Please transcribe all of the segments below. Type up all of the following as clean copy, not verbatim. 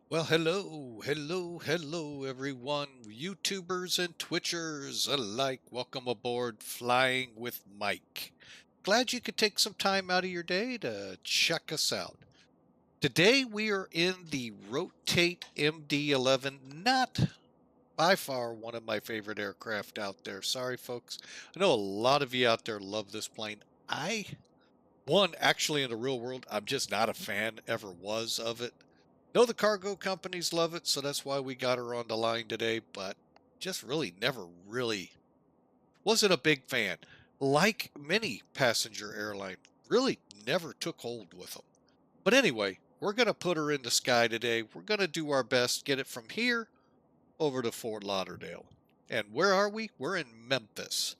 Well, hello, everyone, YouTubers and Twitchers alike. Welcome aboard Flying with Mike. Glad you could take some time out of your day to check us out. Today we are in the Rotate MD-11, not by far one of my favorite aircraft out there. Sorry, folks. I know a lot of you out there love this plane. Actually, in the real world, I'm just not a fan, ever was of it. Know the cargo companies love it, so that's why we got her on the line today, but just really never really wasn't a big fan. Like many passenger airline, really never took hold with them. But anyway, we're going to put her in the sky today. We're going to do our best, get it from here over to Fort Lauderdale. And where are we? We're in Memphis.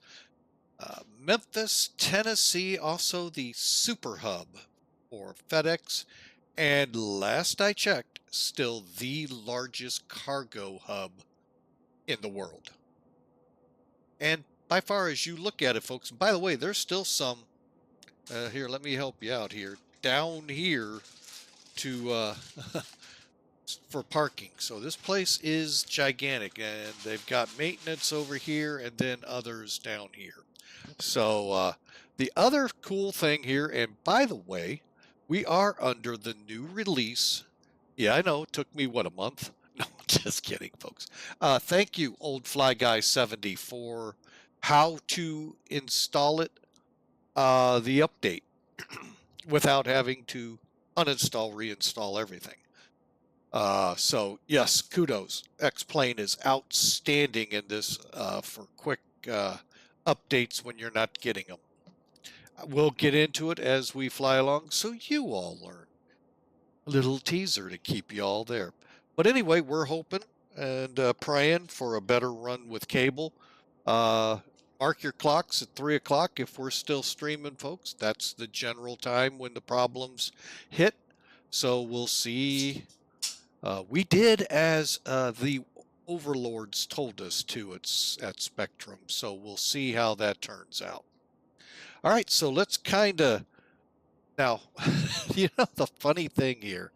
Memphis, Tennessee, also the super hub for FedEx, and last I checked, still the largest cargo hub in the world. And by far as you look at it, folks, and by the way, there's still some, here, let me help you out here, down here to, for parking. So this place is gigantic, and they've got maintenance over here and then others down here. So the other cool thing here, and by the way, we are under the new release. Yeah, I know. It took me, what, a month? No, just kidding, folks. Thank you, Old Fly Guy 70, for how to install it, the update, without having to uninstall, reinstall everything. So, yes, kudos. X-Plane is outstanding in this for quick updates when you're not getting them. We'll get into it as we fly along so you all learn. A little teaser to keep you all there. But anyway, we're hoping and praying for a better run with cable. Mark your clocks at 3 o'clock if we're still streaming, folks. That's the general time when the problems hit. So we'll see. We did as the overlords told us to at Spectrum. So we'll see how that turns out. All right, so let's kind of now, the funny thing here,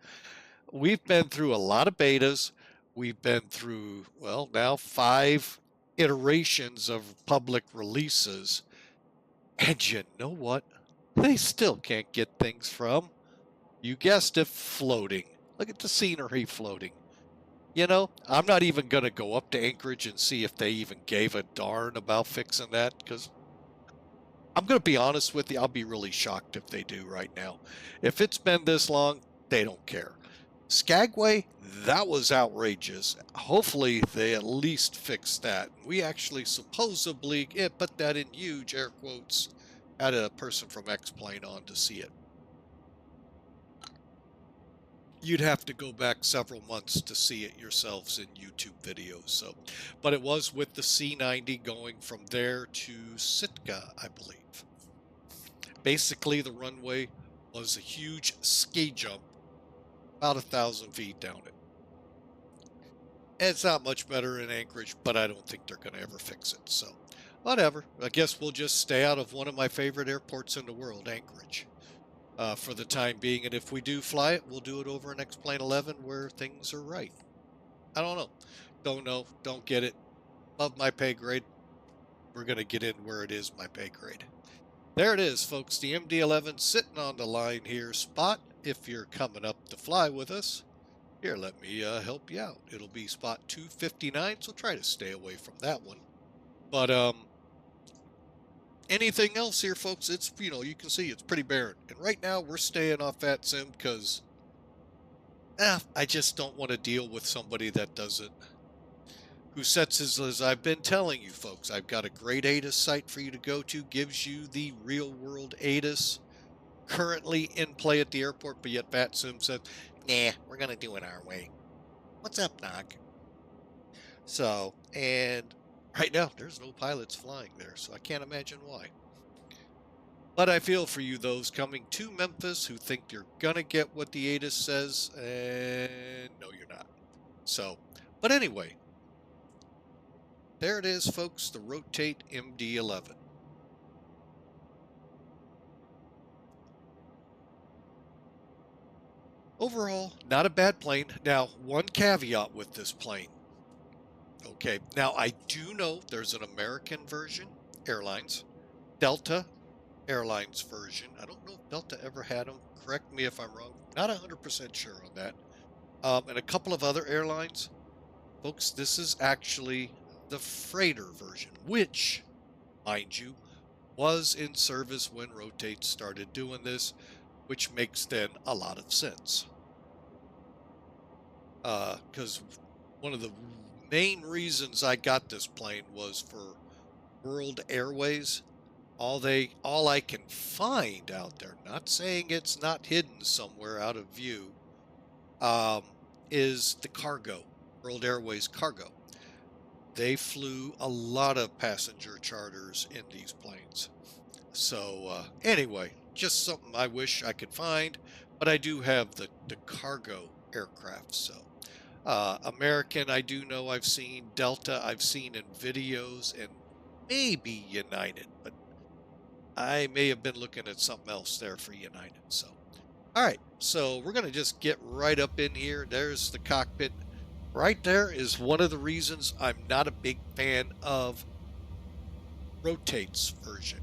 we've been through a lot of betas. We've been through, well, now 5 iterations of public releases. And you know what? They still can't get things from, you guessed it, floating. Look at the scenery floating. I'm not even going to go up to Anchorage and see if they even gave a darn about fixing that, because I'm going to be honest with you, I'll be really shocked if they do right now. If it's been this long, they don't care. Skagway, that was outrageous. Hopefully they at least fix that. We actually supposedly, put that in huge air quotes, had a person from X-Plane on to see it. You'd have to go back several months to see it yourselves in YouTube videos. So, but it was with the C90 going from there to Sitka, I believe. Basically, the runway was a huge ski jump, about 1,000 feet down it. It's not much better in Anchorage, but I don't think they're going to ever fix it. So, whatever. I guess we'll just stay out of one of my favorite airports in the world, Anchorage, for the time being. And if we do fly it, we'll do it over an X-Plane 11 where things are right. I don't know. Don't know. Don't get it. Above my pay grade. We're going to get in where it is my pay grade. There it is, folks. The MD-11 sitting on the line here. Spot, if you're coming up to fly with us. Here, let me help you out. It'll be spot 259, so try to stay away from that one. But anything else here, folks, it's, you can see it's pretty barren. And right now we're staying off VATSIM because I just don't want to deal with somebody that doesn't, who sets his, as I've been telling you folks, I've got a great ATIS site for you to go to, gives you the real world ATIS currently in play at the airport, but yet VATSIM said, nah, we're going to do it our way. What's up, Knock? So, and right now there's no pilots flying there, so I can't imagine why. But I feel for you, those coming to Memphis who think you're going to get what the ATIS says, and no, you're not. So, but anyway, there it is, folks, the Rotate MD-11. Overall, not a bad plane. Now, one caveat with this plane. Okay, now I do know there's an American version, Airlines, Delta Airlines version. I don't know if Delta ever had them. Correct me if I'm wrong. Not 100% sure on that. And a couple of other airlines. Folks, this is actually the freighter version, which, mind you, was in service when Rotate started doing this, which makes then a lot of sense. Because one of the main reasons I got this plane was for World Airways. All I can find out there, not saying it's not hidden somewhere out of view, is the cargo, World Airways cargo. They flew a lot of passenger charters in these planes. So anyway, just something I wish I could find, but I do have the cargo aircraft. So American, I do know I've seen. Delta, I've seen in videos, and maybe United, but I may have been looking at something else there for United. So, all right, so we're going to just get right up in here. There's the cockpit. Right there is one of the reasons I'm not a big fan of Rotate's version.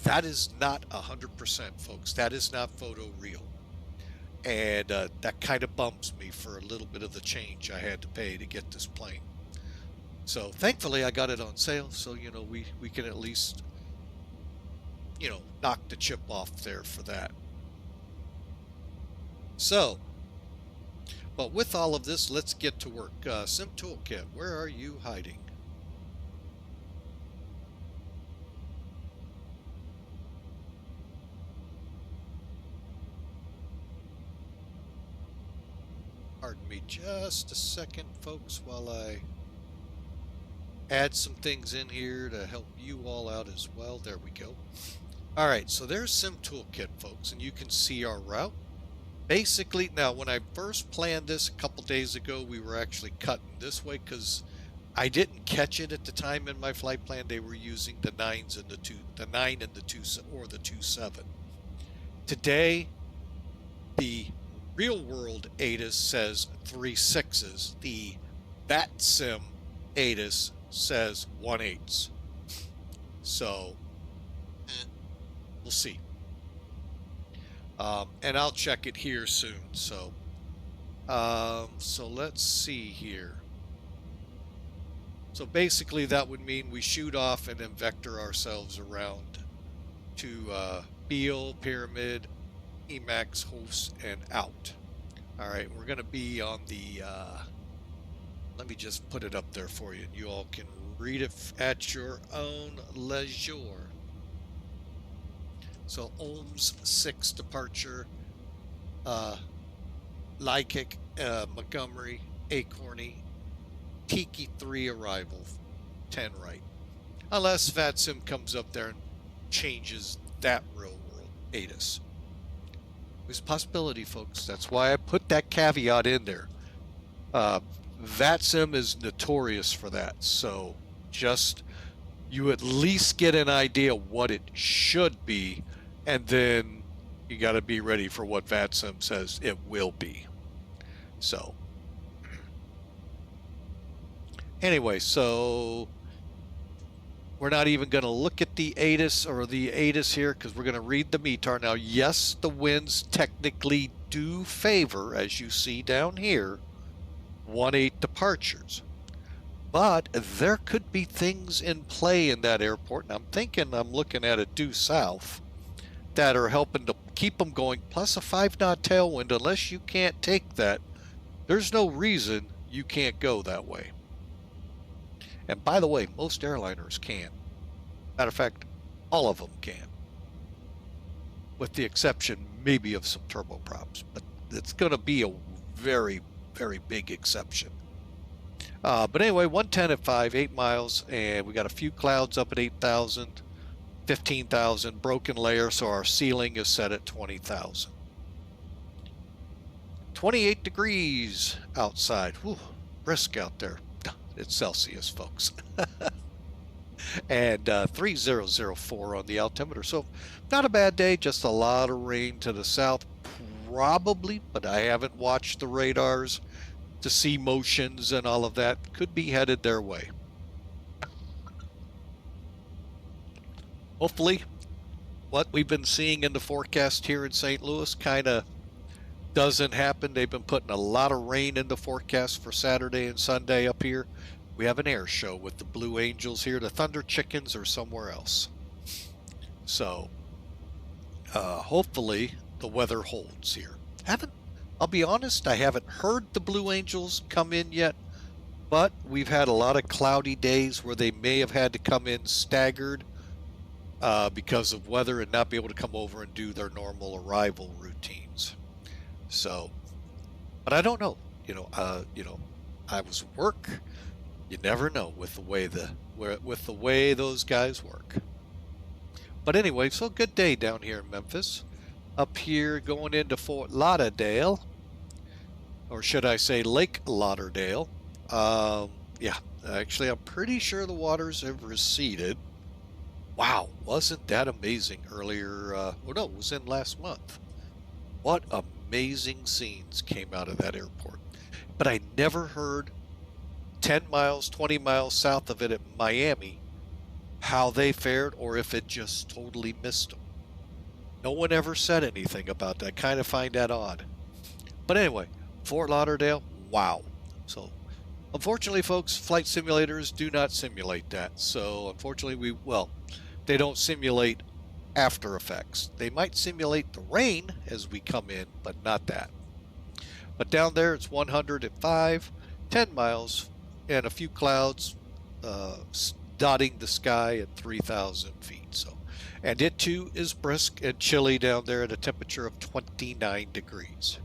That is not 100%, folks. That is not photo real. And that kind of bumps me for a little bit of the change I had to pay to get this plane. So thankfully I got it on sale, so you know we can at least, you know, knock the chip off there for that. So, but with all of this, let's get to work. Sim Toolkit, where are you hiding? Pardon me just a second, folks, while I add some things in here to help you all out as well. There we go. All right, so there's Sim Toolkit, folks, and you can see our route. Basically, now when I first planned this a couple days ago, we were actually cutting this way because I didn't catch it at the time in my flight plan. They were using the 9s and the 9 and the 2 or the 27. Today, the real world ATIS says 3 6s. The VATSIM ATIS says 1 8s. So we'll see. And I'll check it here soon. So let's see here. So basically that would mean we shoot off and then vector ourselves around to Beale, Pyramid, Emacs, Host, and out. All right, we're going to be on the, let me just put it up there for you. You all can read it at your own leisure. So Ohms 6 departure, LEYIK, Montgomery, ACORI, Tiki 3 arrival, 10 right. Unless VATSIM comes up there and changes that real world ATIS. There's a possibility, folks. That's why I put that caveat in there. VATSIM is notorious for that. So just you at least get an idea what it should be, and then you got to be ready for what VATSIM says it will be. So anyway, so we're not even going to look at the ATIS or the ATIS here because we're going to read the METAR. Now, yes, the winds technically do favor, as you see down here, 1-8 departures. But there could be things in play in that airport, and I'm thinking I'm looking at a due south that are helping to keep them going, plus a 5-knot tailwind. Unless you can't take that, there's no reason you can't go that way. And by the way, most airliners can. Matter of fact, all of them can. With the exception maybe of some turboprops, but it's going to be a very, very big exception. But anyway, 110 at 5, 8 miles, and we got a few clouds up at 8,000, 15,000, broken layer, so our ceiling is set at 20,000. 28 degrees outside. Whew, brisk out there. It's Celsius, folks. And 3004 on the altimeter. So not a bad day, just a lot of rain to the south. probably, but I haven't watched the radars to see motions and all of that, could be headed their way. Hopefully, what we've been seeing in the forecast here in St. Louis kind of doesn't happen. They've been putting a lot of rain in the forecast for Saturday and Sunday up here. We have an air show with the Blue Angels here. The Thunder Chickens are somewhere else. So hopefully the weather holds here. I'll be honest, I haven't heard the Blue Angels come in yet, but we've had a lot of cloudy days where they may have had to come in staggered because of weather and not be able to come over and do their normal arrival routines. So, but I don't know. I was work. You never know with the way those guys work. But anyway, so good day down here in Memphis. Up here going into Fort Lauderdale, or should I say Lake Lauderdale. Yeah, actually I'm pretty sure the waters have receded. Wow, wasn't that amazing earlier? No, it was in last month. What amazing scenes came out of that airport. But I never heard 10 miles, 20 miles south of it at Miami how they fared, or if it just totally missed them. No one ever said anything about that. I kind of find that odd. But anyway, Fort Lauderdale, wow. So unfortunately, folks, flight simulators do not simulate that. So unfortunately, they don't simulate after effects. They might simulate the rain as we come in, but not that. But down there, it's 105, 10 miles, and a few clouds dotting the sky at 3,000 feet. So, and it too is brisk and chilly down there at a temperature of 29 degrees.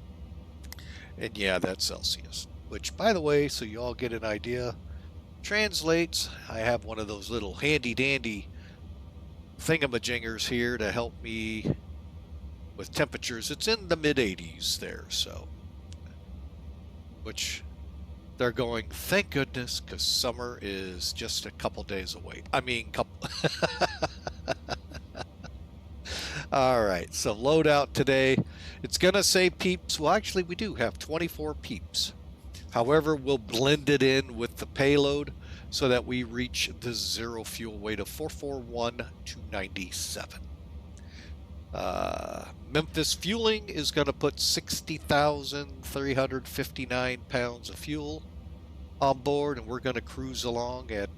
And yeah, that's Celsius, which, by the way, so you all get an idea, translates, I have one of those little handy dandy thingamajingers here to help me with temperatures. It's in the mid 80s there, so, which they're going, thank goodness, because summer is just a couple days away. I mean, couple. All right, so load out today. It's going to say peeps. Well, actually, we do have 24 peeps. However, we'll blend it in with the payload so that we reach the zero fuel weight of 441,297. Memphis fueling is going to put 60,359 pounds of fuel on board, and we're going to cruise along at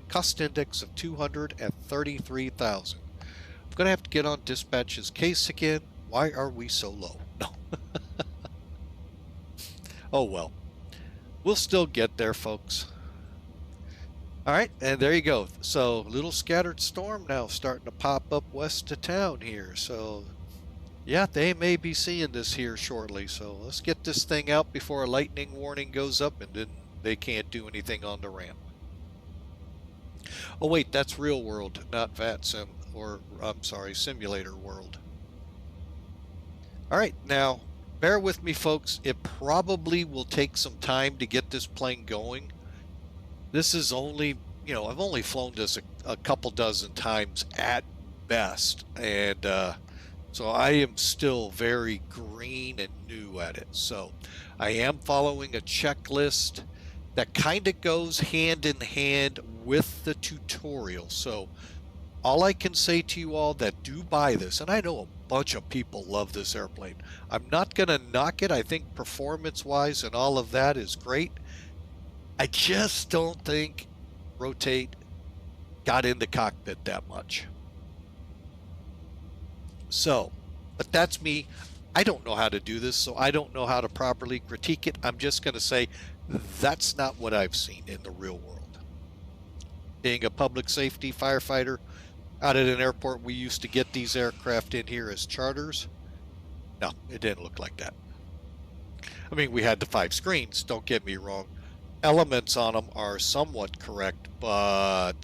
cost index of 233,000. I'm going to have to get on dispatch's case again. Why are we so low? No. Oh well. We'll still get there, folks. All right, and there you go. So, little scattered storm now starting to pop up west of town here. So, yeah, they may be seeing this here shortly. So, let's get this thing out before a lightning warning goes up and then they can't do anything on the ramp. Oh, wait, that's real world, not VATSIM, or, I'm sorry, simulator world. All right, now, bear with me, folks. It probably will take some time to get this plane going. This is only, I've only flown this a couple dozen times at best. And so I am still very green and new at it. So I am following a checklist that kind of goes hand in hand with the tutorial. So all I can say to you all that do buy this, and I know a bunch of people love this airplane. I'm not going to knock it. I think performance-wise and all of that is great. I just don't think Rotate got in the cockpit that much. So, but that's me. I don't know how to do this, so I don't know how to properly critique it. I'm just going to say that's not what I've seen in the real world. Being a public safety firefighter out at an airport, we used to get these aircraft in here as charters. No, it didn't look like that. I mean, we had the 5 screens, don't get me wrong. Elements on them are somewhat correct, but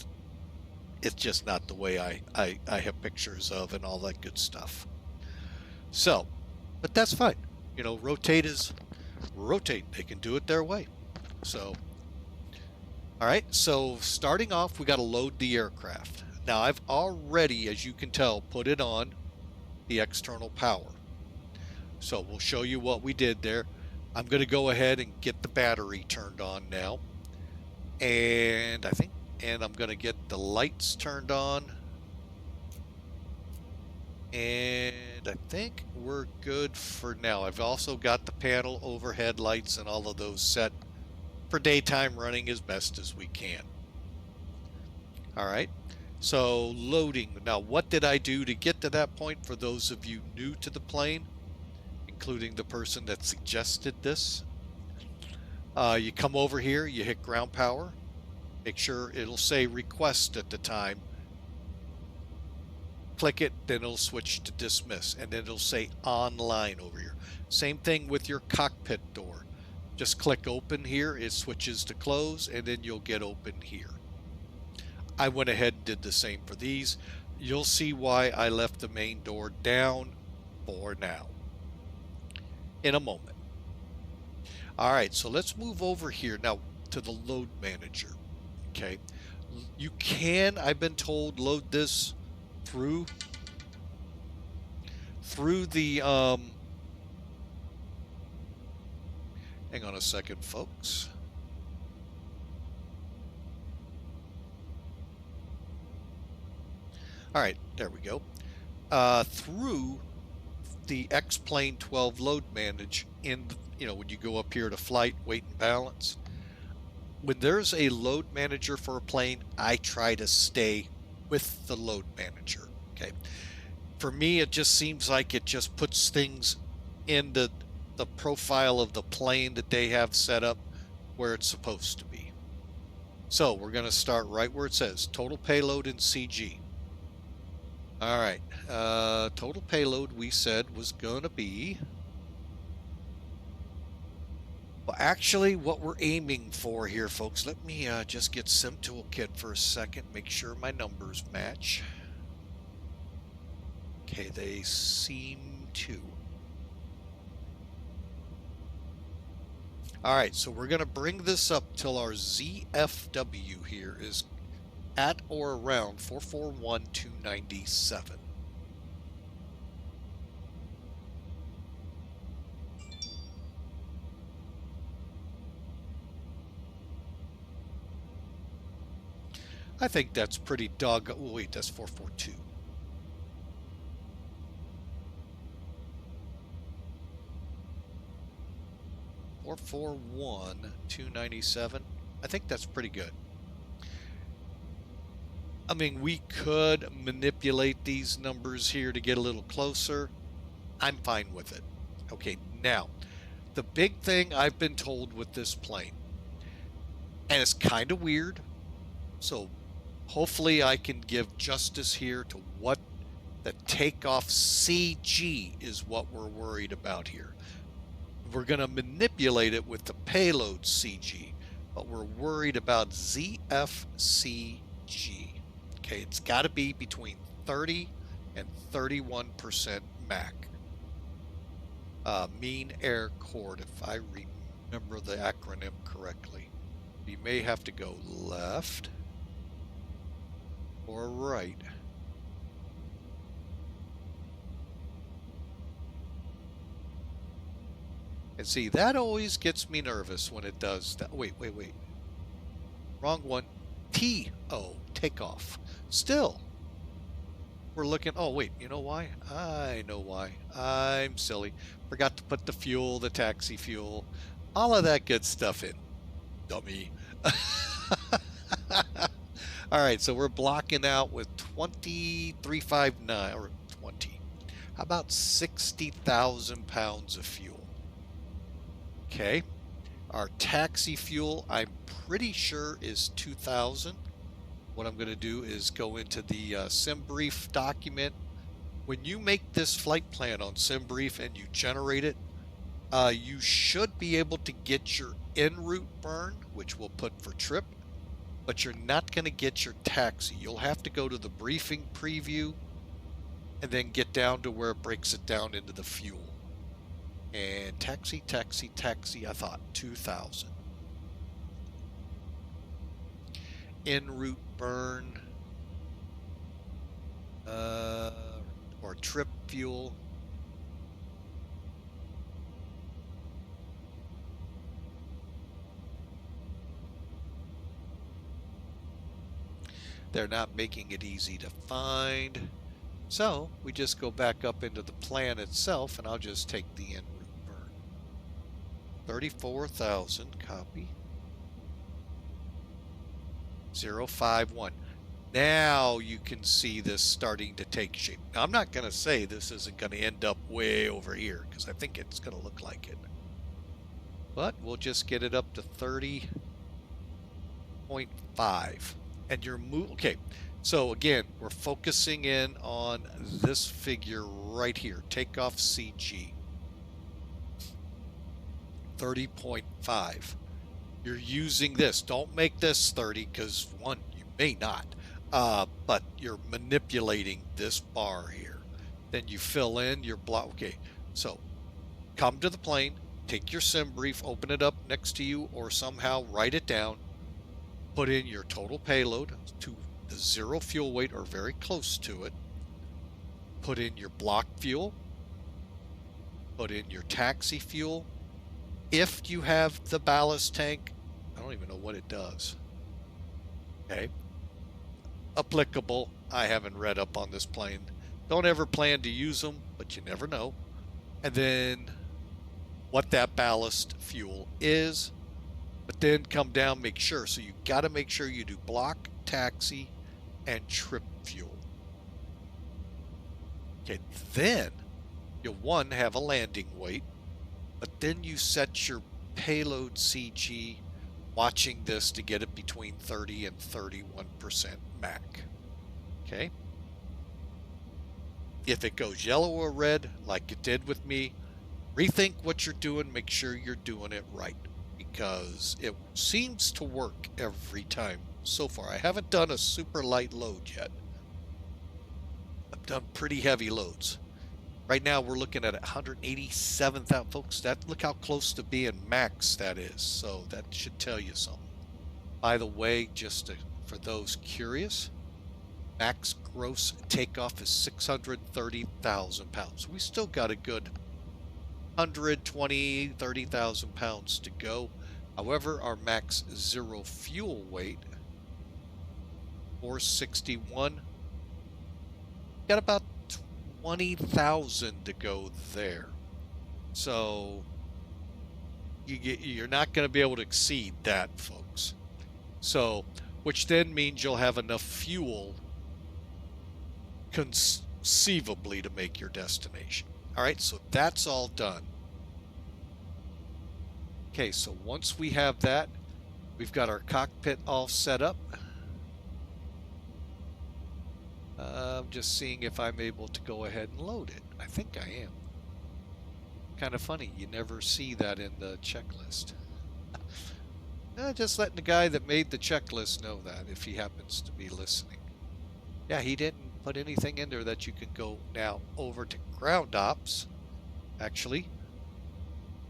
it's just not the way I have pictures of and all that good stuff. So, but that's fine. Rotate is Rotate. They can do it their way. So, all right. So starting off, we got to load the aircraft. Now I've already, as you can tell, put it on the external power. So we'll show you what we did there. I'm going to go ahead and get the battery turned on now. And I'm going to get the lights turned on. And I think we're good for now. I've also got the panel, overhead lights, and all of those set for daytime running as best as we can. All right. So loading. Now, what did I do to get to that point for those of you new to the plane, including the person that suggested this? You come over here, you hit ground power. Make sure it'll say request at the time. Click it, then it'll switch to dismiss, and then it'll say online over here. Same thing with your cockpit door. Just click open here, it switches to close, and then you'll get open here. I went ahead and did the same for these. You'll see why I left the main door down for now in a moment. All right, so let's move over here now to the load manager. Okay, you can, I've been told, load this through the hang on a second, folks. All right, there we go. Through the X-Plane 12 load manage in, when you go up here to flight, weight, and balance. When there's a load manager for a plane, I try to stay with the load manager. Okay. For me, it just seems like it just puts things in the profile of the plane that they have set up where it's supposed to be. So we're going to start right where it says total payload in CG. All right. Total payload we said was going to be, well, actually what we're aiming for here, folks, let me just get Sim Toolkit for a second, make sure my numbers match. Okay, they seem to. All right, so we're going to bring this up till our ZFW here is at or around 441,297. I think that's pretty oh, wait, that's 442. Or 441,297. I think that's pretty good. I mean, we could manipulate these numbers here to get a little closer. I'm fine with it. Okay, now, the big thing I've been told with this plane, and it's kind of weird, so hopefully I can give justice here to what the takeoff CG is what we're worried about here. We're going to manipulate it with the payload CG, but we're worried about ZFCG. Okay, it's got to be between 30 and 31% MAC. Mean air chord, if I remember the acronym correctly. We may have to go left or right. And see, that always gets me nervous when it does that. Wait. Wrong one. TO, takeoff. Still, we're looking, oh wait, you know why? I know why. I'm silly. Forgot to put the fuel, the taxi fuel, all of that good stuff in. Dummy. All right, so we're blocking out with 2359 or 20. How about 60,000 pounds of fuel? Okay. Our taxi fuel, I'm pretty sure, is 2,000. What I'm going to do is go into the SimBrief document. When you make this flight plan on SimBrief and you generate it, you should be able to get your en route burn, which we'll put for trip, but you're not going to get your taxi. You'll have to go to the briefing preview and then get down to where it breaks it down into the fuel. And taxi, I thought 2,000. En route burn or trip fuel. They're not making it easy to find. So we just go back up into the plan itself, and I'll just take the en route burn. 34,000, copy. 051. Now you can see this starting to take shape. Now, I'm not going to say this isn't going to end up way over here, because I think it's going to look like it. But we'll just get it up to 30.5. And you're okay. So again, we're focusing in on this figure right here. Takeoff CG. 30.5. You're using this. Don't make this 30, because one, you may not. But you're manipulating this bar here. Then you fill in your block. Okay, so come to the plane, take your sim brief, open it up next to you, or somehow write it down. Put in your total payload to the 0 fuel weight or very close to it. Put in your block fuel. Put in your taxi fuel. If you have the ballast tank, I don't even know what it does. Okay. Applicable. I haven't read up on this plane. Don't ever plan to use them, but you never know. And then what that ballast fuel is. But then come down, make sure. So you got to make sure you do block, taxi, and trip fuel. Okay, then you'll one have a landing weight, but then you set your payload CG, watching this to get it between 30 and 31% MAC. Okay. If it goes yellow or red, like it did with me, rethink what you're doing, make sure you're doing it right, because it seems to work every time so far. I haven't done a super light load yet. I've done pretty heavy loads. Right now we're looking at 187,000, folks. Look how close to being max that is. So that should tell you something. By the way, for those curious, max gross takeoff is 630,000 pounds. We still got a good 120, 30,000 pounds to go. However, our max 0 fuel weight, 461, got about 20,000 to go there. So you're not going to be able to exceed that, folks. So, which then means you'll have enough fuel conceivably to make your destination. All right, so that's all done. Okay, so once we have that, we've got our cockpit all set up. I'm just seeing if I'm able to go ahead and load it. I think I am. Kind of funny, you never see that in the checklist. Just letting the guy that made the checklist know that, if he happens to be listening. Yeah, he didn't put anything in there that you can go now over to ground ops. Actually,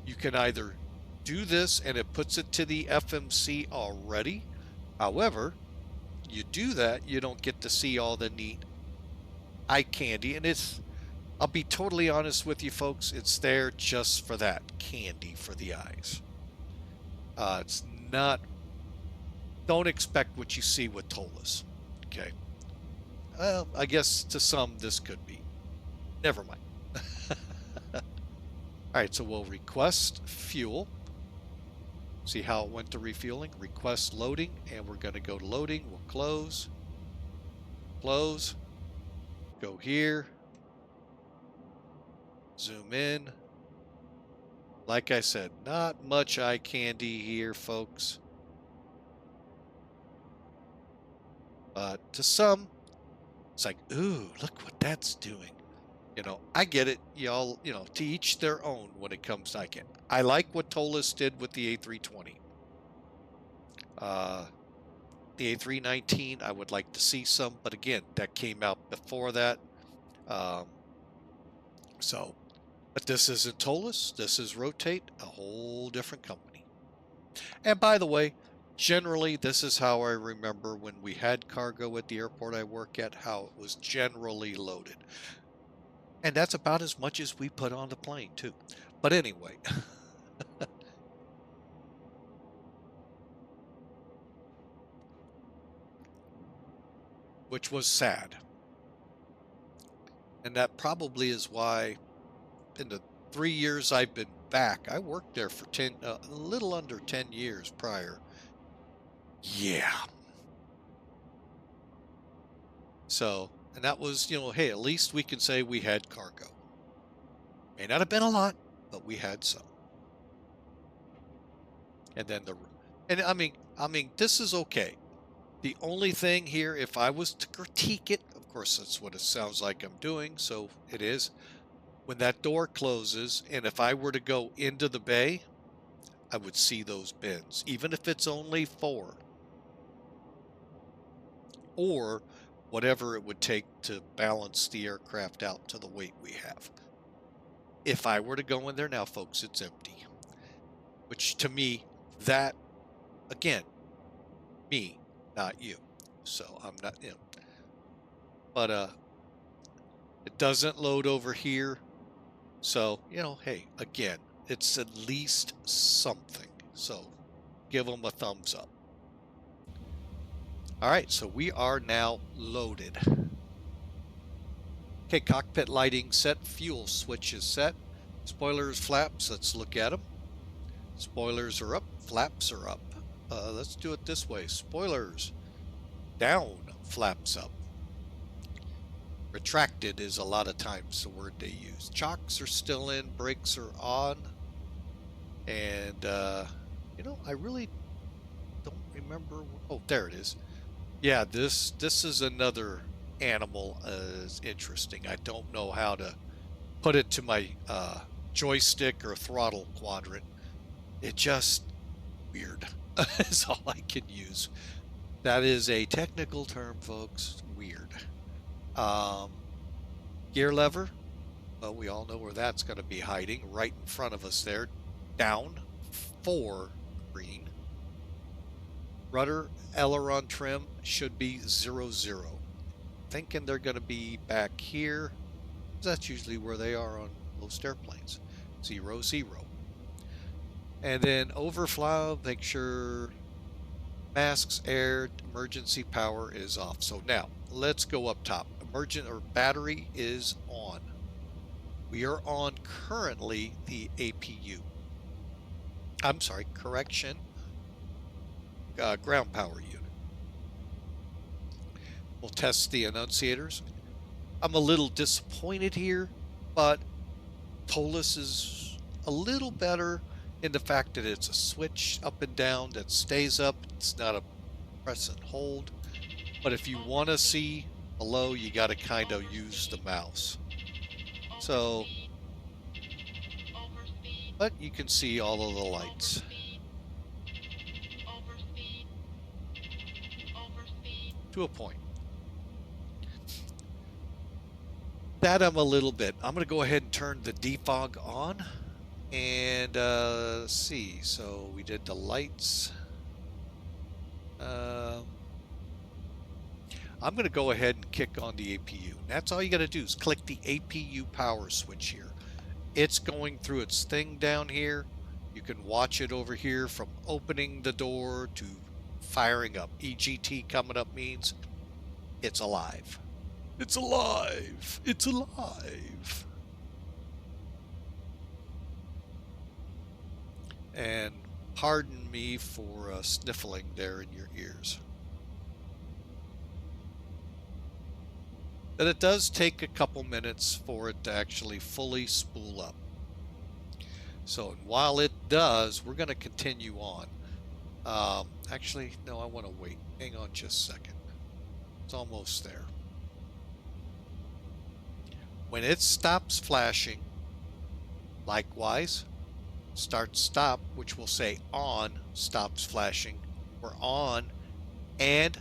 you can either do this and it puts it to the FMC already. However, you do that, you don't get to see all the neat eye candy. And I'll be totally honest with you folks, it's there just for that candy for the eyes. It's not, don't expect what you see with TOLAs. Okay. Well, I guess to some this could be. Never mind. All right, so we'll request fuel. See how it went to refueling? Request loading, and we're going to go to loading. We'll close. Close. Go here. Zoom in. Like I said, not much eye candy here, folks. But to some, it's like, ooh, look what that's doing. You know, I get it. Y'all, to each their own when it comes to eye candy. I like what Tolas did with the A320. The A319, I would like to see some, but again, that came out before that. But this isn't Tolas. This is Rotate, a whole different company. And by the way, generally, this is how I remember when we had cargo at the airport I work at, how it was generally loaded. And that's about as much as we put on the plane, too. But anyway. which was sad. And that probably is why in the 3 years I've been back, I worked there for a little under 10 years prior. Yeah. So, and that was, hey, at least we can say we had cargo. May not have been a lot, but we had some. And then I mean, this is okay. The only thing here, if I was to critique it, of course, that's what it sounds like I'm doing, so it is. When that door closes, and if I were to go into the bay, I would see those bins, even if it's only 4. Or whatever it would take to balance the aircraft out to the weight we have. If I were to go in there now, folks, it's empty. Which to me, that, again, me, not you. So I'm not, but it doesn't load over here. So, hey, again, it's at least something. So give them a thumbs up. All right, so we are now loaded. Okay, cockpit lighting set, fuel switch is set. Spoilers, flaps, let's look at them. Spoilers are up, flaps are up. Let's do it this way. Spoilers down, flaps up. Retracted is a lot of times the word they use. Chocks are still in, brakes are on. And, I really don't remember. Oh, there it is. Yeah, this is another animal is interesting. I don't know how to put it to my joystick or throttle quadrant. It just weird. Is all I can use. That is a technical term, folks. Weird. Gear lever. Well, we all know where that's going to be hiding. Right in front of us there. Down. 4 green. Rudder aileron trim should be 0, 0. Thinking they're going to be back here. That's usually where they are on most airplanes. 0, 0. And then overflow, make sure masks, air, emergency power is off. So now let's go up top. Battery is on. We are on currently the APU. I'm sorry, correction. Ground power unit. We'll test the annunciators. I'm a little disappointed here, but Polis is a little better in the fact that it's a switch up and down that stays up. It's not a press and hold. But if you want to see below, you got to kind of use the mouse. So, but you can see all of the lights. To a point. That I'm going to go ahead and turn the defog on. And let's see, so we did the lights. I'm going to go ahead and kick on the APU. And that's all you got to do is click the APU power switch here. It's going through its thing down here. You can watch it over here from opening the door to firing up. EGT coming up means it's alive. It's alive. It's alive. And pardon me for sniffling there in your ears. But it does take a couple minutes for it to actually fully spool up. So while it does, we're going to continue on. Actually, no, I want to wait. Hang on just a second. It's almost there. When it stops flashing, likewise, start stop, which will say on, stops flashing. We're on. And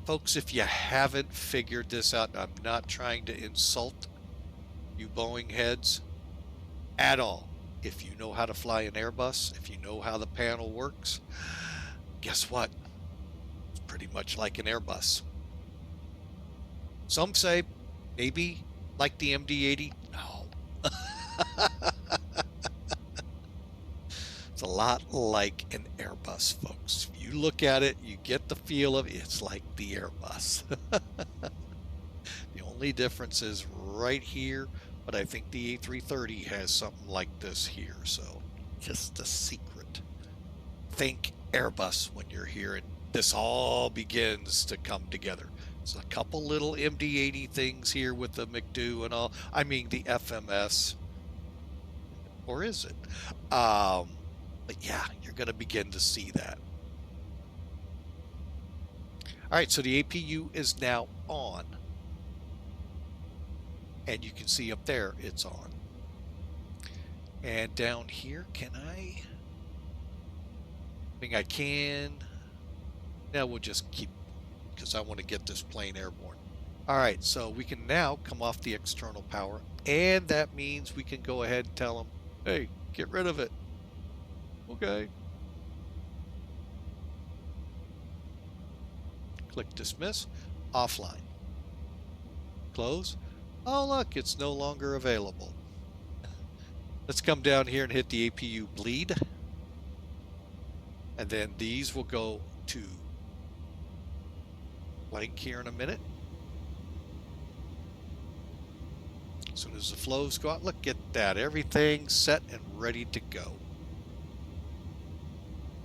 folks, if you haven't figured this out, I'm not trying to insult you Boeing heads at all. If you know how to fly an Airbus, if you know how the panel works, guess what? It's pretty much like an Airbus. Some say maybe like the MD-80. No. It's a lot like an Airbus, folks. If you look at it, you get the feel of it's like the Airbus. The only difference is right here, but I think the A330 has something like this here. So just a secret. Think Airbus when you're here, and this all begins to come together. There's a couple little MD-80 things here with the McDo and all. I mean the FMS, or is it? But yeah, you're going to begin to see that. All right, so the APU is now on. And you can see up there, it's on. And down here, can I think I can. Now we'll just keep, because I want to get this plane airborne. All right, so we can now come off the external power, and that means we can go ahead and tell them, hey, get rid of it. Okay. Click dismiss, offline. Close. Oh, look, it's no longer available. Let's come down here and hit the APU bleed. And then these will go to blank here in a minute. As soon as the flows go out, look at that. Everything's set and ready to go.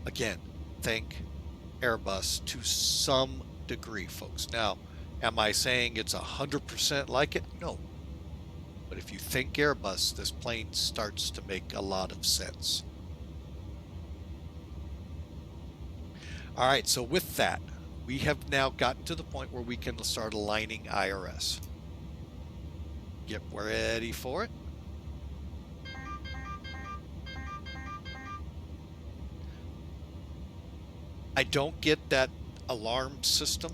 Again, think Airbus to some degree, folks. Now, am I saying it's 100% like it? No. But if you think Airbus, this plane starts to make a lot of sense. All right, so with that, we have now gotten to the point where we can start aligning IRS. Get ready for it. I don't get that alarm system.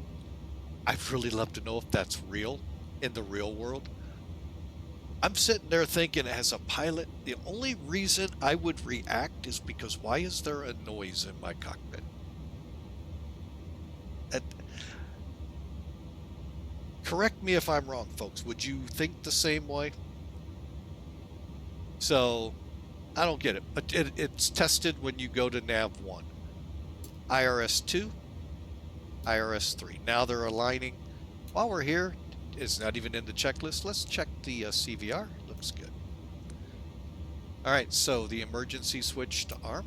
I'd really love to know if that's real in the real world. I'm sitting there thinking, as a pilot, the only reason I would react is because why is there a noise in my cockpit? Correct me if I'm wrong, folks. Would you think the same way? So, I don't get it. But it's tested when you go to nav 1. IRS 2, IRS 3. Now they're aligning. While we're here, it's not even in the checklist. Let's check the CVR. Looks good. All right, so the emergency switch to ARM.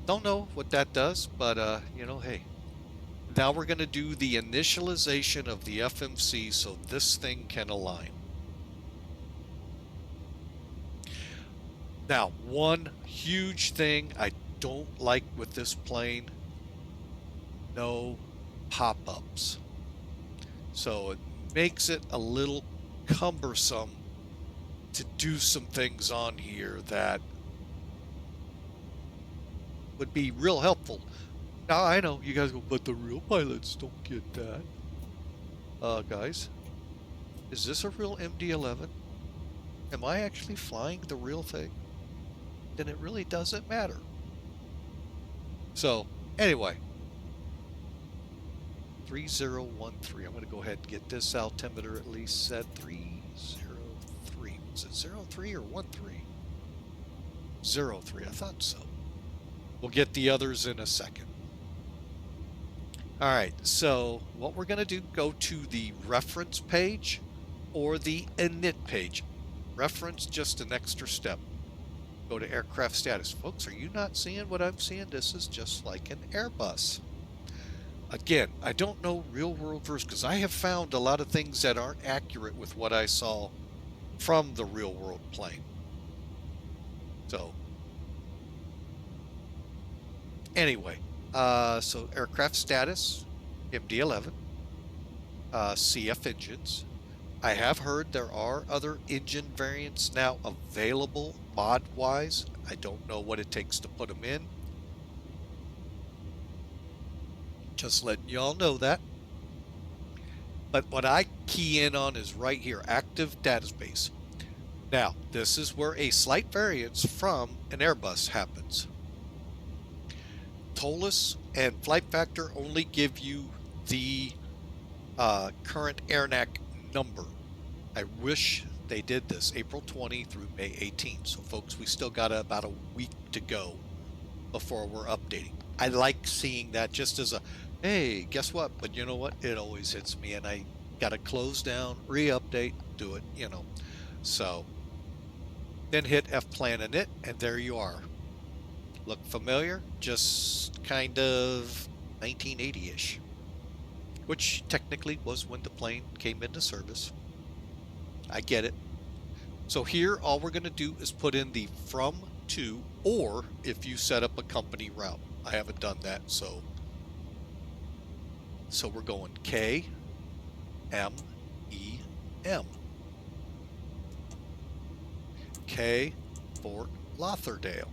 Don't know what that does, but you know, hey. Now we're going to do the initialization of the FMC so this thing can align. Now, one huge thing I don't like with this plane, no pop-ups. So it makes it a little cumbersome to do some things on here that would be real helpful. Now, I know you guys go, but the real pilots don't get that. Guys, is this a real MD-11? Am I actually flying the real thing? Then it really doesn't matter. So, anyway, 3013. I'm going to go ahead and get this altimeter at least set 303. Was it 03 or 13? 03, I thought so. We'll get the others in a second. All right, so what we're going to do, go to the reference page or the init page. Reference, just an extra step. Go to aircraft status. Folks, are you not seeing what I'm seeing? This is just like an Airbus. Again, I don't know real world version because I have found a lot of things that aren't accurate with what I saw from the real world plane. So, anyway. So aircraft status, MD-11, CF engines. I have heard there are other engine variants now available mod-wise. I don't know what it takes to put them in. Just letting y'all know that. But what I key in on is right here, active database. Now, this is where a slight variance from an Airbus happens. TOLUS and Flight Factor only give you the current AirNAC number. I wish They did this April 20 through May 18. So folks, we still got about a week to go before we're updating. I like seeing that just as a, hey, guess what? But you know what? It always hits me and I got to close down, re-update, do it, you know. So then hit F-plan init and there you are. Look familiar? Just kind of 1980-ish, which technically was when the plane came into service. I get it. So here, all we're going to do is put in the from to, or if you set up a company route. I haven't done that, so we're going KMEM. K, Fort Lauderdale,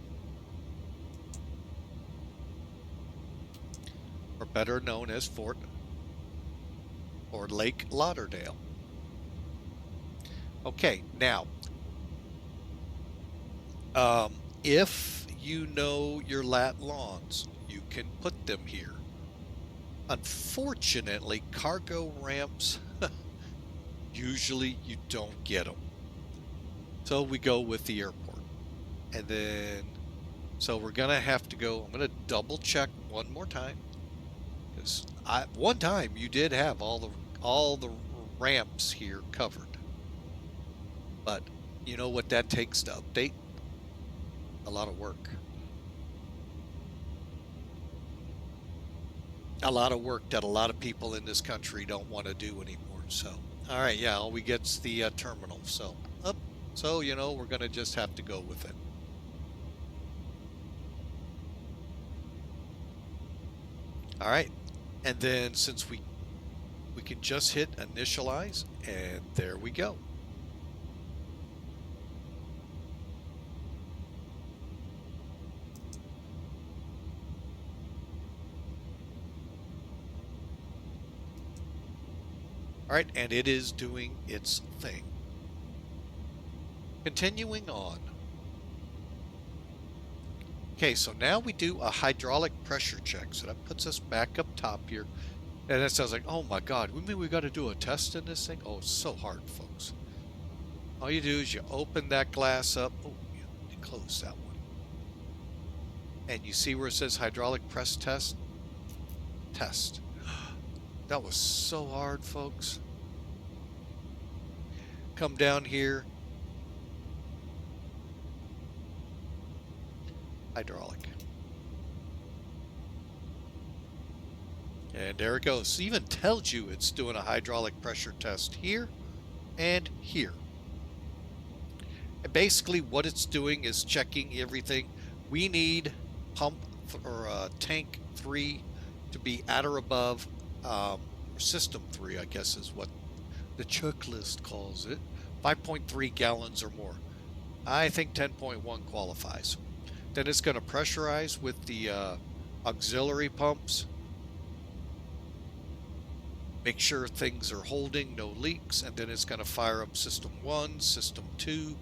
or better known as Fort or Lake Lauderdale. Okay, now, if you know your lat lawns, you can put them here. Unfortunately, cargo ramps, usually you don't get them. So we go with the airport. And then, so we're going to have to go, I'm going to double check one more time. Because one time you did have all the ramps here covered. But you know what that takes to update? A lot of work. A lot of work that a lot of people in this country don't want to do anymore. So, all right, yeah, all we get's the terminal. So, you know, we're going to just have to go with it. All right, and then since we can just hit initialize, and there we go. All right, and it is doing its thing. Continuing on. Okay, so now we do a hydraulic pressure check. So that puts us back up top here. And it sounds like, oh my God, we mean we got to do a test in this thing? Oh, it's so hard, folks. All you do is you open that glass up. Oh, you close that one. And you see where it says hydraulic press test? Test. That was so hard, folks. Come down here. Hydraulic. And there it goes. It even tells you it's doing a hydraulic pressure test here and here. And basically what it's doing is checking everything. We need pump or tank 3 to be at or above system 3, I guess is what the checklist calls it. 5.3 gallons or more. I think 10.1 qualifies. Then it's going to pressurize with the auxiliary pumps. Make sure things are holding, no leaks, and then it's going to fire up system 1, system 2.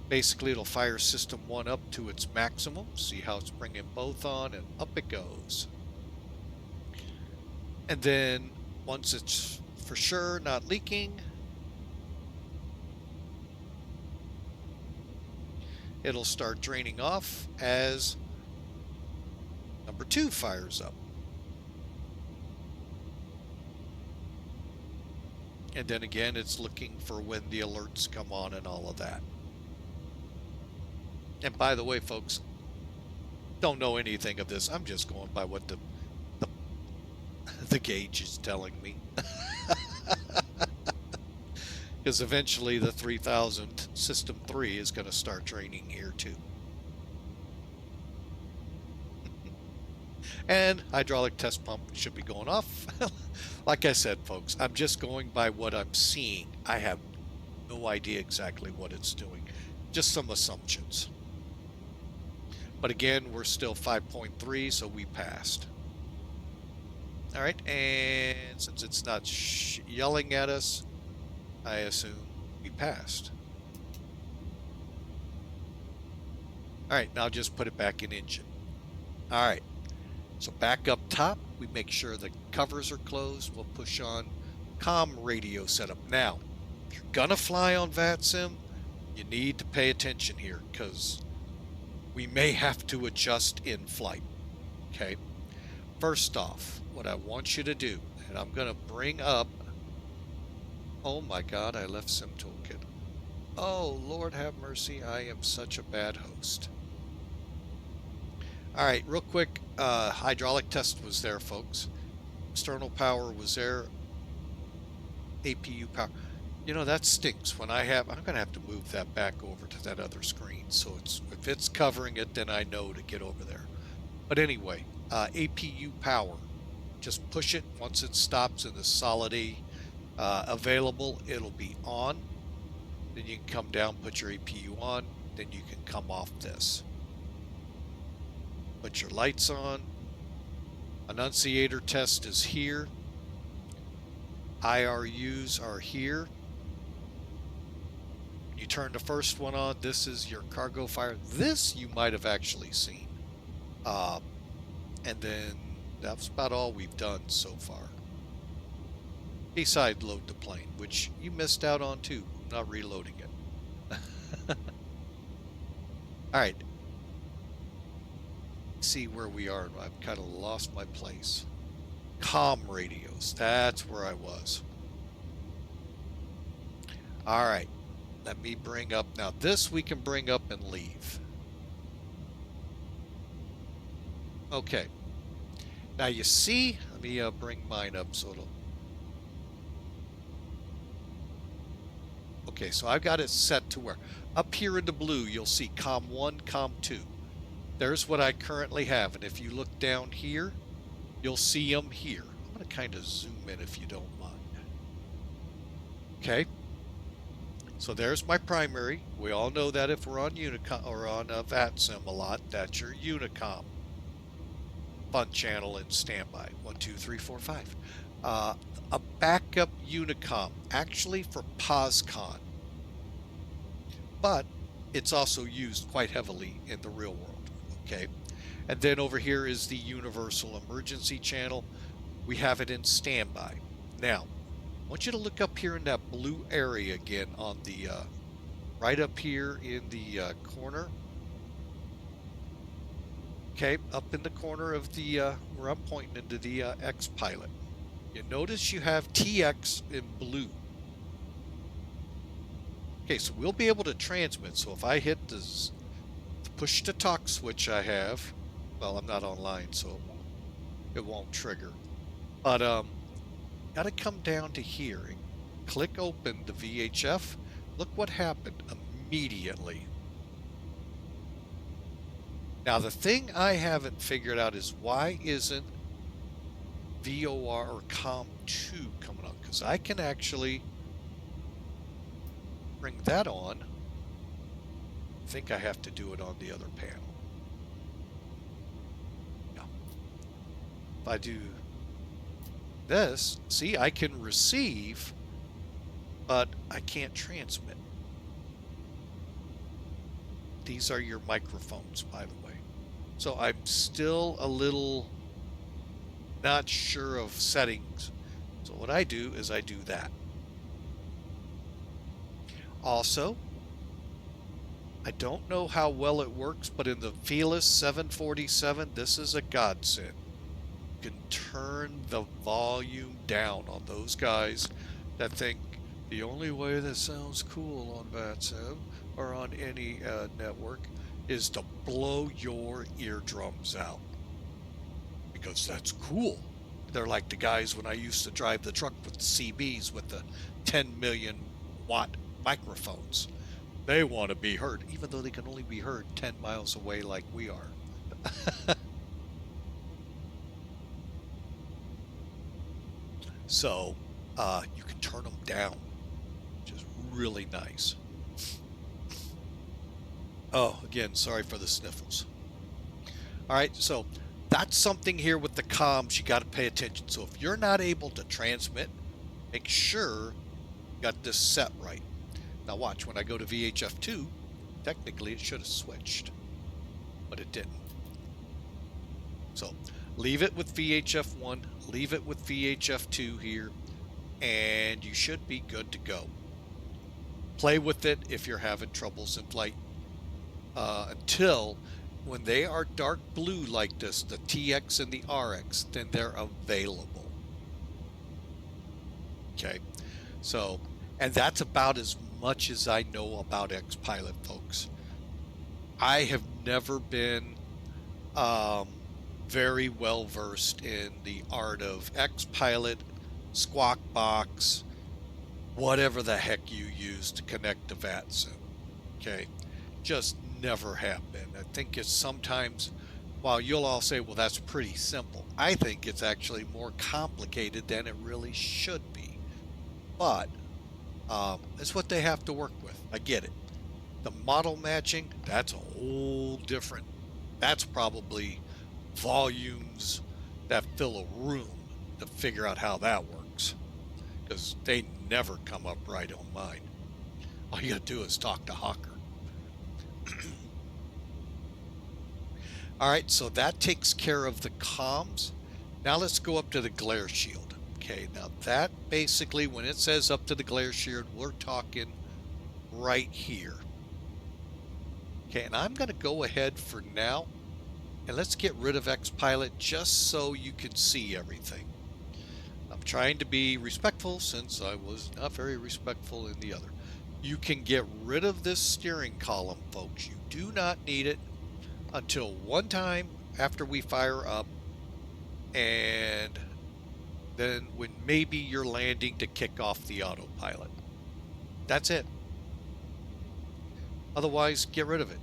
Basically, it'll fire system 1 up to its maximum. See how it's bringing both on, and up it goes. And then once it's for sure not leaking, it'll start draining off as number 2 fires up. And then again, it's looking for when the alerts come on and all of that. And by the way, folks, don't know anything of this. I'm just going by what the gauge is telling me. Because eventually the 3000 system 3 is going to start draining here too. And hydraulic test pump should be going off. Like I said, folks, I'm just going by what I'm seeing. I have no idea exactly what it's doing. Just some assumptions. But again, we're still 5.3, so we passed. All right, and since it's not yelling at us, I assume we passed. All right, now just put it back in engine. All right, so back up top, we make sure the covers are closed. We'll push on comm radio setup. Now, If you're gonna fly on VATSIM, you need to pay attention here because we may have to adjust in flight. Okay. First off, what I want you to do, and I'm gonna bring up. Oh my God, I left Sim Toolkit. Oh, Lord have mercy, I am such a bad host. All right, real quick, hydraulic test was there, folks. External power was there. APU power. You know, that stinks. I'm gonna have to move that back over to that other screen. So if it's covering it, then I know to get over there. But anyway, APU power. Just push it. Once it stops in the solid A available, it'll be on. Then you can come down, put your APU on. Then you can come off this. Put your lights on. Annunciator test is here. IRUs are here. You turn the first one on. This is your cargo fire. This you might have actually seen. And then that's about all we've done so far. Besides load the plane, which you missed out on too. I'm not reloading it. All right. See where we are. I've kind of lost my place. COM radios. That's where I was. All right. Let me bring up. Now this we can bring up and leave. Okay. Now you see, let me bring mine up so it'll. Okay, so I've got it set to where up here in the blue you'll see COM 1, COM 2. There's what I currently have, and if you look down here, you'll see them here. I'm going to kind of zoom in if you don't mind. Okay, so there's my primary. We all know that if we're on Unicom or on VATSIM a lot, that's your Unicom. Fun channel in standby. 1, 2, 3, 4, 5. A backup Unicom, actually for POSCON, but it's also used quite heavily in the real world. Okay, and then over here is the universal emergency channel. We have it in standby. Now, I want you to look up here in that blue area again on the right up here in the corner. Okay, up in the corner of the where I'm pointing into the X pilot. You notice you have TX in blue. Okay, so we'll be able to transmit. So if I hit this push to talk switch I have, well, I'm not online, so it won't trigger. But got to come down to here and click open the VHF. Look what happened immediately. Now the thing I haven't figured out is why isn't VOR or COM2 coming on? Because I can actually bring that on. I think I have to do it on the other panel. Yeah. If I do this, see, I can receive, but I can't transmit. These are your microphones, by the way. So I'm still a little not sure of settings. So what I do is I do that. Also, I don't know how well it works, but in the Felis 747, this is a godsend. You can turn the volume down on those guys that think the only way that sounds cool on VATSIM or on any network is to blow your eardrums out. Because that's cool. They're like the guys when I used to drive the truck with the CBs with the 10 million watt microphones. They want to be heard, even though they can only be heard 10 miles away like we are. So you can turn them down, which is really nice. Oh, again, sorry for the sniffles. All right, so that's something here with the comms you got to pay attention. So if you're not able to transmit, make sure you got this set right. Now watch, when I go to VHF2, technically it should have switched, but it didn't. So leave it with VHF1, leave it with VHF2 here, and you should be good to go. Play with it if you're having troubles in flight, until when they are dark blue like this, the TX and the RX, then they're available. Okay, so, and that's about as much as I know about X-Pilot, folks. I have never been very well versed in the art of X-Pilot, Squawk Box, whatever the heck you use to connect to VATSIM. Okay, just never have been. I think it's sometimes, while you'll all say, well, that's pretty simple, I think it's actually more complicated than it really should be. But it's what they have to work with. I get it. The model matching, that's a whole different, that's probably volumes that fill a room to figure out how that works, because they never come up right on mine. All you gotta do is talk to Hawker. All right, so that takes care of the comms. Now let's go up to the glare shield. Okay, now that basically, when it says up to the glare shield, we're talking right here. Okay, and I'm going to go ahead for now, and let's get rid of X-Pilot just so you can see everything. I'm trying to be respectful since I was not very respectful in the other. You can get rid of this steering column, folks. You do not need it until one time after we fire up, and then when maybe you're landing to kick off the autopilot. That's it. Otherwise, get rid of it.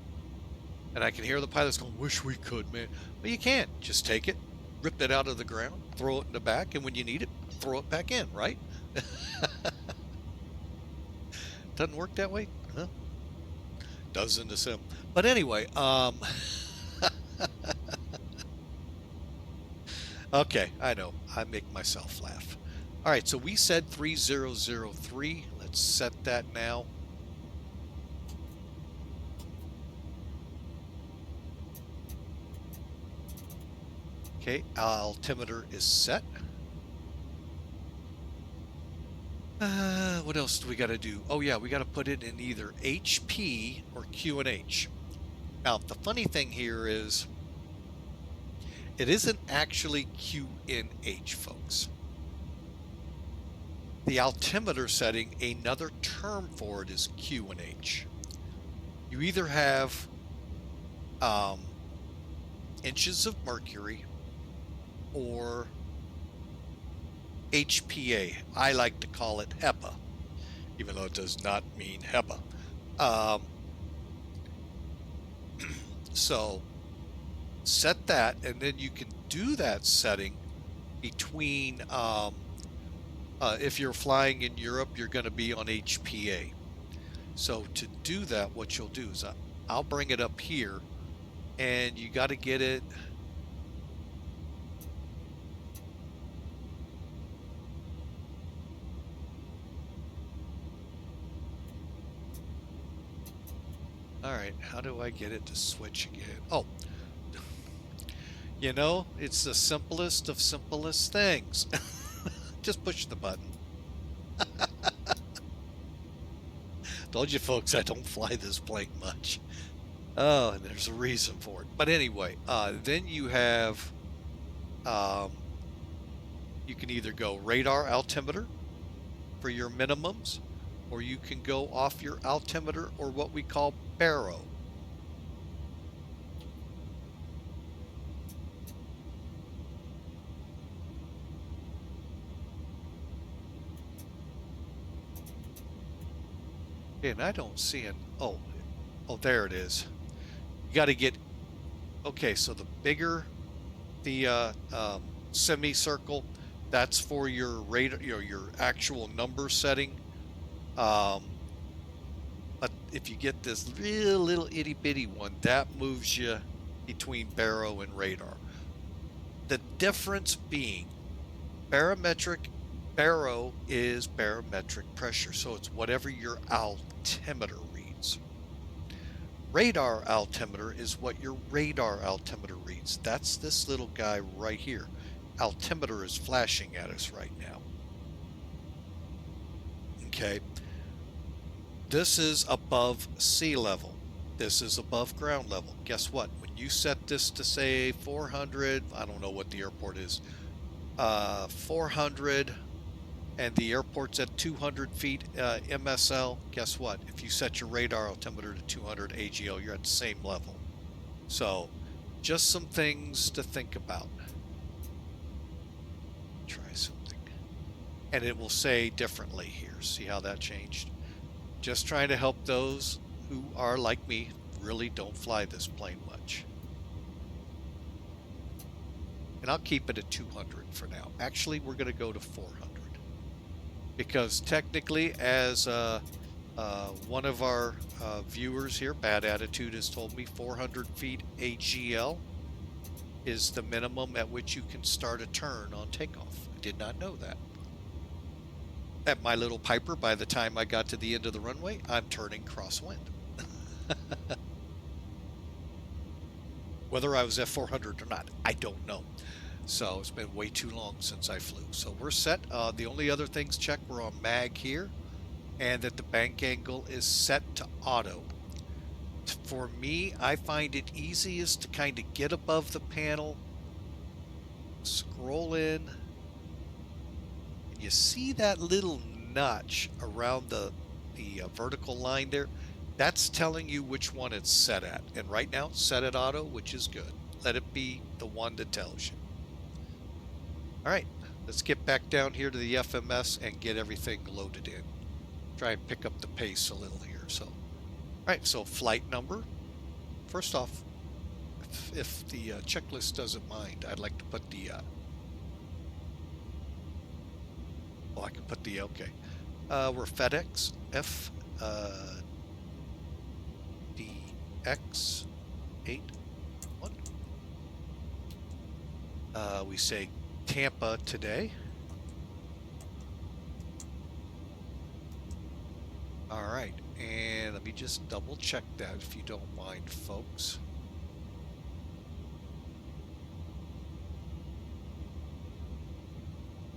And I can hear the pilots going, wish we could, man. But you can't. Just take it, rip it out of the ground, throw it in the back, and when you need it, throw it back in, right? Doesn't work that way? Huh? Does in the sim. But anyway, okay, I know. I make myself laugh. All right, so we said 3003. Let's set that now. Okay, altimeter is set. What else do we got to do? Oh yeah, we got to put it in either HP or QNH. Now, the funny thing here is it isn't actually QNH, folks. The altimeter setting, another term for it is QNH. You either have inches of mercury or HPA. I like to call it HEPA, even though it does not mean HEPA. So set that, and then you can do that setting between, if you're flying in Europe, you're going to be on HPA. So to do that, what you'll do is I'll bring it up here, and you got to get it. All right, how do I get it to switch again? Oh, you know, it's the simplest of simplest things. Just push the button. Told you folks I don't fly this plane much. Oh, and there's a reason for it. But anyway, then you have, you can either go radar altimeter for your minimums, or you can go off your altimeter, or what we call baro. And I don't see an, oh, there it is. You got to get, okay, so the bigger the semicircle, that's for your radar, your actual number setting. But if you get this real little itty bitty one, that moves you between baro and radar. The difference being barometric, baro is barometric pressure, so it's whatever your altimeter reads. Radar altimeter is what your radar altimeter reads. That's this little guy right here. Altimeter is flashing at us right now. Okay. This is above sea level. This is above ground level. Guess what? When you set this to say 400, I don't know what the airport is, 400, and the airport's at 200 feet MSL, guess what? If you set your radar altimeter to 200 AGL, you're at the same level. So just some things to think about. Try something. And it will say differently here. See how that changed? Just trying to help those who are like me, really don't fly this plane much. And I'll keep it at 200 for now. Actually, we're going to go to 400. Because technically, as one of our viewers here, Bad Attitude, has told me 400 feet AGL is the minimum at which you can start a turn on takeoff. I did not know that. At my little Piper, by the time I got to the end of the runway, I'm turning crosswind. Whether I was at 400 or not, I don't know. So it's been way too long since I flew. So we're set. The only other things checked were on mag here, and that the bank angle is set to auto. For me, I find it easiest to kind of get above the panel, scroll in. You see that little notch around the vertical line there? That's telling you which one it's set at. And right now it's set at auto, which is good. Let it be the one that tells you. All right, let's get back down here to the FMS and get everything loaded in. Try and pick up the pace a little here. So, all right, so flight number. First off, if the checklist doesn't mind, I'd like to put the I can put the, okay. We're FedEx F DX 81. We say Tampa today. All right, and let me just double check that if you don't mind, folks.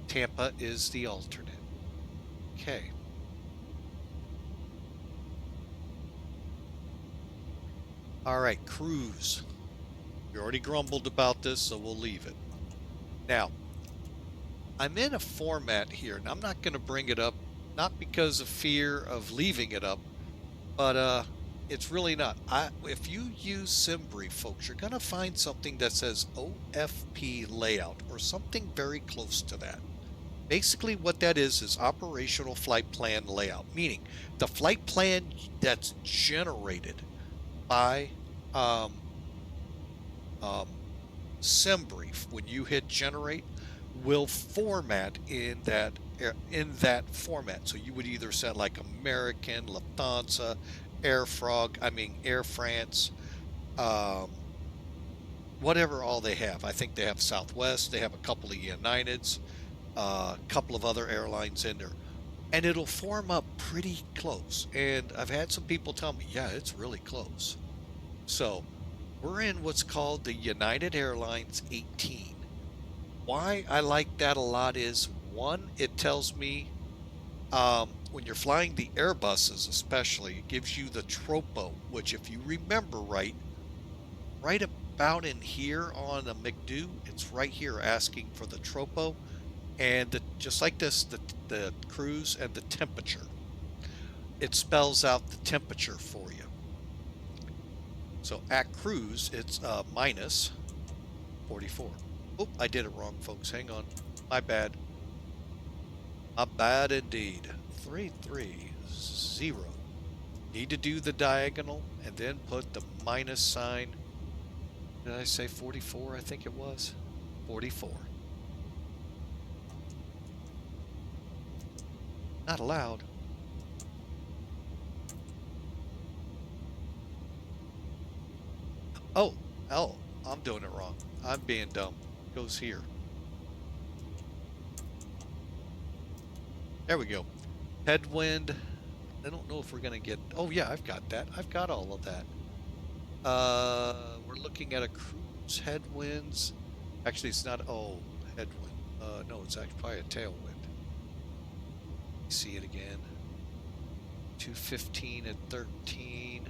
Tampa is the alternate. Okay. All right, cruise. We already grumbled about this, so we'll leave it. Now, I'm in a format here, and I'm not going to bring it up, not because of fear of leaving it up, but it's really not. If you use MGMRY, folks, you're going to find something that says OFP layout or something very close to that. Basically, what that is operational flight plan layout, meaning the flight plan that's generated by MGMRY when you hit generate will format in that format. So you would either set like American, Lufthansa, Air France, whatever all they have. I think they have Southwest, they have a couple of Uniteds, a couple of other airlines in there, and it'll form up pretty close. And I've had some people tell me, yeah, it's really close. So we're in what's called the United Airlines 18. Why I like that a lot is, one, it tells me when you're flying the Airbuses especially, it gives you the tropo, which if you remember right about in here on a McDo, it's right here asking for the tropo, and just like this, the cruise and the temperature. It spells out the temperature for you. So at cruise, it's minus 44. Oh, I did it wrong, folks. Hang on. My bad. My bad indeed. 330. Need to do the diagonal and then put the minus sign. Did I say 44? I think it was 44. Not allowed. Oh, I'm doing it wrong. I'm being dumb. It goes here. There we go. Headwind. I don't know if we're going to get... Oh, yeah, I've got that. I've got all of that. We're looking at a cruise headwinds. Actually, it's not... Oh, headwind. No, it's actually probably a tailwind. See it again. 215 at 13.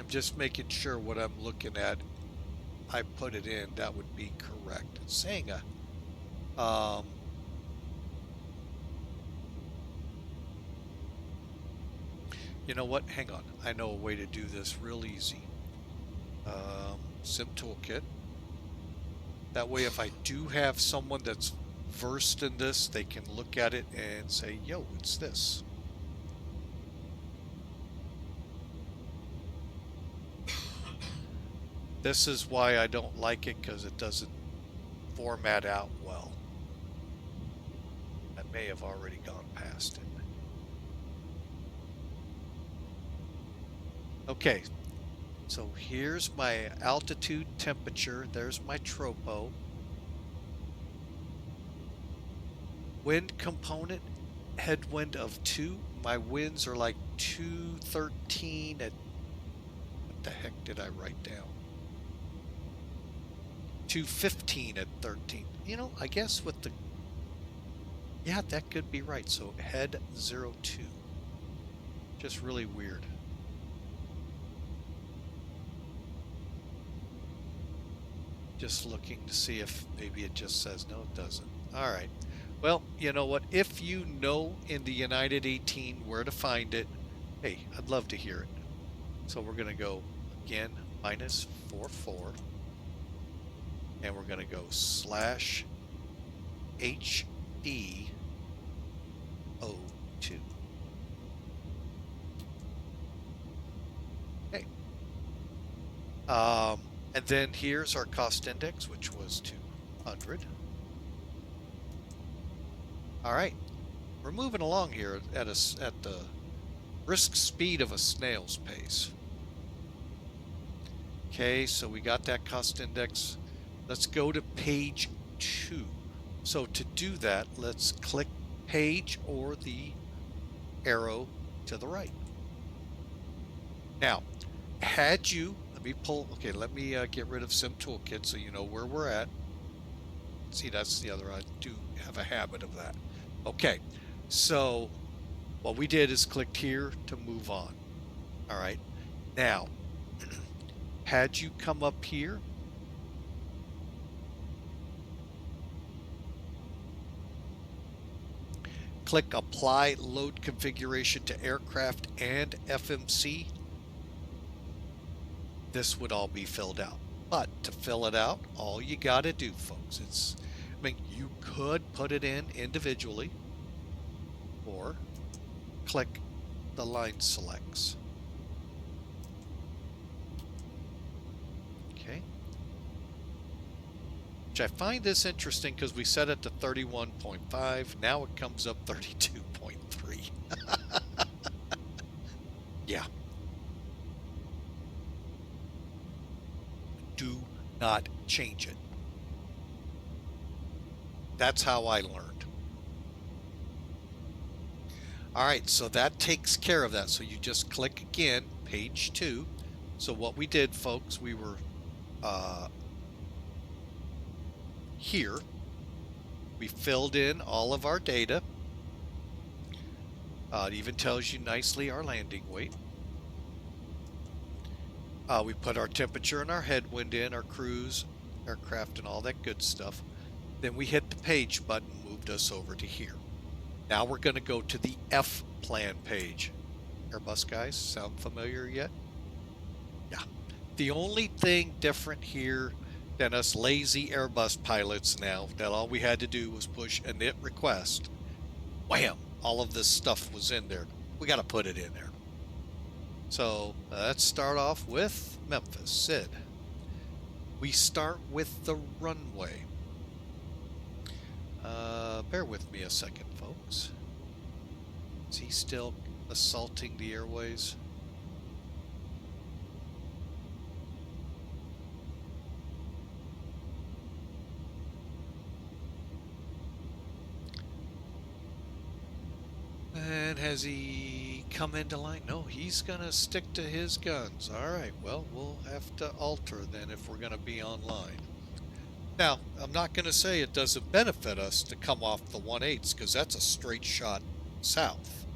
Just making sure what I'm looking at, I put it in, that would be correct. It's saying you know what? Hang on. I know a way to do this real easy. Sim Toolkit. That way, if I do have someone that's versed in this, they can look at it and say, yo, it's this. This is why I don't like it, because it doesn't format out well. I may have already gone past it. Okay, so here's my altitude temperature. There's my tropo. Wind component, headwind of 2. My winds are like 213 at, what the heck did I write down? 215 at 13. You know, I guess with the, yeah, that could be right. So head 02. Just really weird. Just looking to see if maybe it just says, no, it doesn't. All right. Well, you know what? If you know in the United 18 where to find it, hey, I'd love to hear it. So we're going to go again, -44. And we're going to go /HD02. Okay. And then here's our cost index, which was 200. All right. We're moving along here at the brisk speed of a snail's pace. Okay, so we got that cost index. Let's go to page 2. So to do that, let's click page or the arrow to the right. Now, had you, let me get rid of Sim Toolkit so you know where we're at. See, that's the other, I do have a habit of that. Okay, so what we did is clicked here to move on. All right, now, had you come up here, click Apply Load Configuration to Aircraft and FMC, this would all be filled out. But to fill it out, all you got to do, folks, I mean, you could put it in individually or click the line selects. Okay. Which I find this interesting because we set it to 31.5. Now it comes up 32.3. Yeah. Do not change it. That's how I learned. All right, so that takes care of that. So you just click again, page 2. So what we did, folks, we were here. We filled in all of our data. It even tells you nicely our landing weight. We put our temperature and our headwind in, our cruise, aircraft, and all that good stuff. Then we hit the page button, moved us over to here. Now we're going to go to the F plan page. Airbus guys, sound familiar yet? Yeah. The only thing different here than us lazy Airbus pilots now, that all we had to do was push init request. Wham! All of this stuff was in there. We got to put it in there. So let's start off with Memphis, Sid. We start with the runway. Bear with me a second, folks. Is he still assaulting the airways? And has he come into line? No, he's going to stick to his guns. All right, well, we'll have to alter then if we're going to be online. Now, I'm not going to say it doesn't benefit us to come off the 1/8 because that's a straight shot south.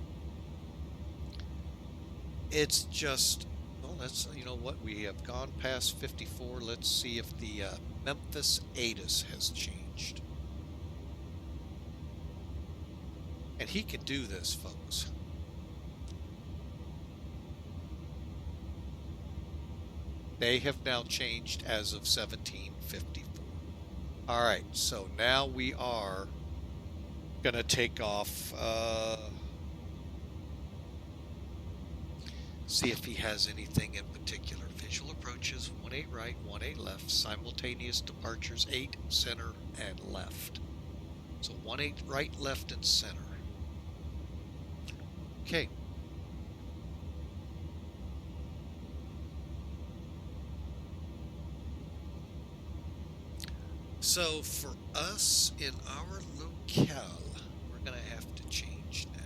It's just, well, that's, you know what, we have gone past 54. Let's see if the Memphis ATIS has changed. And he can do this, folks. They have now changed as of 1754. All right, so now we are going to take off, see if he has anything in particular. Visual approaches, 1/8 right, 1/8 left, simultaneous departures, 8 center and left. So 1/8 right, left, and center. Okay. So for us in our locale, we're going to have to change now.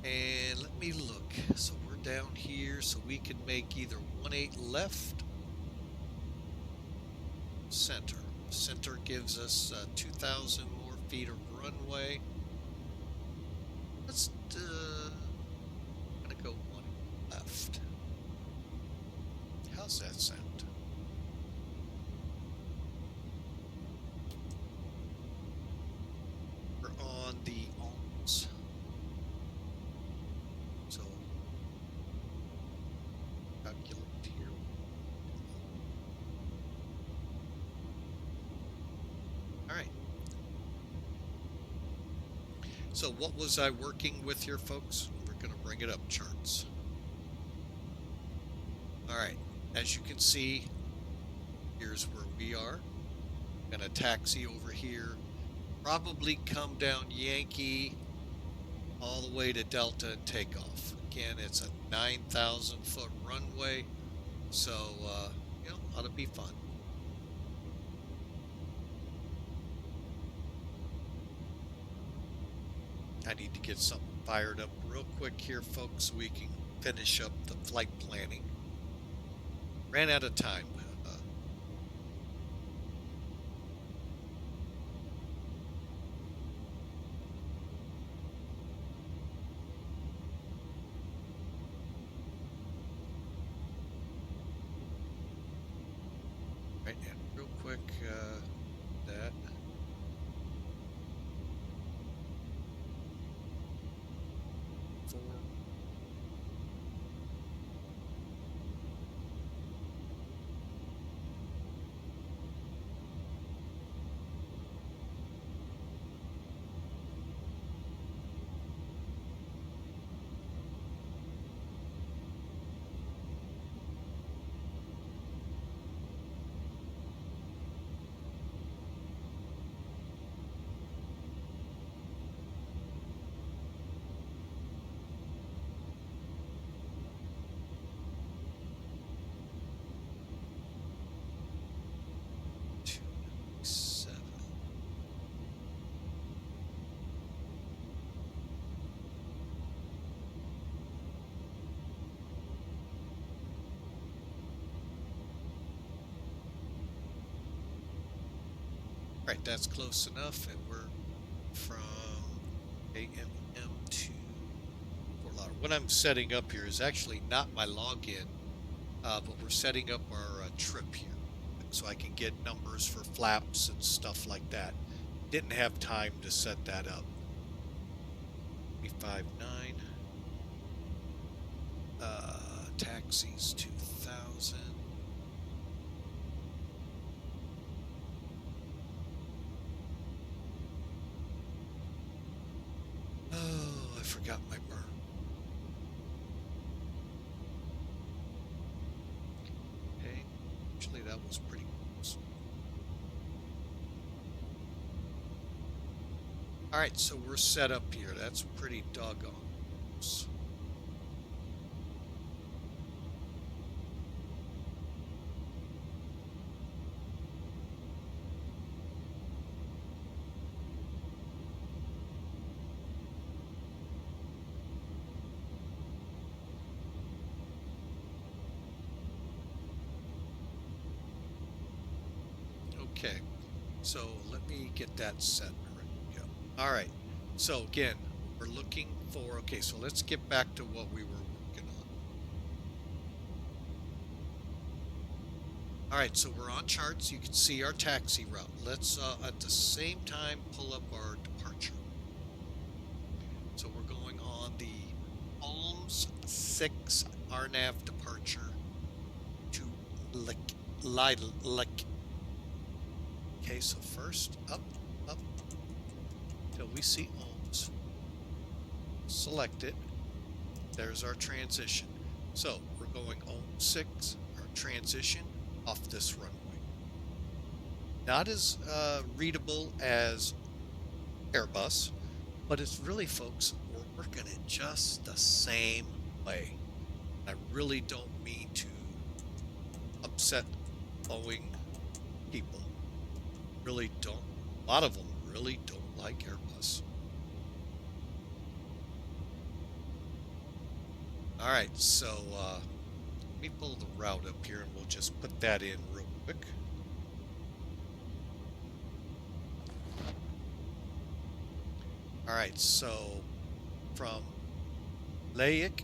And let me look. So we're down here, so we can make either 1/8 left, center. Center gives us 2,000 more feet of runway. Let's I'm gonna go 1 left. How's that sound? We're on the alms. So calculate here. All right. So what was I working with here, folks? We're going to bring it up, charts. All right, as you can see, here's where we are. Going to taxi over here, probably come down Yankee all the way to Delta and take off. Again, it's a 9,000 foot runway, so you know, ought to be fun. I need to get something fired up real quick here, folks, so we can finish up the flight planning. Ran out of time. Right, and real quick, that. Right, that's close enough, and we're from KMEM to Fort Lauderdale. What I'm setting up here is actually not my login, but we're setting up our trip here, so I can get numbers for flaps and stuff like that. Didn't have time to set that up. 359. Taxis 2,000. Oh, I forgot my burn. Okay. Actually, that was pretty close. All right, so we're set up here. That's pretty doggone close. Okay, so let me get that set. Ready to go. All right, so again, we're looking for, okay, so let's get back to what we were working on. All right, so we're on charts. You can see our taxi route. Let's, at the same time, pull up our departure. So we're going on the Holmes 6 RNAV departure to LEYIK. Okay, so first, up, till we see Holmes. Select it. There's our transition. So we're going Holmes 6, our transition, off this runway. Not as readable as Airbus, but it's really, folks, we're working it just the same way. I really don't mean to upset Boeing people. Really don't. A lot of them really don't like Airbus. All right, so let me pull the route up here and we'll just put that in real quick. All right, so from LEYIK,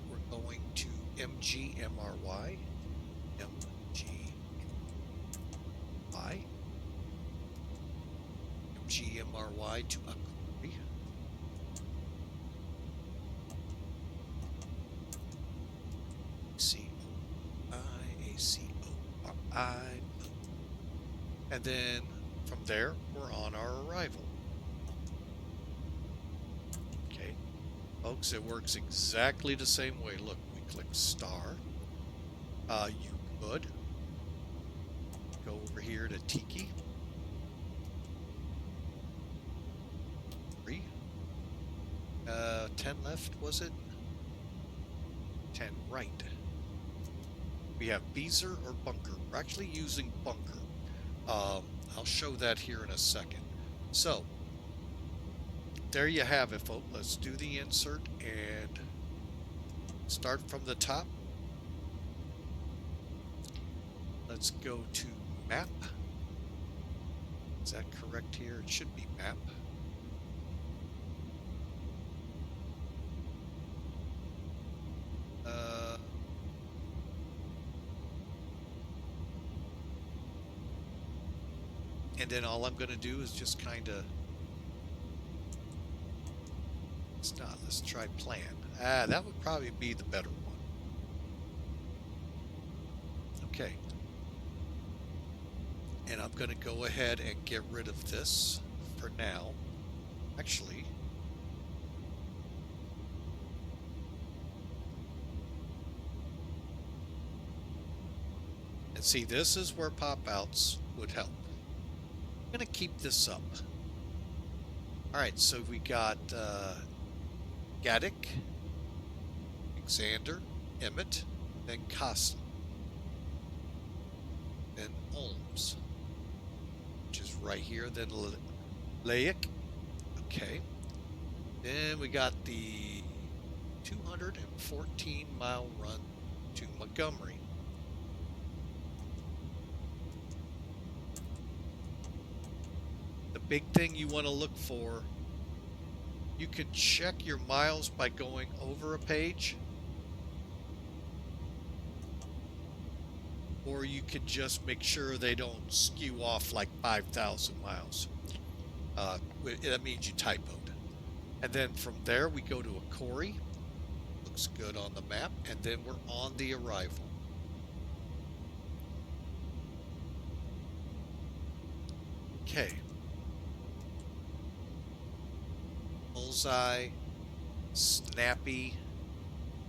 we're going to MGMRY. MGMRY to ACORI. ACORI. And then from there, we're on our arrival. Okay, folks, it works exactly the same way. Look, we click star. You could go over here to Tiki. 10 left, was it? 10 right. We have Beezer or Bunker. We're actually using Bunker. I'll show that here in a second. So, there you have it, folks. Let's do the insert and start from the top. Let's go to map. Is that correct here? It should be map. And then all I'm going to do is just kind of, let's try plan. That would probably be the better one. Okay. And I'm going to go ahead and get rid of this for now. Actually, and see, this is where pop-outs would help. I'm going to keep this up. All right, so we got Gaddick, Alexander, Emmett, then Costa, then Holmes, which is right here, then LEYIK. Okay. Then we got the 214-mile run to Montgomery. The big thing you want to look for, you can check your miles by going over a page, or you can just make sure they don't skew off like 5,000 miles. That means you typoed. And then from there we go to ACORI. Looks good on the map. And then we're on the arrival. Okay. Bullseye, Snappy,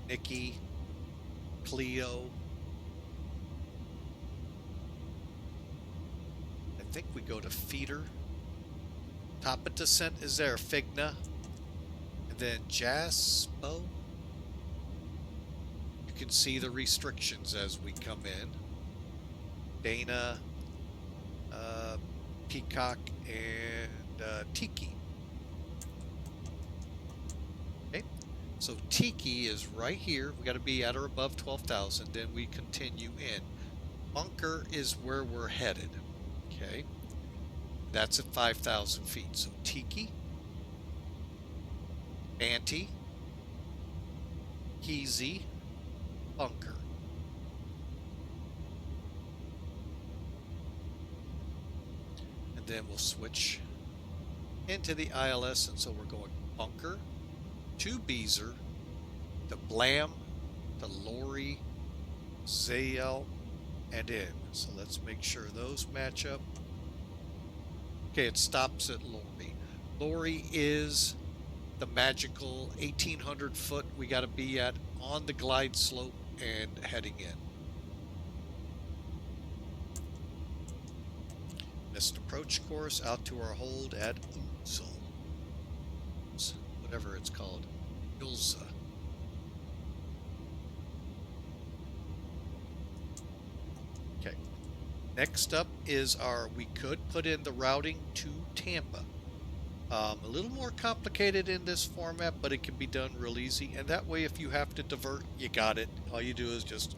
Nikki, Cleo, think we go to feeder. Top of descent is there, Figna. And then Jaspo. You can see the restrictions as we come in. Dana, Peacock, and Tiki. Okay, so Tiki is right here. We got to be at or above 12,000. Then we continue in. Bunker is where we're headed. Okay, that's at 5,000 feet. So Tiki, Ante, Keezy, Bunker. And then we'll switch into the ILS, and so we're going Bunker to Beezer to Blam to Lori, Zale, and in. So let's make sure those match up. Okay, it stops at Lori. Lori is the magical 1,800 foot we got to be at on the glide slope and heading in. Missed approach course out to our hold at Uzel. Whatever it's called. Ulza. Okay. Next up is we could put in the routing to Tampa. A little more complicated in this format, but it can be done real easy. And that way, if you have to divert, you got it. All you do is just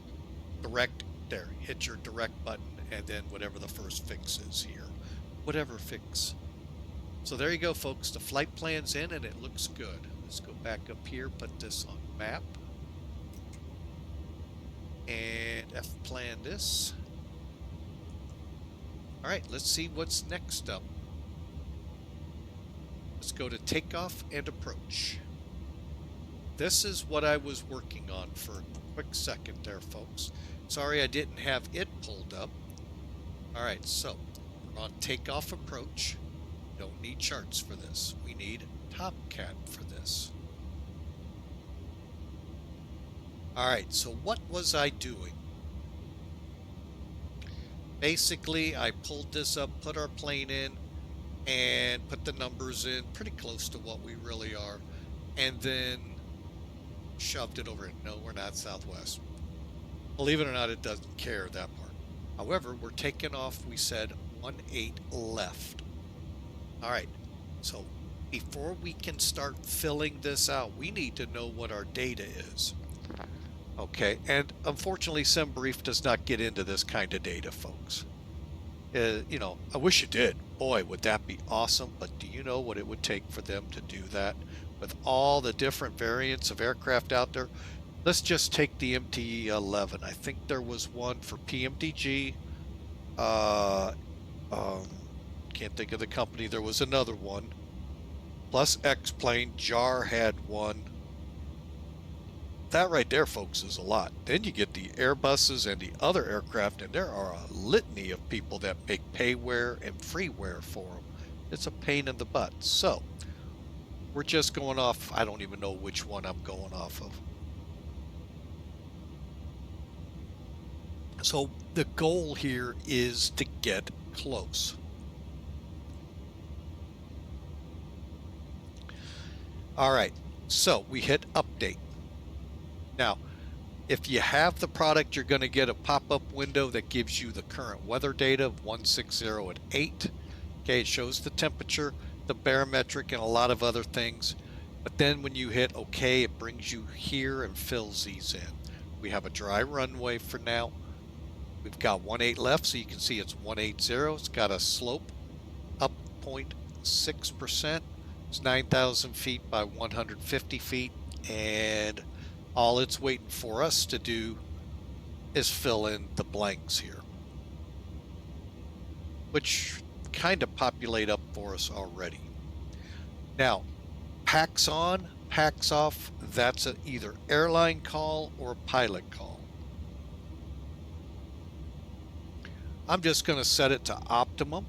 direct there, hit your direct button, and then whatever the first fix is here. Whatever fix. So there you go, folks. The flight plan's in, and it looks good. Let's go back up here, put this on map. And F-plan this. All right, let's see what's next up. Let's go to takeoff and approach. This is what I was working on for a quick second there, folks. Sorry I didn't have it pulled up. All right, so we're on takeoff approach. Don't need charts for this. We need TopCat for this. All right, so what was I doing? Basically, I pulled this up, put our plane in, and put the numbers in pretty close to what we really are, and then shoved it over. No, we're not Southwest. Believe it or not, it doesn't care that part. However, we're taking off, we said 18 left. All right, so before we can start filling this out, we need to know what our data is. Okay, and unfortunately, SimBrief does not get into this kind of data, folks. You know, I wish it did. Boy, would that be awesome, but do you know what it would take for them to do that? With all the different variants of aircraft out there, let's just take the MD-11. I think there was one for PMDG. Can't think of the company. There was another one. Plus X-Plane, JAR had one. That right there, folks, is a lot. Then you get the Airbuses and the other aircraft, and there are a litany of people that make payware and freeware for them. It's a pain in the butt. So we're just going off. I don't even know which one I'm going off of. So the goal here is to get close. All right, so we hit update. Now, if you have the product, you're going to get a pop-up window that gives you the current weather data of 160 at 8. Okay, it shows the temperature, the barometric, and a lot of other things. But then when you hit OK, it brings you here and fills these in. We have a dry runway for now. We've got 18 left, so you can see it's 180. It's got a slope up 0.6%. It's 9,000 feet by 150 feet, and all it's waiting for us to do is fill in the blanks here, which kind of populate up for us already. Now, packs on, packs off, that's either airline call or pilot call. I'm just going to set it to optimum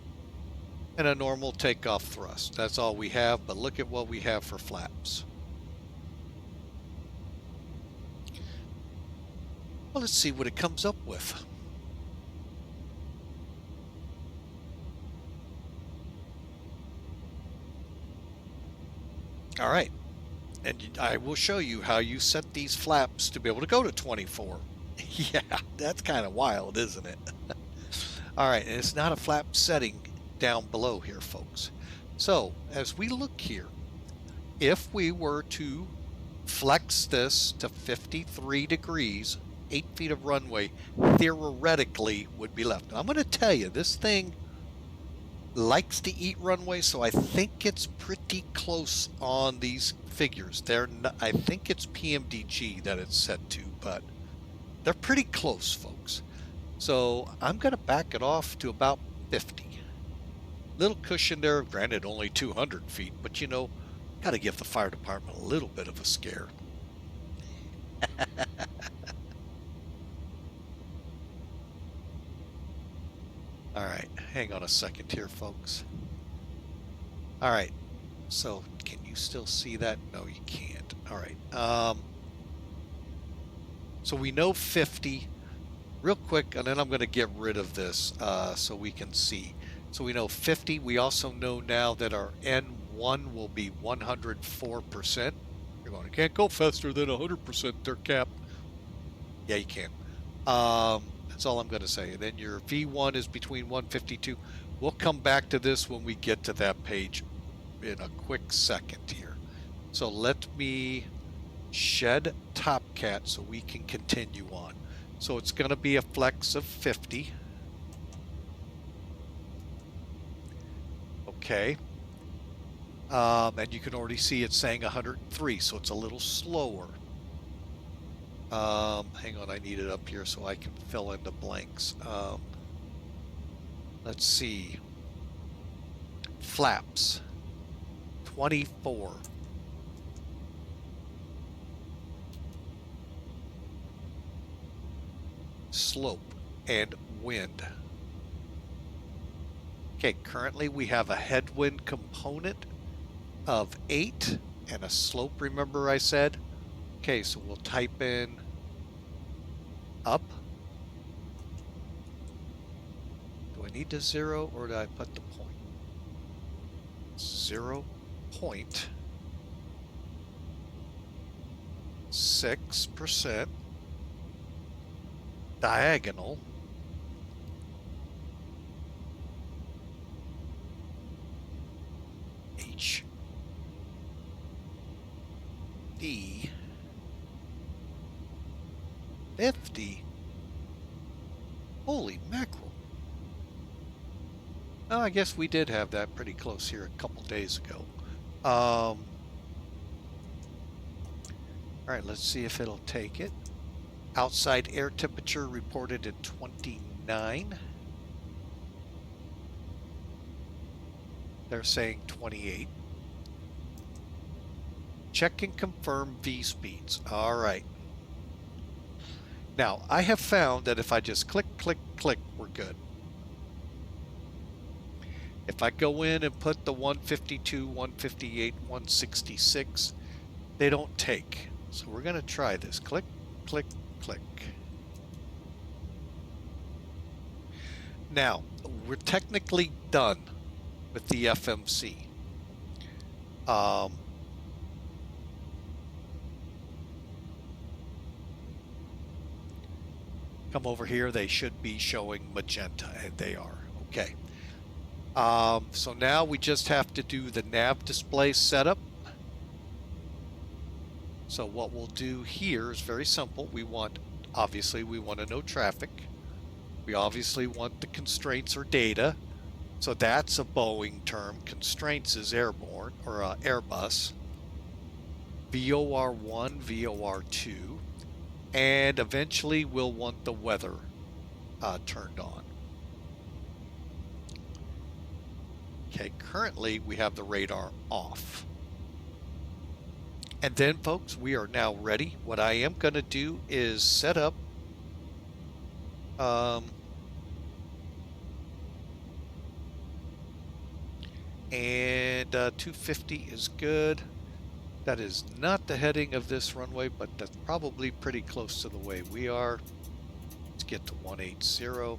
and a normal takeoff thrust. That's all we have, but look at what we have for flaps. Well, let's see what it comes up with. All right. And I will show you how you set these flaps to be able to go to 24. Yeah, that's kind of wild, isn't it? All right, and it's not a flap setting down below here, folks. So as we look here, if we were to flex this to 53 degrees, 8 feet of runway theoretically would be left. Now, I'm going to tell you, this thing likes to eat runway, so I think it's pretty close on these figures. I think it's PMDG that it's set to, but they're pretty close, folks. So I'm going to back it off to about 50. Little cushion there, granted only 200 feet, but you know, got to give the fire department a little bit of a scare. All right, hang on a second here, folks. All right, so can you still see that? No, you can't. All right. So we know 50 real quick, and then I'm going to get rid of this so we can see. So we know 50. We also know now that our N1 will be 104%. You're going, you can't go faster than 100%, they're capped. Yeah, you can. That's all I'm going to say. And then your V1 is between 152. We'll come back to this when we get to that page in a quick second here. So let me shed TopCat so we can continue on. So it's going to be a flex of 50. Okay. And you can already see it's saying 103, so it's a little slower. Hang on, I need it up here so I can fill in the blanks. Let's see. Flaps. 24. Slope and wind. Okay, currently we have a headwind component of 8 and a slope, remember I said? Okay, so we'll type in up. Do I need to 0 or do I put the point? 0.6%. Diagonal. HD 50. Holy mackerel. Oh, I guess we did have that pretty close here a couple days ago. All right, let's see if it'll take it. Outside air temperature reported at 29. They're saying 28. Check and confirm V speeds. All right. Now, I have found that if I just click, click, click, we're good. If I go in and put the 152, 158, 166, they don't take. So we're going to try this. Click, click, click. Now, we're technically done with the FMC. Come over here, they should be showing magenta, and they are. Okay. So now we just have to do the nav display setup. So what we'll do here is very simple. Obviously we want to know traffic. We obviously want the constraints or data. So that's a Boeing term. Constraints is airborne or Airbus. VOR1, VOR2. And eventually we'll want the weather turned on. Okay, currently we have the radar off. And then, folks, we are now ready. What I am going to do is set up and 250 is good. That is not the heading of this runway, but that's probably pretty close to the way we are. Let's get to 180.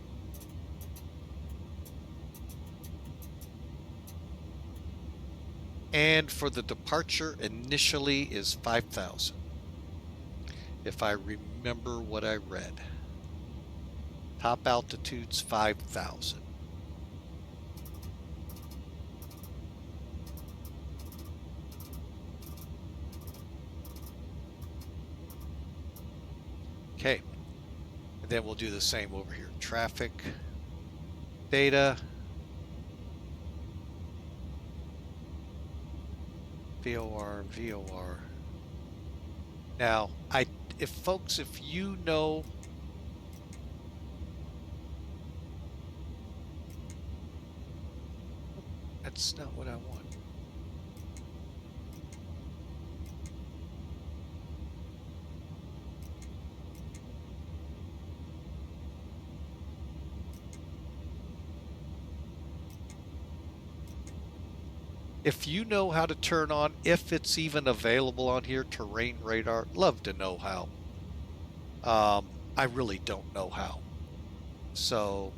And for the departure, initially is 5,000. If I remember what I read. Top altitude's 5,000. Okay. And then we'll do the same over here. Traffic, data, VOR, VOR. Now, if you know, that's not what I want. If you know how to turn on, if it's even available on here, terrain radar, love to know how. I really don't know how. So,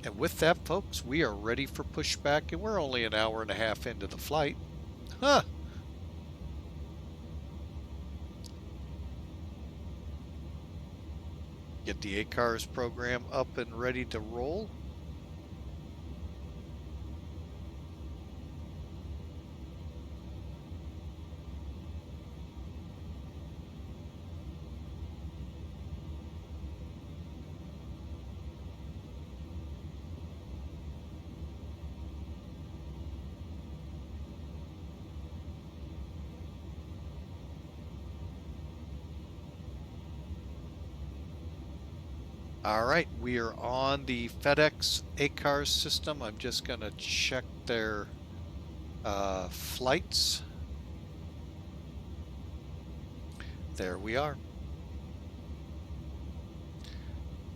and with that, folks, we are ready for pushback, and we're only an hour and a half into the flight. Huh. Get the ACORS program up and ready to roll. All right, we are on the FedEx ACORS system. I'm just going to check their flights. There we are.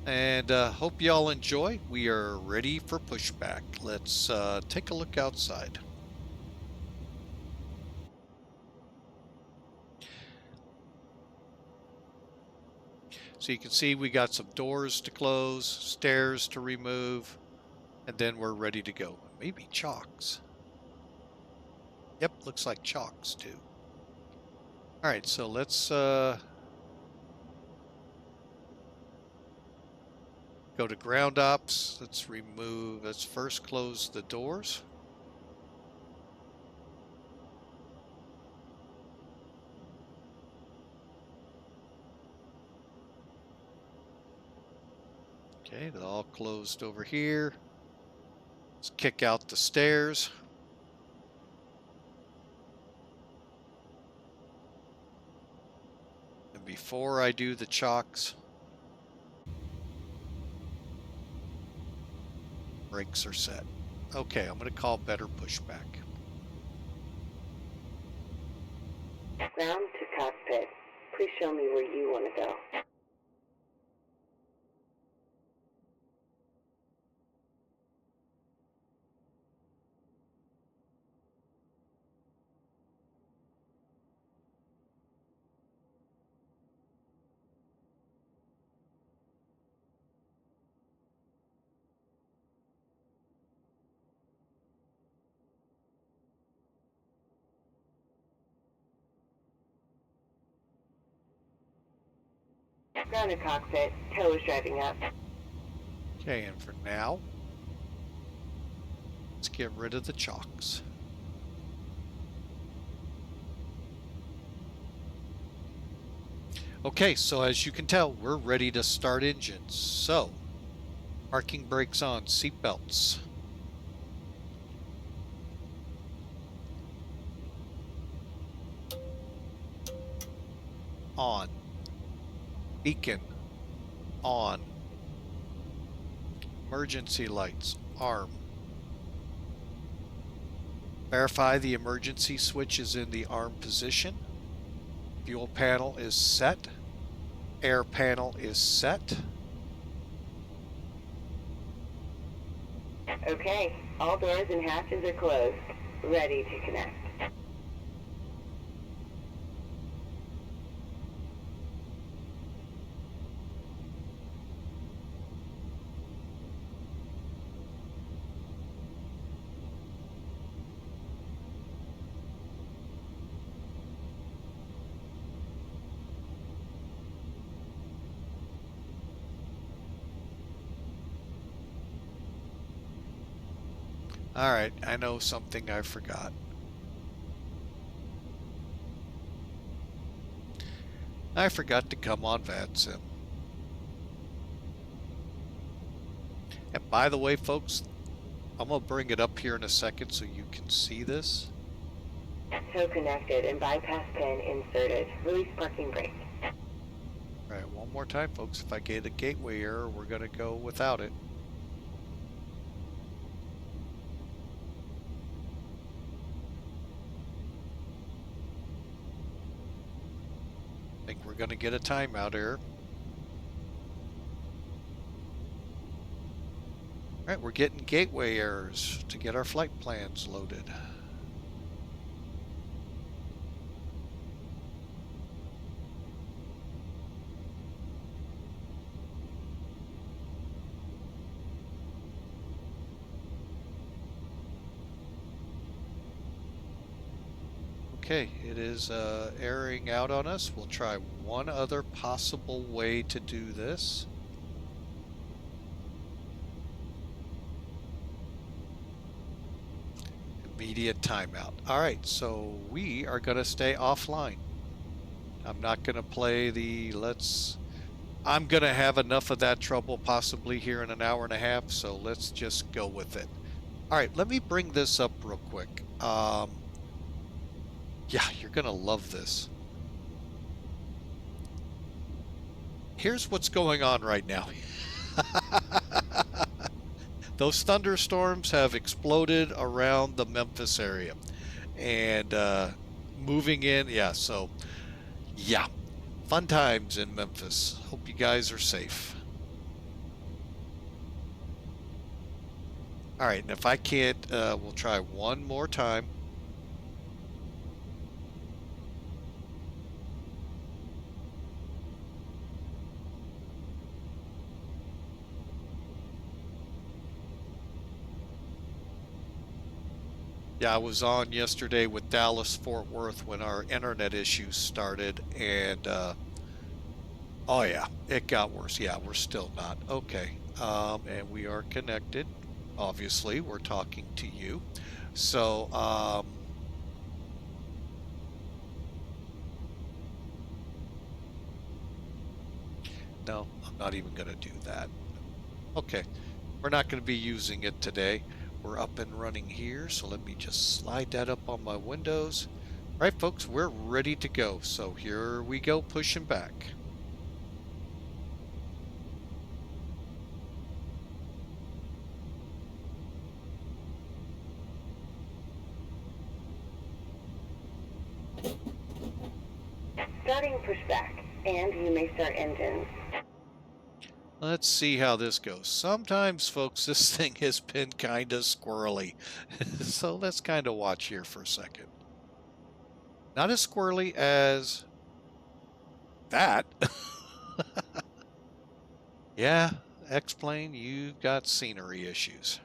And hope y'all enjoy. We are ready for pushback. Let's take a look outside. So you can see we got some doors to close, stairs to remove, and then we're ready to go. Maybe chocks. Yep, looks like chocks too. All right, so let's go to ground ops. Let's first close the doors. Okay, they're all closed over here. Let's kick out the stairs. And before I do the chocks, brakes are set. Okay, I'm going to call better pushback. Ground to cockpit. Please show me where you want to go. Ground to cockpit. Tow is driving up. Okay, and for now, let's get rid of the chocks. Okay, so as you can tell, we're ready to start engines. So, parking brakes on, seat belts. On. Beacon. On. Emergency lights. Arm. Verify the emergency switch is in the arm position. Fuel panel is set. Air panel is set. Okay, all doors and hatches are closed. Ready to connect. All right, I know something I forgot. I forgot to come on VATSIM. And by the way, folks, I'm going to bring it up here in a second so you can see this. Tow connected and bypass pin inserted. Release parking brake. All right, one more time, folks. If I get a gateway error, we're going to go without it. I think we're going to get a timeout error. All right, we're getting gateway errors to get our flight plans loaded. Okay, it is erroring out on us. We'll try one other possible way to do this. Immediate timeout. All right, so we are going to stay offline. I'm not going to play the I'm going to have enough of that trouble possibly here in an hour and a half, so let's just go with it. All right, let me bring this up real quick. Yeah, you're going to love this. Here's what's going on right now. Those thunderstorms have exploded around the Memphis area and moving in. Yeah, so yeah, fun times in Memphis. Hope you guys are safe. All right, and if I can't, we'll try one more time. Yeah, I was on yesterday with Dallas Fort Worth when our internet issues started, and oh yeah, it got worse. Yeah, we're still not okay. And we are connected. Obviously, we're talking to you. So no, I'm not even going to do that. Okay, we're not going to be using it today. We're up and running here, so let me just slide that up on my windows. All right, folks, we're ready to go. So here we go, pushing back. Starting pushback, and you may start engines. Let's see how this goes. Sometimes, folks, this thing has been kind of squirrely. So let's kind of watch here for a second. Not as squirrely as that. Yeah, X-Plane, you've got scenery issues.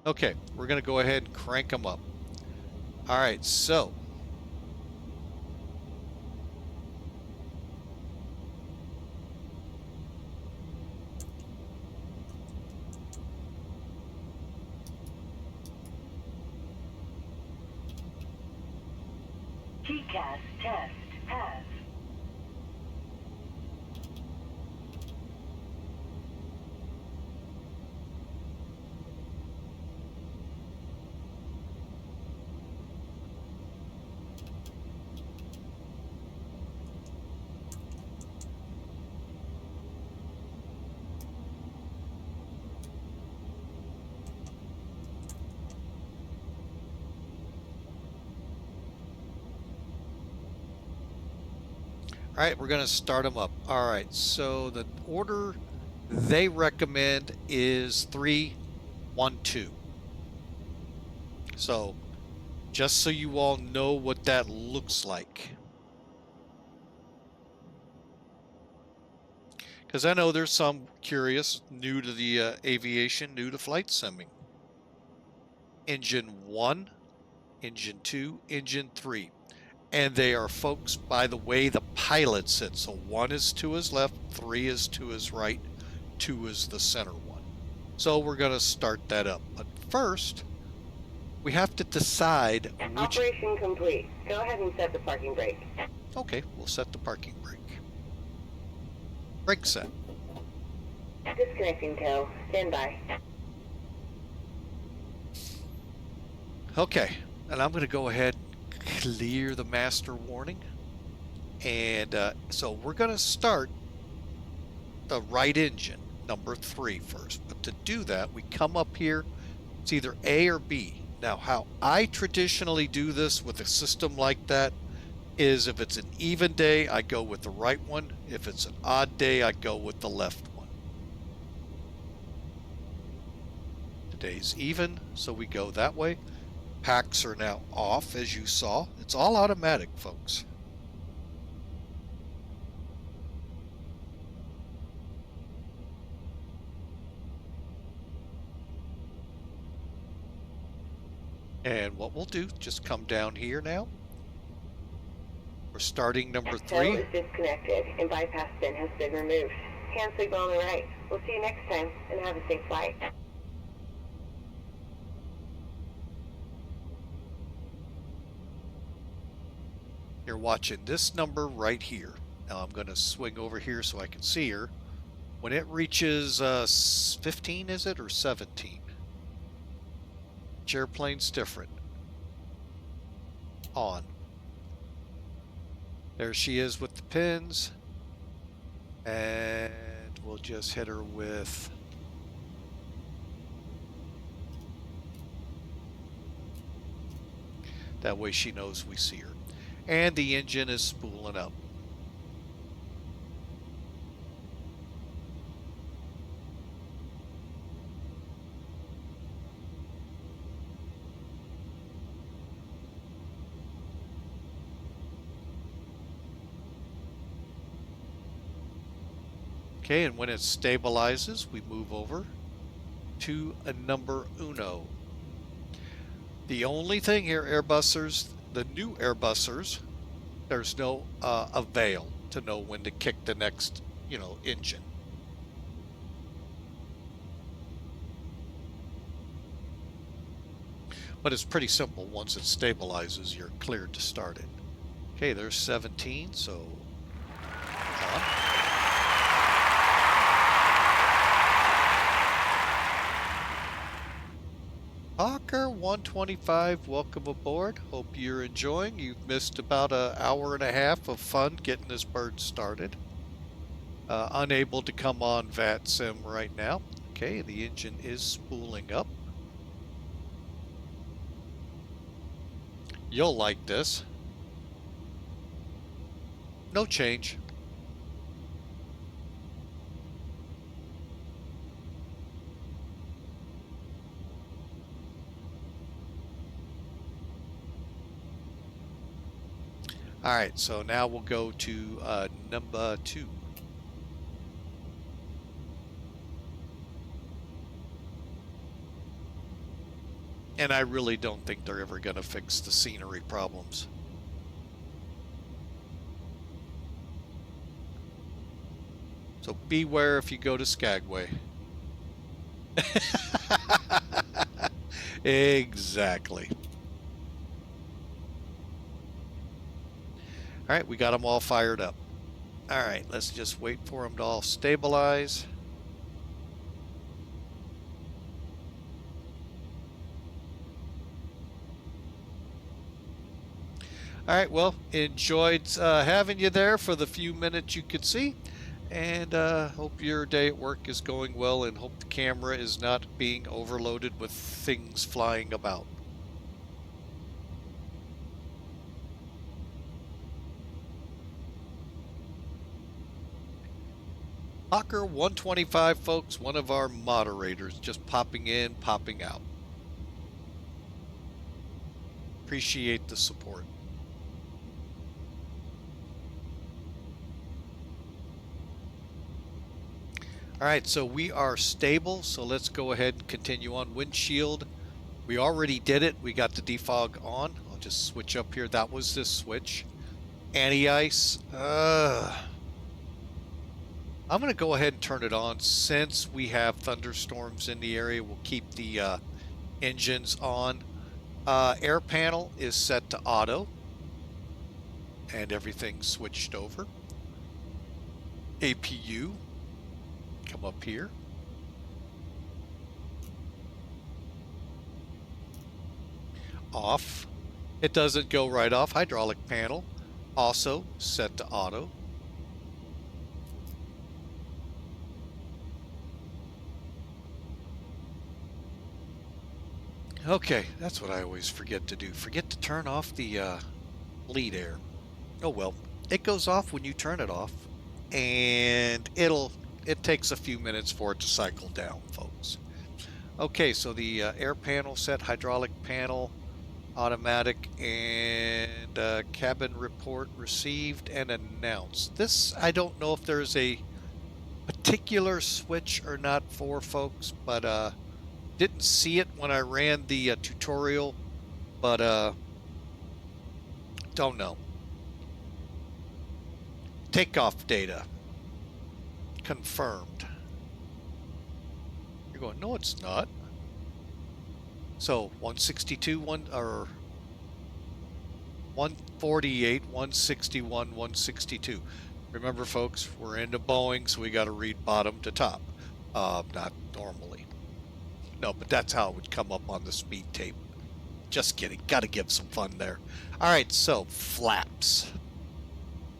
Okay, we're going to go ahead and crank them up. All right, so TCAS test has. all right, we're going to start them up. All right, so the order they recommend is 3, 1, 2. So just so you all know what that looks like. Because I know there's some curious, new to the aviation, new to flight simming. Engine 1, Engine 2, Engine 3. And they are, folks, by the way the pilot sits. So 1 is to his left, 3 is to his right, 2 is the center one. So we're going to start that up. But first, we have to decide which... Operation complete. Go ahead and set the parking brake. Okay, we'll set the parking brake. Brake set. Disconnecting tow. Stand by. Okay, and I'm going to go ahead and clear the master warning. And so we're going to start the right engine, number 3 first. But to do that, we come up here. It's either A or B. Now, how I traditionally do this with a system like that is if it's an even day, I go with the right one. If it's an odd day, I go with the left one. Today's even, so we go that way. Packs are now off, as you saw. It's all automatic, folks. And what we'll do, just come down here now. We're starting number 3. Tow is disconnected and bypass pin has been removed. Hand signal on the right. We'll see you next time and have a safe flight. You're watching this number right here. Now I'm going to swing over here so I can see her. When it reaches 15, is it, or 17? Each airplane's different. On. There she is with the pins. And we'll just hit her with... That way she knows we see her. And the engine is spooling up. Okay, and when it stabilizes, we move over to a number uno. The only thing here, Airbusers, the new Airbusers, there's no avail to know when to kick the next, engine. But it's pretty simple. Once it stabilizes, you're cleared to start it. Okay, there's 17, so on. Hawker 125, welcome aboard. Hope you're enjoying. You've missed about an hour and a half of fun getting this bird started. Unable to come on VATSIM right now. Okay, the engine is spooling up. You'll like this. No change. All right, so now we'll go to number 2. And I really don't think they're ever going to fix the scenery problems. So beware if you go to Skagway. Exactly. All right, we got them all fired up. All right, let's just wait for them to all stabilize. All right, well, enjoyed having you there for the few minutes you could see. And hope your day at work is going well, and hope the camera is not being overloaded with things flying about. Hawker 125, folks, one of our moderators, just popping in, popping out. Appreciate the support. All right, so we are stable, so let's go ahead and continue on. Windshield, we already did it. We got the defog on. I'll just switch up here. That was this switch. Anti-ice. I'm going to go ahead and turn it on. Since we have thunderstorms in the area, we'll keep the engines on. Air panel is set to auto. And everything's switched over. APU. Come up here. Off. It doesn't go right off. Hydraulic panel also set to auto. Okay, that's what I always forget to do. Forget to turn off the bleed air. Oh well, it goes off when you turn it off, and it takes a few minutes for it to cycle down, folks. Okay, so the air panel set, hydraulic panel, automatic, and cabin report received and announced. This, I don't know if there's a particular switch or not for, folks, but didn't see it when I ran the tutorial, but don't know. Takeoff data confirmed. You're going, no, it's not. So 162, 148, 161, 162. Remember, folks, we're into Boeing, so we got to read bottom to top. Not normally. No, but that's how it would come up on the speed tape. Just kidding. Got to give some fun there. All right, so flaps.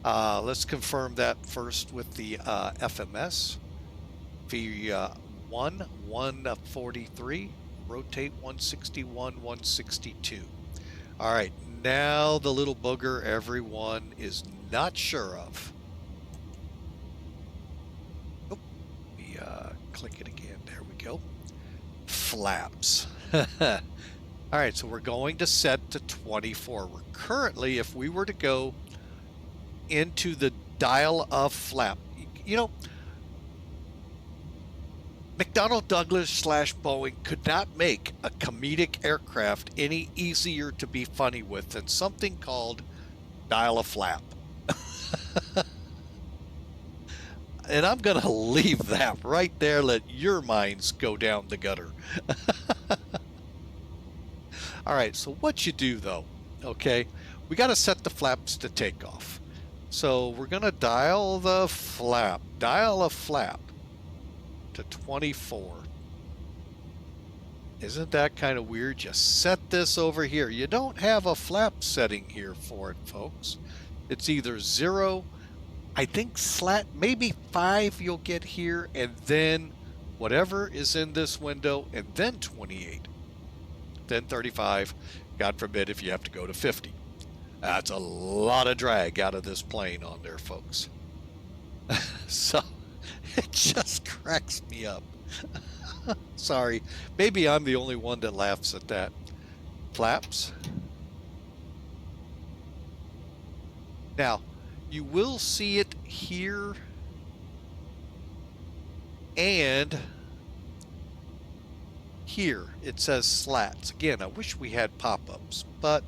Let's confirm that first with the FMS. V1, 143. Rotate 161, 162. All right, now the little booger everyone is not sure of. Oh, let me click it again. There we go. Flaps. All right, so we're going to set to 24. We're currently, if we were to go into the dial of flap, you know, McDonnell Douglas / Boeing could not make a comedic aircraft any easier to be funny with than something called dial a flap. And I'm going to leave that right there. Let your minds go down the gutter. All right, so what you do though, okay, we got to set the flaps to takeoff. So we're going to dial a flap to 24. Isn't that kind of weird? You set this over here. You don't have a flap setting here for it, folks. It's either 0, I think slat, maybe 5 you'll get here, and then whatever is in this window, and then 28, then 35, God forbid if you have to go to 50. That's a lot of drag out of this plane on there, folks. So it just cracks me up. Sorry, maybe I'm the only one that laughs at that. Flaps. Now, you will see it here and here. It says slats. Again, I wish we had pop-ups, but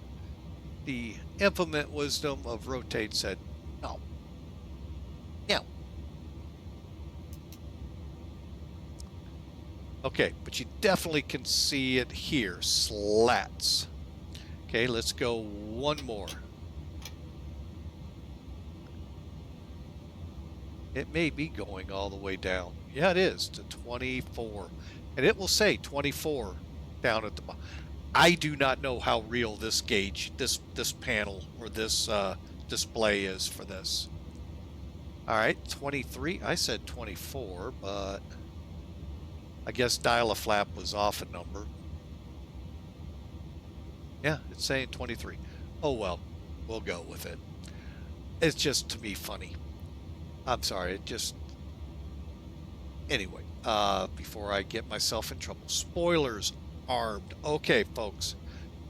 the infinite wisdom of Rotate said no. No. Okay, but you definitely can see it here. Slats. Okay, let's go one more. It may be going all the way down. Yeah, it is to 24. And it will say 24 down at the bottom. I do not know how real this gauge, this panel, or this display is for this. All right, 23. I said 24, but I guess dial a flap was off a number. Yeah, it's saying 23. Oh well, we'll go with it. It's just, to me, funny. I'm sorry, it just... Anyway, before I get myself in trouble. Spoilers armed. Okay, folks.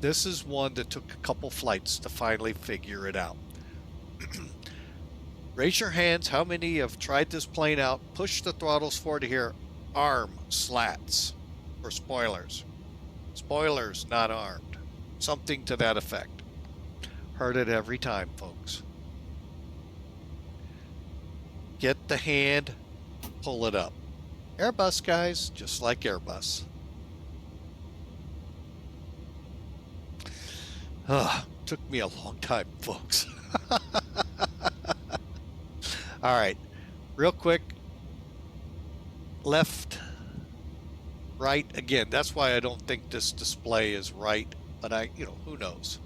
This is one that took a couple flights to finally figure it out. Raise your hands. How many have tried this plane out? Push the throttles forward to here. Arm slats for spoilers. Spoilers not armed. Something to that effect. Heard it every time, folks. Get the hand, pull it up. Airbus, guys, just like Airbus. Took me a long time, folks. All right, real quick. Left, right. Again, that's why I don't think this display is right, but who knows?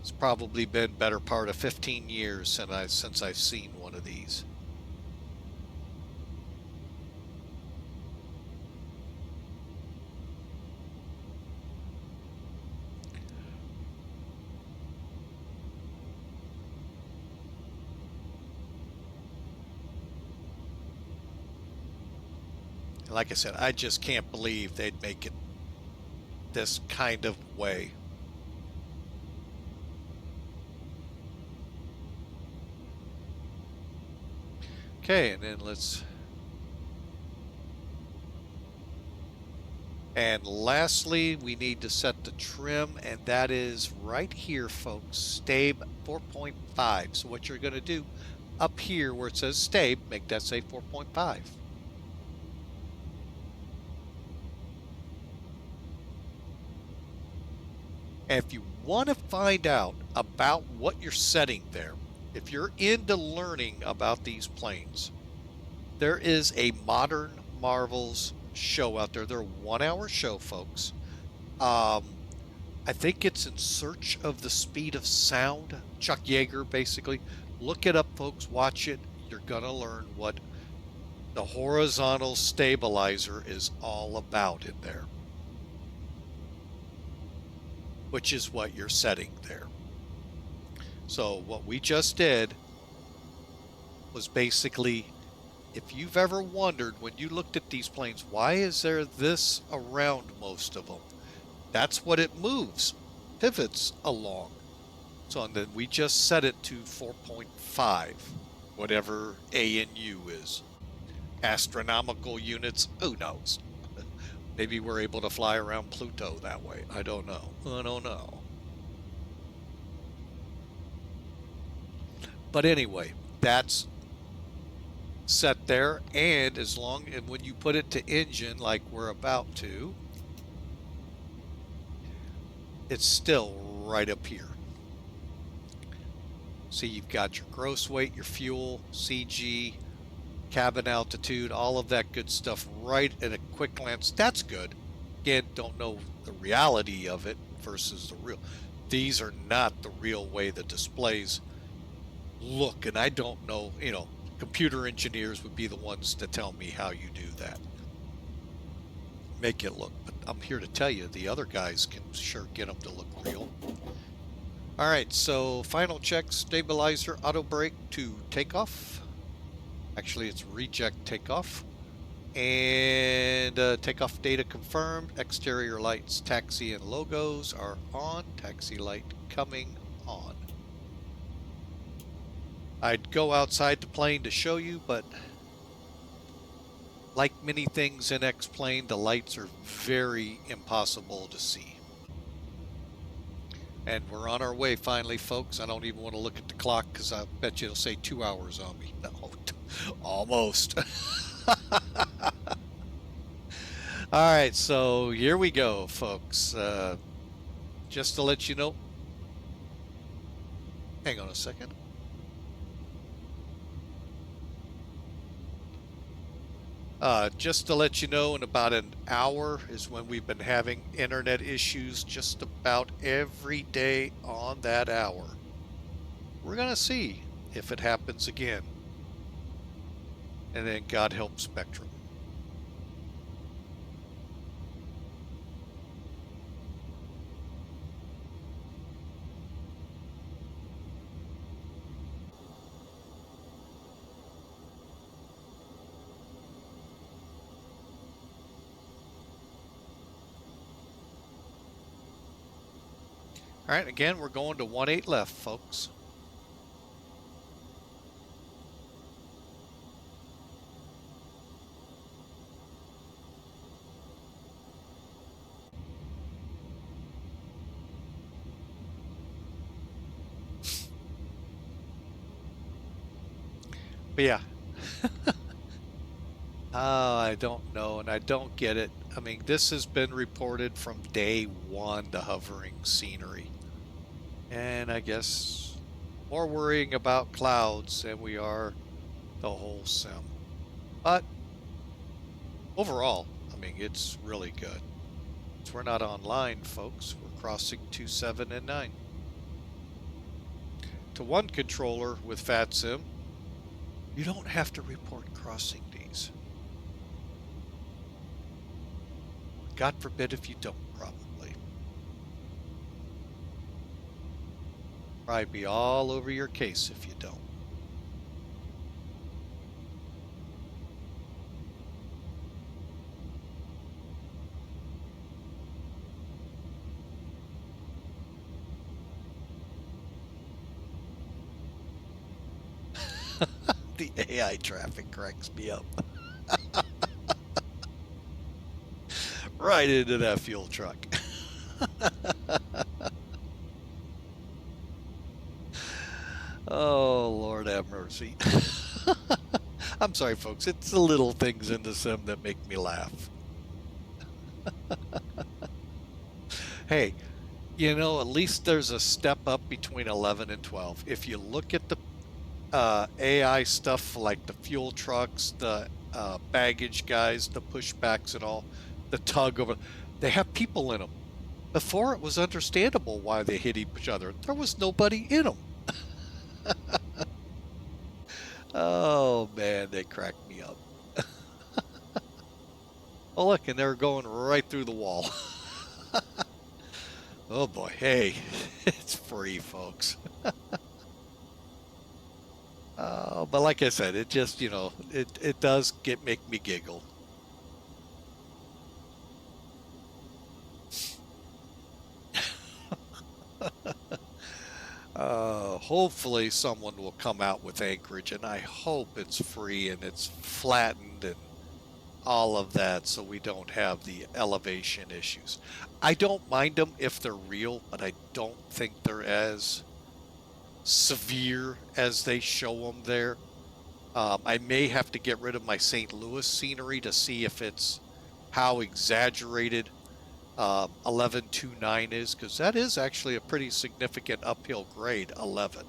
It's probably been better part of 15 years since I've seen one of these. Like I said, I just can't believe they'd make it this kind of way. Okay, and then and lastly, we need to set the trim, and that is right here, folks, Stabe 4.5. So what you're going to do up here where it says Stabe, make that say 4.5. And if you want to find out about what you're setting there, if you're into learning about these planes, there is a Modern Marvels show out there. They're a 1-hour show, folks. I think it's In Search of the Speed of Sound. Chuck Yeager, basically. Look it up, folks. Watch it. You're going to learn what the horizontal stabilizer is all about in there, which is what you're setting there. So what we just did was basically, if you've ever wondered when you looked at these planes, why is there this around most of them? That's what it moves, pivots along. So and then we just set it to 4.5, whatever ANU is. Astronomical units, who knows? Maybe we're able to fly around Pluto that way. I don't know. I don't know. But anyway, that's set there, and when you put it to engine like we're about to, it's still right up here. See, you've got your gross weight, your fuel, CG, cabin altitude, all of that good stuff right at a quick glance. That's good. Again, don't know the reality of it versus the real. These are not the real way the displays look, and I don't know, computer engineers would be the ones to tell me how you do that. Make it look, but I'm here to tell you the other guys can sure get them to look real. All right, so final check, stabilizer, auto brake to takeoff. Actually, it's reject takeoff. And takeoff data confirmed. Exterior lights, taxi and logos are on. Taxi light coming on. I'd go outside the plane to show you, but like many things in X-Plane, the lights are very impossible to see. And we're on our way finally, folks. I don't even want to look at the clock because I bet you it'll say 2 hours on me. No, almost. All right, so here we go, folks. Just to let you know, hang on a second. Just to let you know, in about an hour is when we've been having internet issues just about every day on that hour. We're going to see if it happens again. And then God help Spectrum. All right, again, we're going to 18 left, folks. But yeah. Oh, I don't know, and I don't get it. I mean, this has been reported from day one, the hovering scenery. And I guess more worrying about clouds than we are the whole sim. But overall, I mean, it's really good. So we're not online, folks. We're crossing to 7 and 9. To one controller with VATSIM, you don't have to report crossing these. God forbid if you don't, probably. Probably be all over your case if you don't. The AI traffic cracks me up. Right into that fuel truck. Oh, Lord have mercy. I'm sorry, folks. It's the little things in the sim that make me laugh. Hey, you know, at least there's a step up between 11 and 12. If you look at the AI stuff like the fuel trucks, the baggage guys, the pushbacks and all, the tug over, they have people in them. Before it was understandable why they hit each other. There was nobody in them. Oh man, they cracked me up. Oh look, and they were going right through the wall. Oh boy, hey, it's free, folks. But like I said, it just, you know, it does make me giggle. Hopefully someone will come out with Anchorage, and I hope it's free and it's flattened and all of that so we don't have the elevation issues. I don't mind them if they're real, but I don't think they're as severe as they show them there. I may have to get rid of my St. Louis scenery to see if it's how exaggerated 1129 is, because that is actually a pretty significant uphill grade, 11.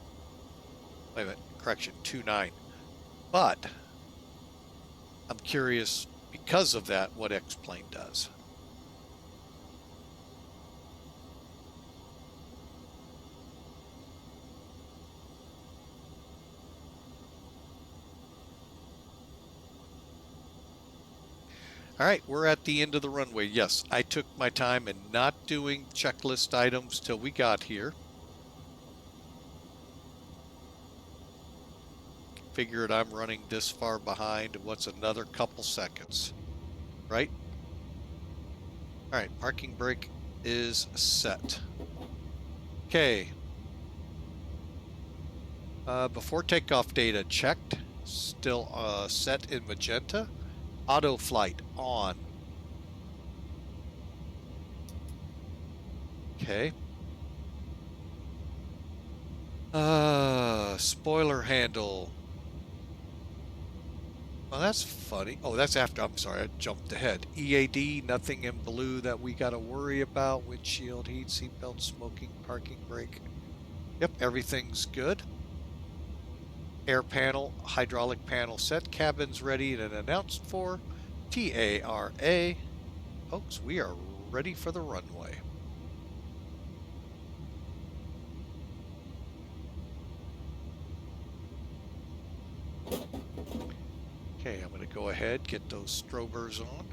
Wait a minute, correction, 29. But I'm curious because of that what X-Plane does. All right, we're at the end of the runway. Yes, I took my time in not doing checklist items till we got here. Figured I'm running this far behind. What's another couple seconds, right? All right, parking brake is set. Okay. Before takeoff data checked, still set in magenta. Auto flight on. Okay. Spoiler handle. Oh, that's funny. Oh, that's after. I'm sorry, I jumped ahead. EAD, nothing in blue that we got to worry about. Windshield heat, seatbelt, smoking, parking brake. Yep, everything's good. Air panel, hydraulic panel set, cabins ready and announced for. TARA. Folks, we are ready for the runway. Okay, I'm going to go ahead, get those strobers on.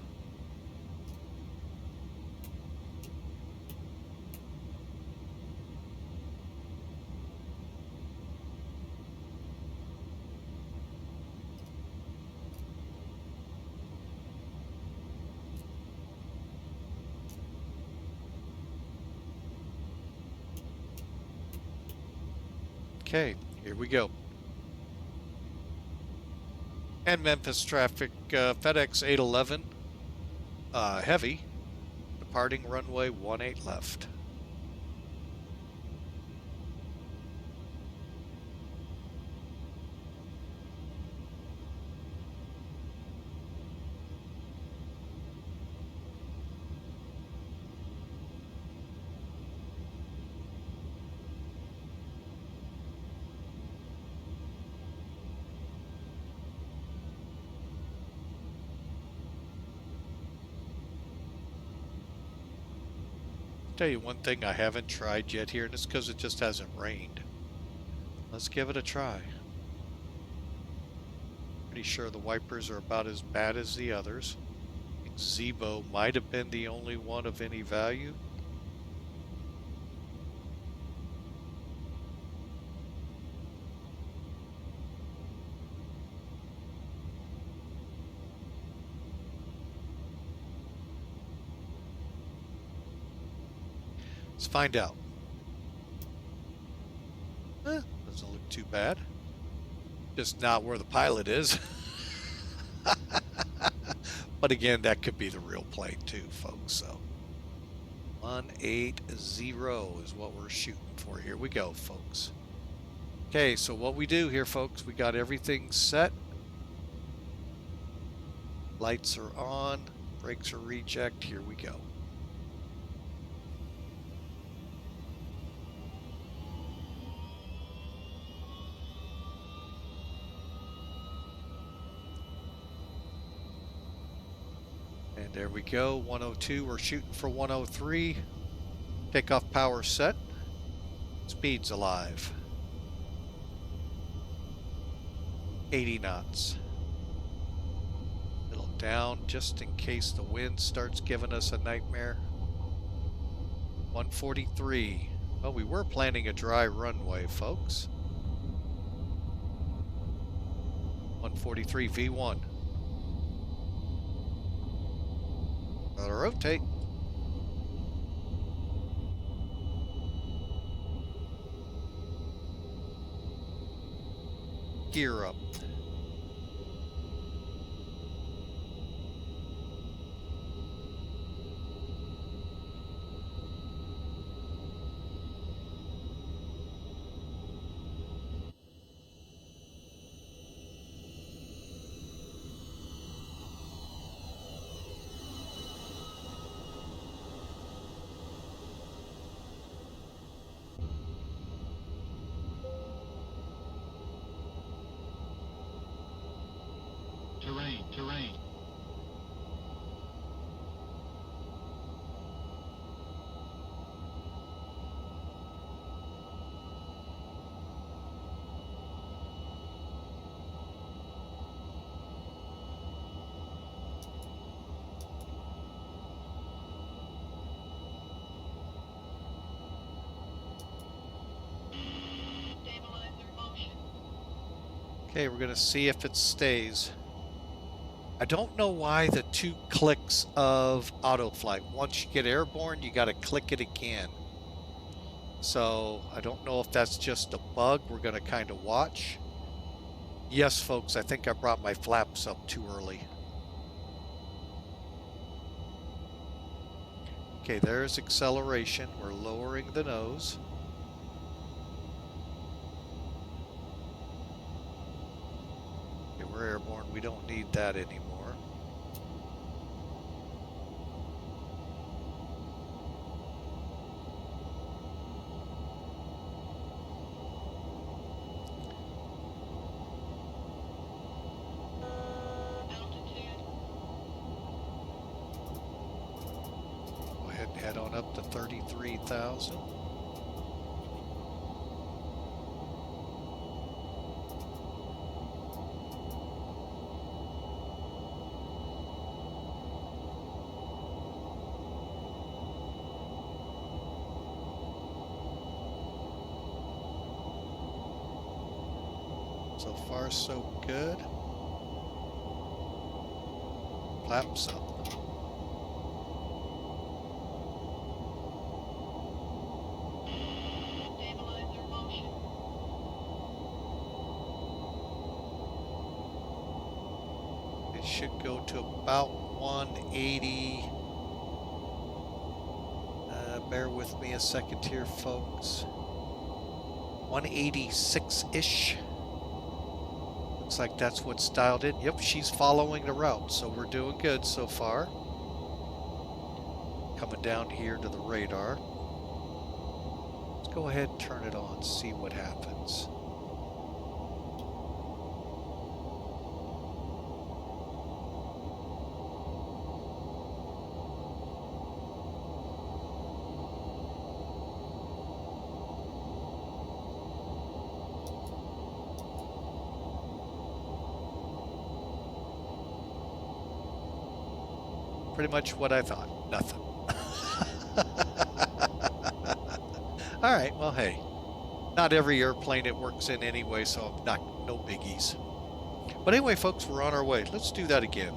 Okay, here we go. And Memphis traffic, FedEx 811, heavy, departing runway 18 left. Tell you one thing I haven't tried yet here, and it's because it just hasn't rained. Let's give it a try. Pretty sure the wipers are about as bad as the others. I think Zebo might have been the only one of any value. Let's find out. Doesn't look too bad. Just not where the pilot is. But again, that could be the real plane too, folks. So 180 is what we're shooting for. Here we go, folks. Okay, so what we do here, folks, we got everything set. Lights are on, brakes are reject. Here we go. And there we go, 102. We're shooting for 103. Takeoff power set. Speed's alive. 80 knots. Little down just in case the wind starts giving us a nightmare. 143. Well, we were planning a dry runway, folks. 143 V1. Gotta rotate. Gear up. Terrain. Okay, we're gonna see if it stays. I don't know why the 2 clicks of auto flight. Once you get airborne, you got to click it again. So I don't know if that's just a bug. We're going to kind of watch. Yes, folks, I think I brought my flaps up too early. Okay, there's acceleration. We're lowering the nose. Okay, we're airborne. We don't need that anymore. Head on up to 33,000. So far, so good. Flaps up. Should go to about 180. Bear with me a second here, folks. 186-ish. Looks like that's what's dialed in. Yep, she's following the route, so we're doing good so far. Coming down here to the radar. Let's go ahead and turn it on, see what happens. Pretty much what I thought. Nothing. All right, well, hey, not every airplane it works in anyway, so no biggies. But anyway, folks, we're on our way. Let's do that again.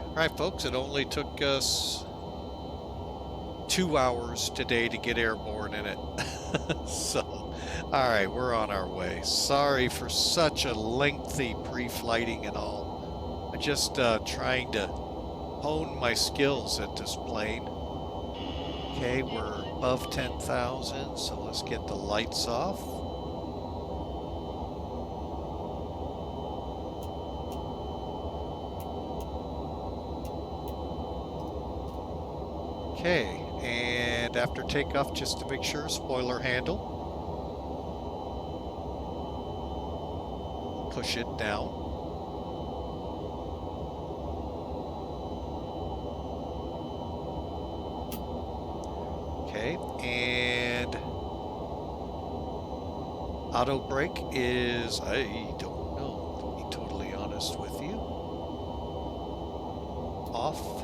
All right, folks, it only took us 2 hours today to get airborne in it. So, all right, we're on our way. Sorry for such a lengthy pre-flighting and all. I'm just trying to hone my skills at this plane. Okay, we're above 10,000, so let's get the lights off. Okay, and after takeoff, just to make sure, spoiler handle. Push it down. Okay, and auto brake is, I don't know, to be totally honest with you. Off.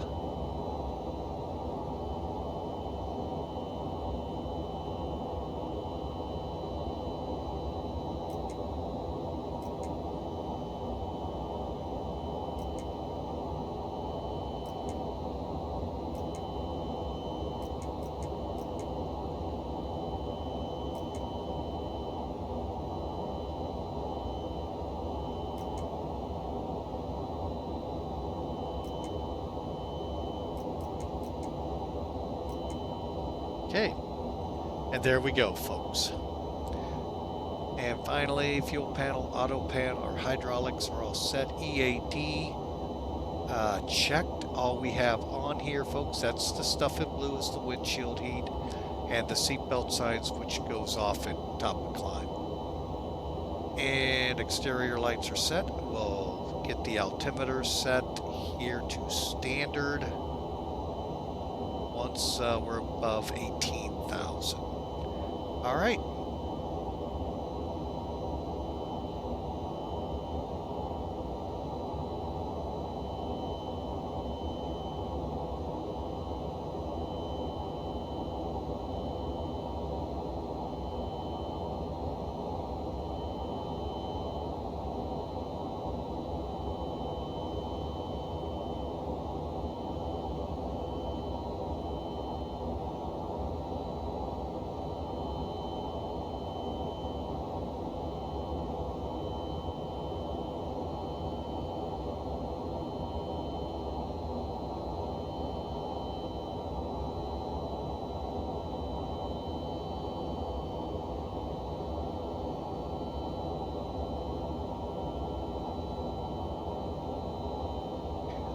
Okay, and there we go, folks. And finally, fuel panel, auto pan, or hydraulics are all set. EAD checked. All we have on here, folks, that's the stuff in blue is the windshield heat and the seatbelt signs, which goes off at top of climb. And exterior lights are set. We'll get the altimeter set here to standard once we're above 18,000. All right.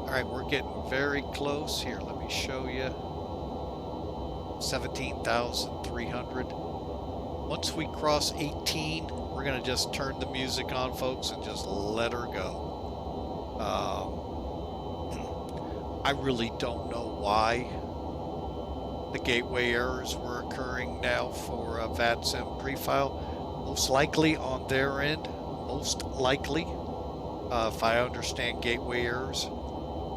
All right, we're getting very close here. Let me show you. 17,300. Once we cross 18, we're going to just turn the music on, folks, and just let her go. I really don't know why the gateway errors were occurring now for VATSIM pre-file. Most likely on their end, most likely, if I understand gateway errors.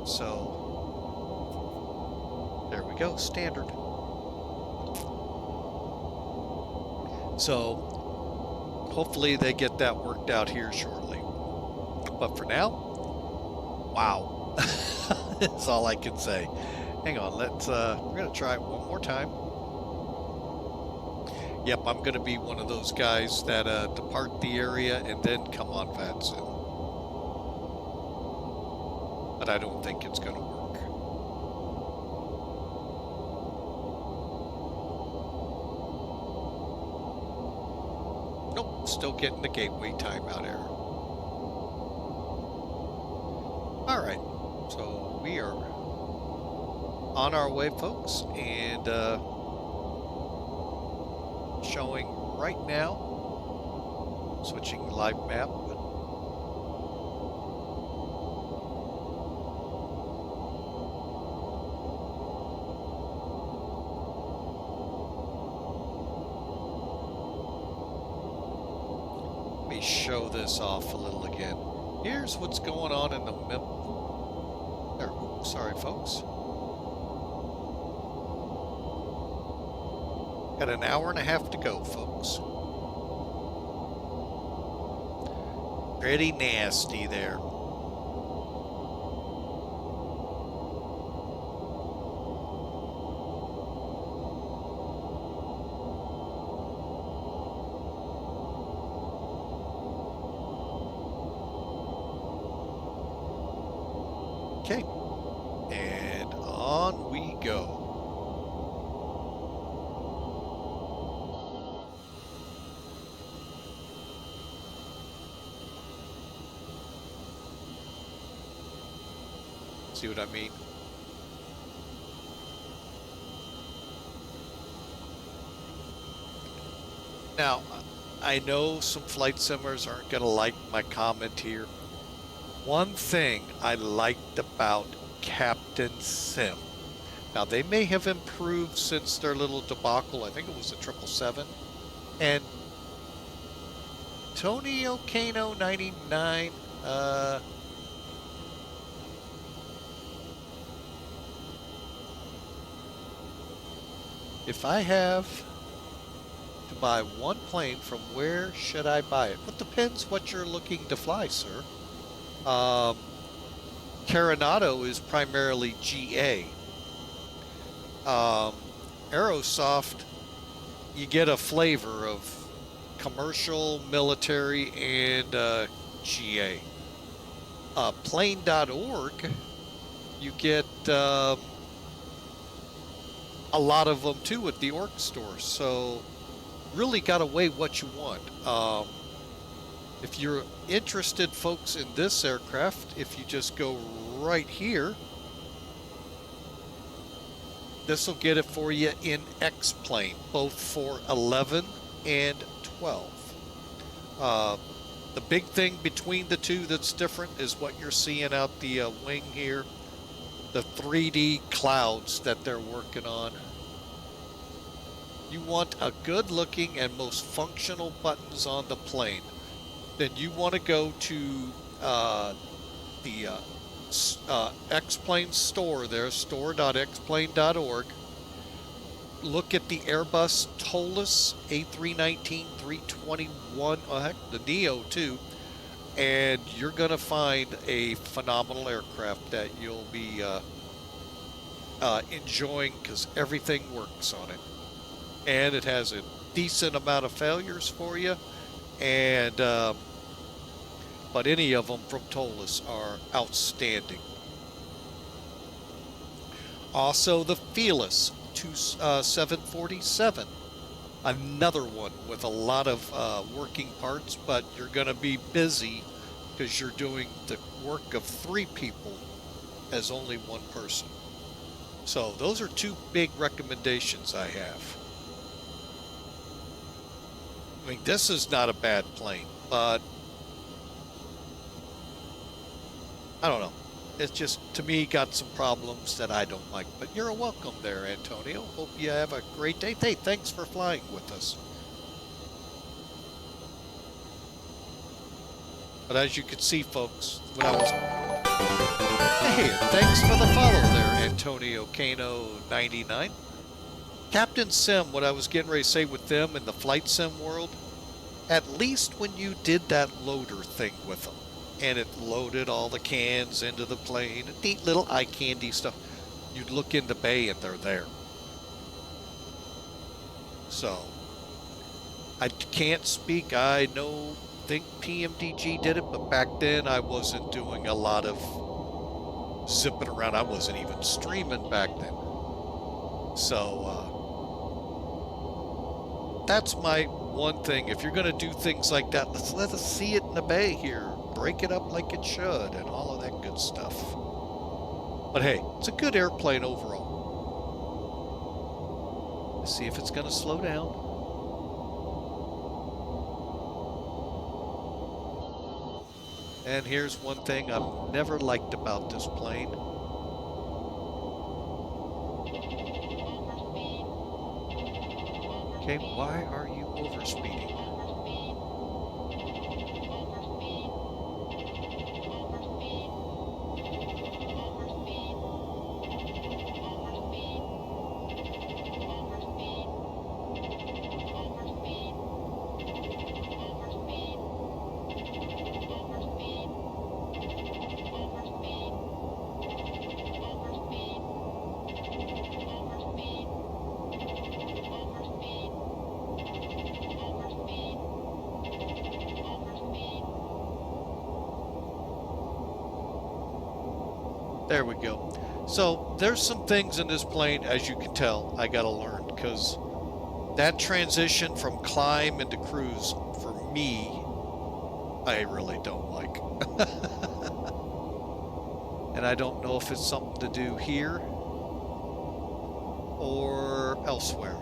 So there we go, standard. So hopefully they get that worked out here shortly. But for now, wow. That's all I can say. Hang on, we're gonna try it one more time. Yep, I'm gonna be one of those guys that depart the area and then come on VATSIM. But I don't think it's gonna work. Nope, still getting the gateway timeout error. All right, so we are on our way, folks, and showing right now switching live map. Let me show this off a little again. Here's what's going on in the there. Oops, sorry, folks. Got an hour and a half to go, folks. Pretty nasty there. Okay, and on we go. See what I mean? Now, I know some flight simmers aren't going to like my comment here. One thing I liked about Captain Sim. Now, they may have improved since their little debacle. I think it was the 777. And Antonio Kano 99, if I have to buy one plane, from where should I buy it? Well, it depends what you're looking to fly, sir. Carenado is primarily GA. Aerosoft, you get a flavor of commercial, military, and GA. Plane.org, you get a lot of them too at the org store, so really got to weigh what you want. If you're interested, folks, in this aircraft, if you just go right here, this will get it for you in X-plane, both for 11 and 12. The big thing between the two that's different is what you're seeing out the wing here. The 3D clouds that they're working on. You want a good looking and most functional buttons on the plane. Then you want to go to the X-Plane store there, store.xplane.org. Look at the Airbus TOLUS A319-321, heck, the Neo too, and you're going to find a phenomenal aircraft that you'll be enjoying, because everything works on it. And it has a decent amount of failures for you, and but any of them from TOLUS are outstanding. Also, the Fearless 747, another one with a lot of working parts, but you're going to be busy because you're doing the work of 3 people as only one person. So those are 2 big recommendations I have. I mean, this is not a bad plane, but I don't know. It's just, to me, got some problems that I don't like. But you're welcome there, Antonio. Hope you have a great day. Hey, thanks for flying with us. But as you can see, folks, when I was... Hey, thanks for the follow there, Antonio Kano 99. Captain Sim, what I was getting ready to say with them in the flight sim world, at least when you did that loader thing with them, and it loaded all the cans into the plane, neat little eye candy stuff, you'd look in the bay and they're there. So, I can't speak, I think PMDG did it, but back then I wasn't doing a lot of zipping around. I wasn't even streaming back then. So, that's my one thing. If you're going to do things like that, let us see it in the bay here. Break it up like it should and all of that good stuff. But hey, it's a good airplane overall. Let's see if it's going to slow down. And here's one thing I've never liked about this plane. Okay, why are you overspeeding? There we go. So there's some things in this plane, as you can tell, I gotta learn, because that transition from climb into cruise, for me, I really don't like. And I don't know if it's something to do here or elsewhere.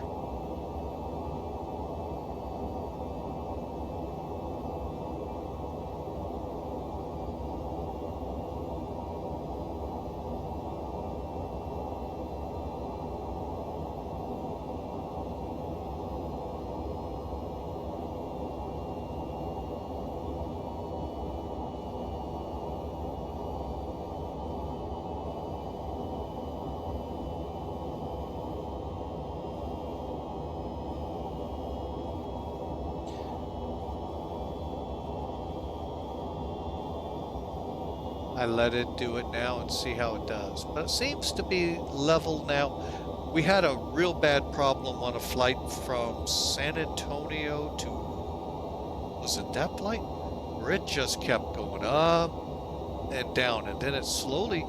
I let it do it now and see how it does. But it seems to be level now. We had a real bad problem on a flight from San Antonio to, was it that flight? Where it just kept going up and down. And then it slowly,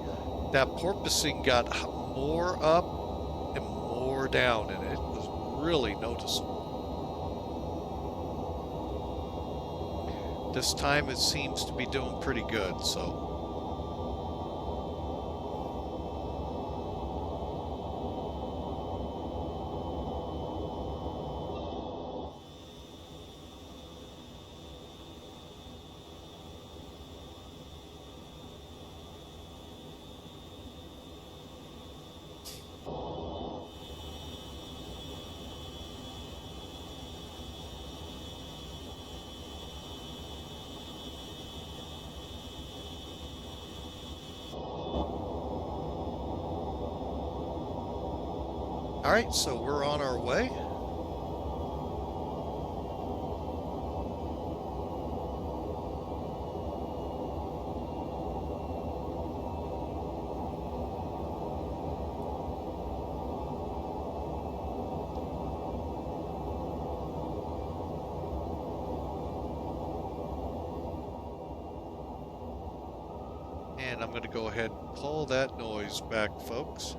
that porpoising got more up and more down. And it was really noticeable. This time it seems to be doing pretty good, so. All right, so we're on our way. And I'm going to go ahead and pull that noise back, folks.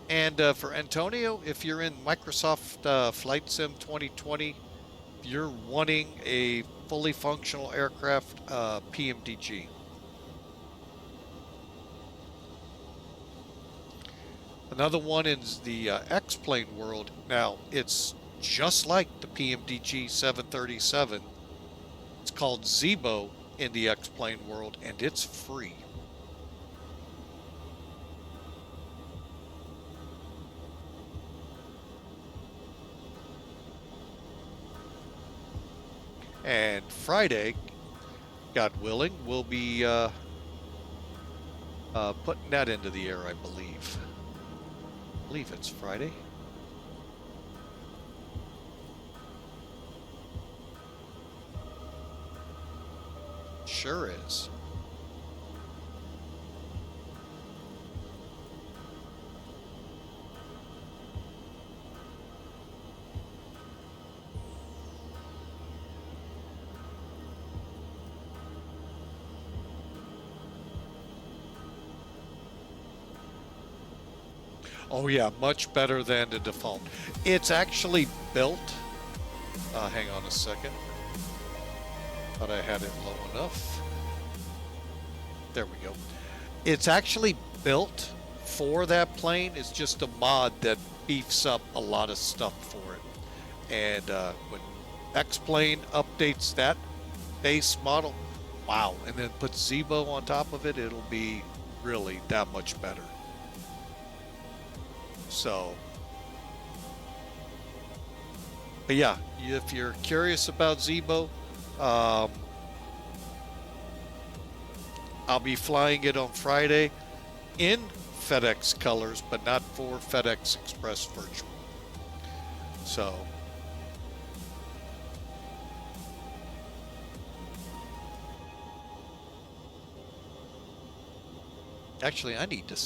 And for Antonio, if you're in Microsoft Flight Sim 2020, you're wanting a fully functional aircraft PMDG. Another one is the X-Plane world. Now, it's just like the PMDG 737. It's called Zebo in the X-Plane world, and it's free. And Friday, God willing, we'll be putting that into the air, I believe. I believe it's Friday. Sure is. Oh yeah, much better than the default. It's actually built. Hang on a second. Thought I had it low enough. There we go. It's actually built for that plane. It's just a mod that beefs up a lot of stuff for it. And when X-Plane updates that base model, wow, and then put Zibo on top of it, it'll be really that much better. So, but yeah, if you're curious about Zibo, I'll be flying it on Friday in FedEx colors, but not for FedEx Express Virtual. So, actually, I need to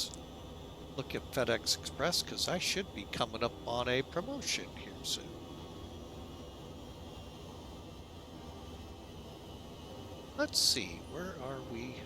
look at FedEx Express because I should be coming up on a promotion here soon. Let's see, where are we?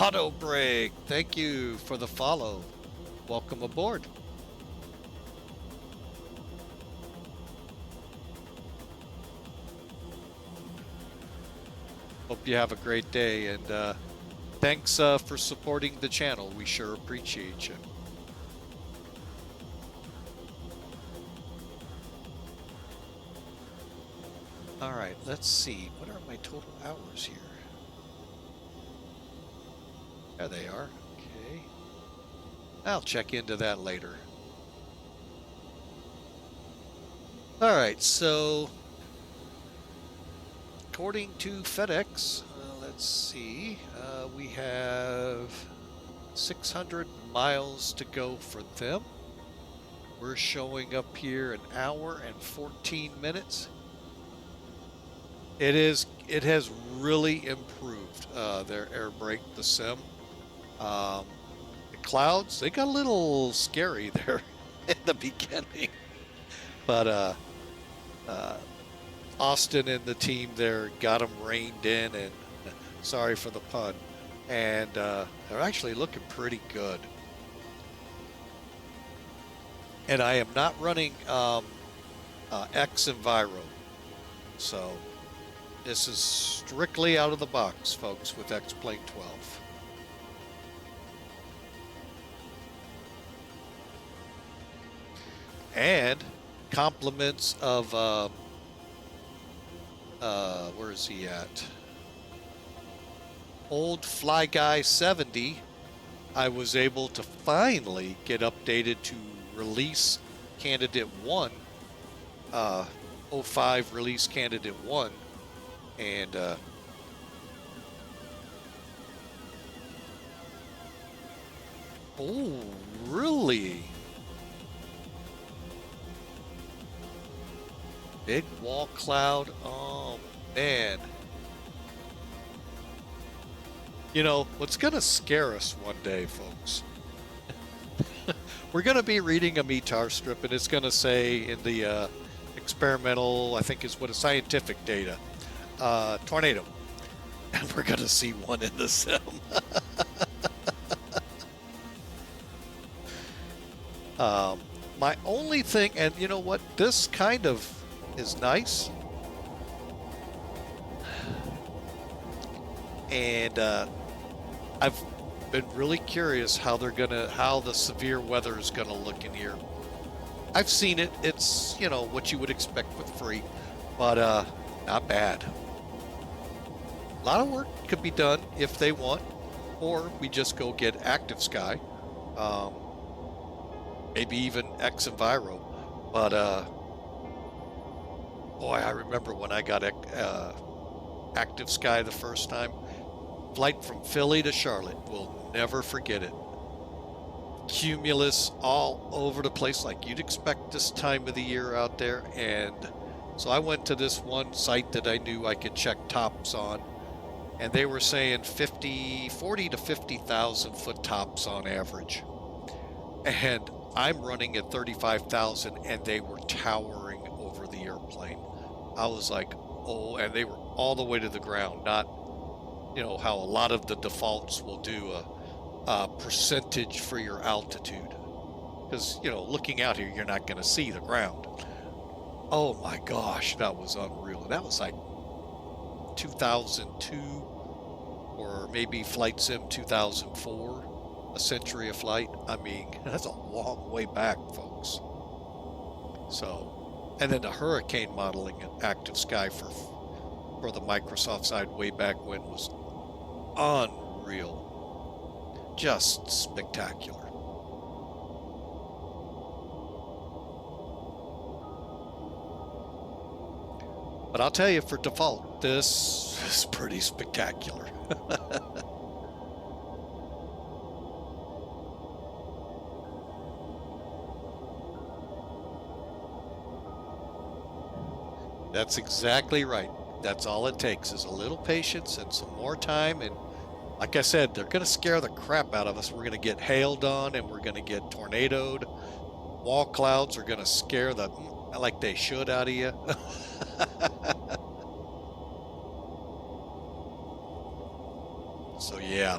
Auto Break, thank you for the follow. Welcome aboard. Hope you have a great day, and thanks for supporting the channel. We sure appreciate you. All right, let's see. What are my total hours here? There they are. Okay. I'll check into that later. All right, so according to FedEx, let's see, we have 600 miles to go for them. We're showing up here an hour and 14 minutes. It has really improved their air brake, the sim. The clouds, they got a little scary there in the beginning, but Austin and the team there got them reined in, and sorry for the pun, and they're actually looking pretty good. And I am not running X Enviro, so this is strictly out of the box, folks, with X-Plane 12. And compliments of, where is he at? Old Fly Guy 70, I was able to finally get updated to release candidate 1, 05 release candidate 1, and oh, really? Big wall cloud. Oh, man. You know, what's going to scare us one day, folks? We're going to be reading a METAR strip, and it's going to say in the experimental, I think is what is scientific data, tornado. And we're going to see one in the sim. My only thing, and you know what, this kind of is nice, and I've been really curious how the severe weather is gonna look in here. I've seen it. It's, you know, what you would expect with free, but not bad. A lot of work could be done if they want, or we just go get Active Sky, maybe even X Enviro, but boy, I remember when I got Active Sky the first time. Flight from Philly to Charlotte, we'll never forget it. Cumulus all over the place like you'd expect this time of the year out there. And so I went to this one site that I knew I could check tops on, and they were saying 40 to 50,000 foot tops on average. And I'm running at 35,000, and they were towering over the airplane. I was like, oh, and they were all the way to the ground, not, you know, how a lot of the defaults will do a percentage for your altitude. Because, you know, looking out here, you're not going to see the ground. Oh my gosh, that was unreal. That was like 2002 or maybe Flight Sim 2004, a century of flight. I mean, that's a long way back, folks. So, and then the hurricane modeling in active sky for the Microsoft side way back when was unreal. Just spectacular. But I'll tell you, for default, this is pretty spectacular. That's exactly right. That's all it takes is a little patience and some more time. And like I said, they're going to scare the crap out of us. We're going to get hailed on and we're going to get tornadoed. Wall clouds are going to scare the like they should out of you. So yeah,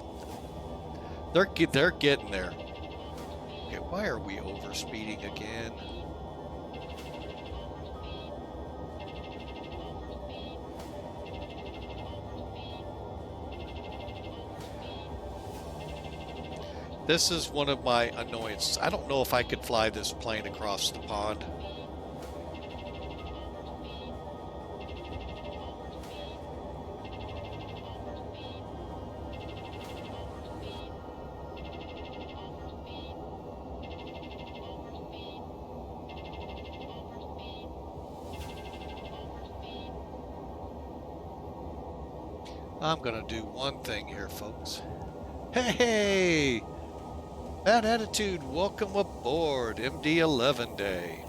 they're getting there. Okay, why are we overspeeding again? This is one of my annoyances. I don't know if I could fly this plane across the pond. I'm gonna do one thing here, folks. Hey! Bad attitude, welcome aboard MD-11 day.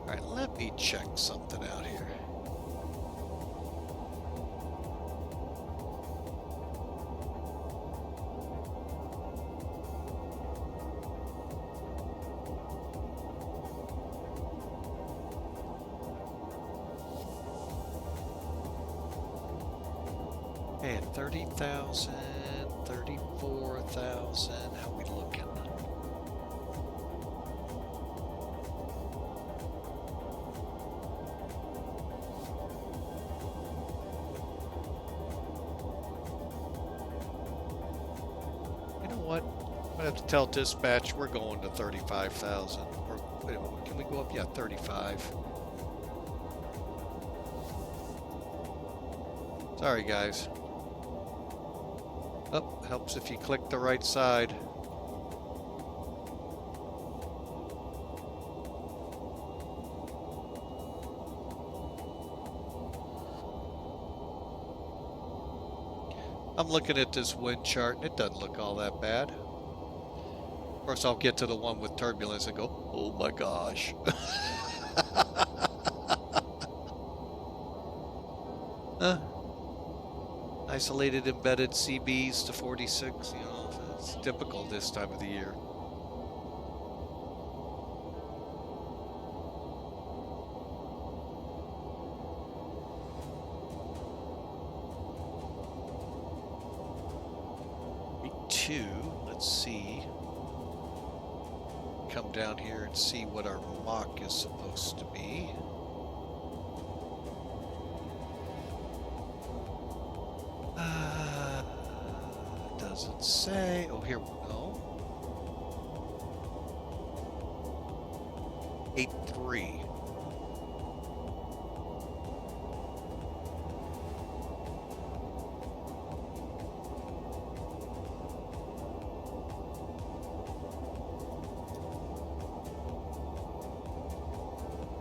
All right, let me check something out here. And 30,000, 34,000, how we looking? You know what? I'm gonna have to tell dispatch we're going to 35,000. Or wait, can we go up? Yeah, 35. Sorry, guys. Oh, helps if you click the right side. I'm looking at this wind chart and it doesn't look all that bad. Of course, I'll get to the one with turbulence and go, oh my gosh. Isolated embedded CBs to 46, you know, it's typical this time of the year. Two, let's see. Come down here and see what our Mach is supposed to be. Doesn't say. Oh, here we go. 8.3.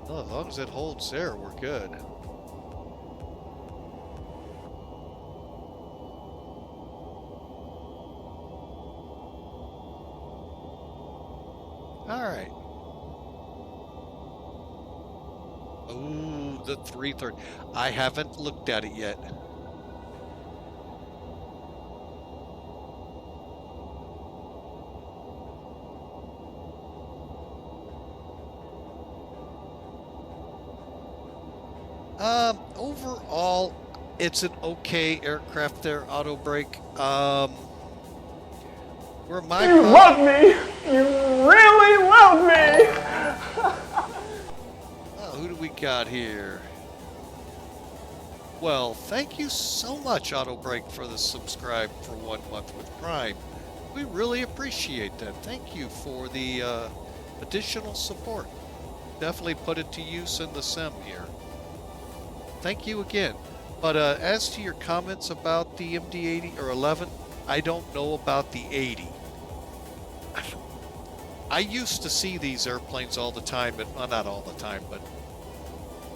Well, as long as it holds there, we're good. All right. Ooh, the 330. I haven't looked at it yet. overall, it's an okay aircraft there, auto brake. Where my You love me! You really love me! who do we got here? Well, thank you so much, Auto Brake, for the subscribe for 1 month with Prime. We really appreciate that. Thank you for the additional support. Definitely put it to use in the sim here. Thank you again. But as to your comments about the MD-80 or 11, I don't know about the 80. I used to see these airplanes all the time, well, not all the time, but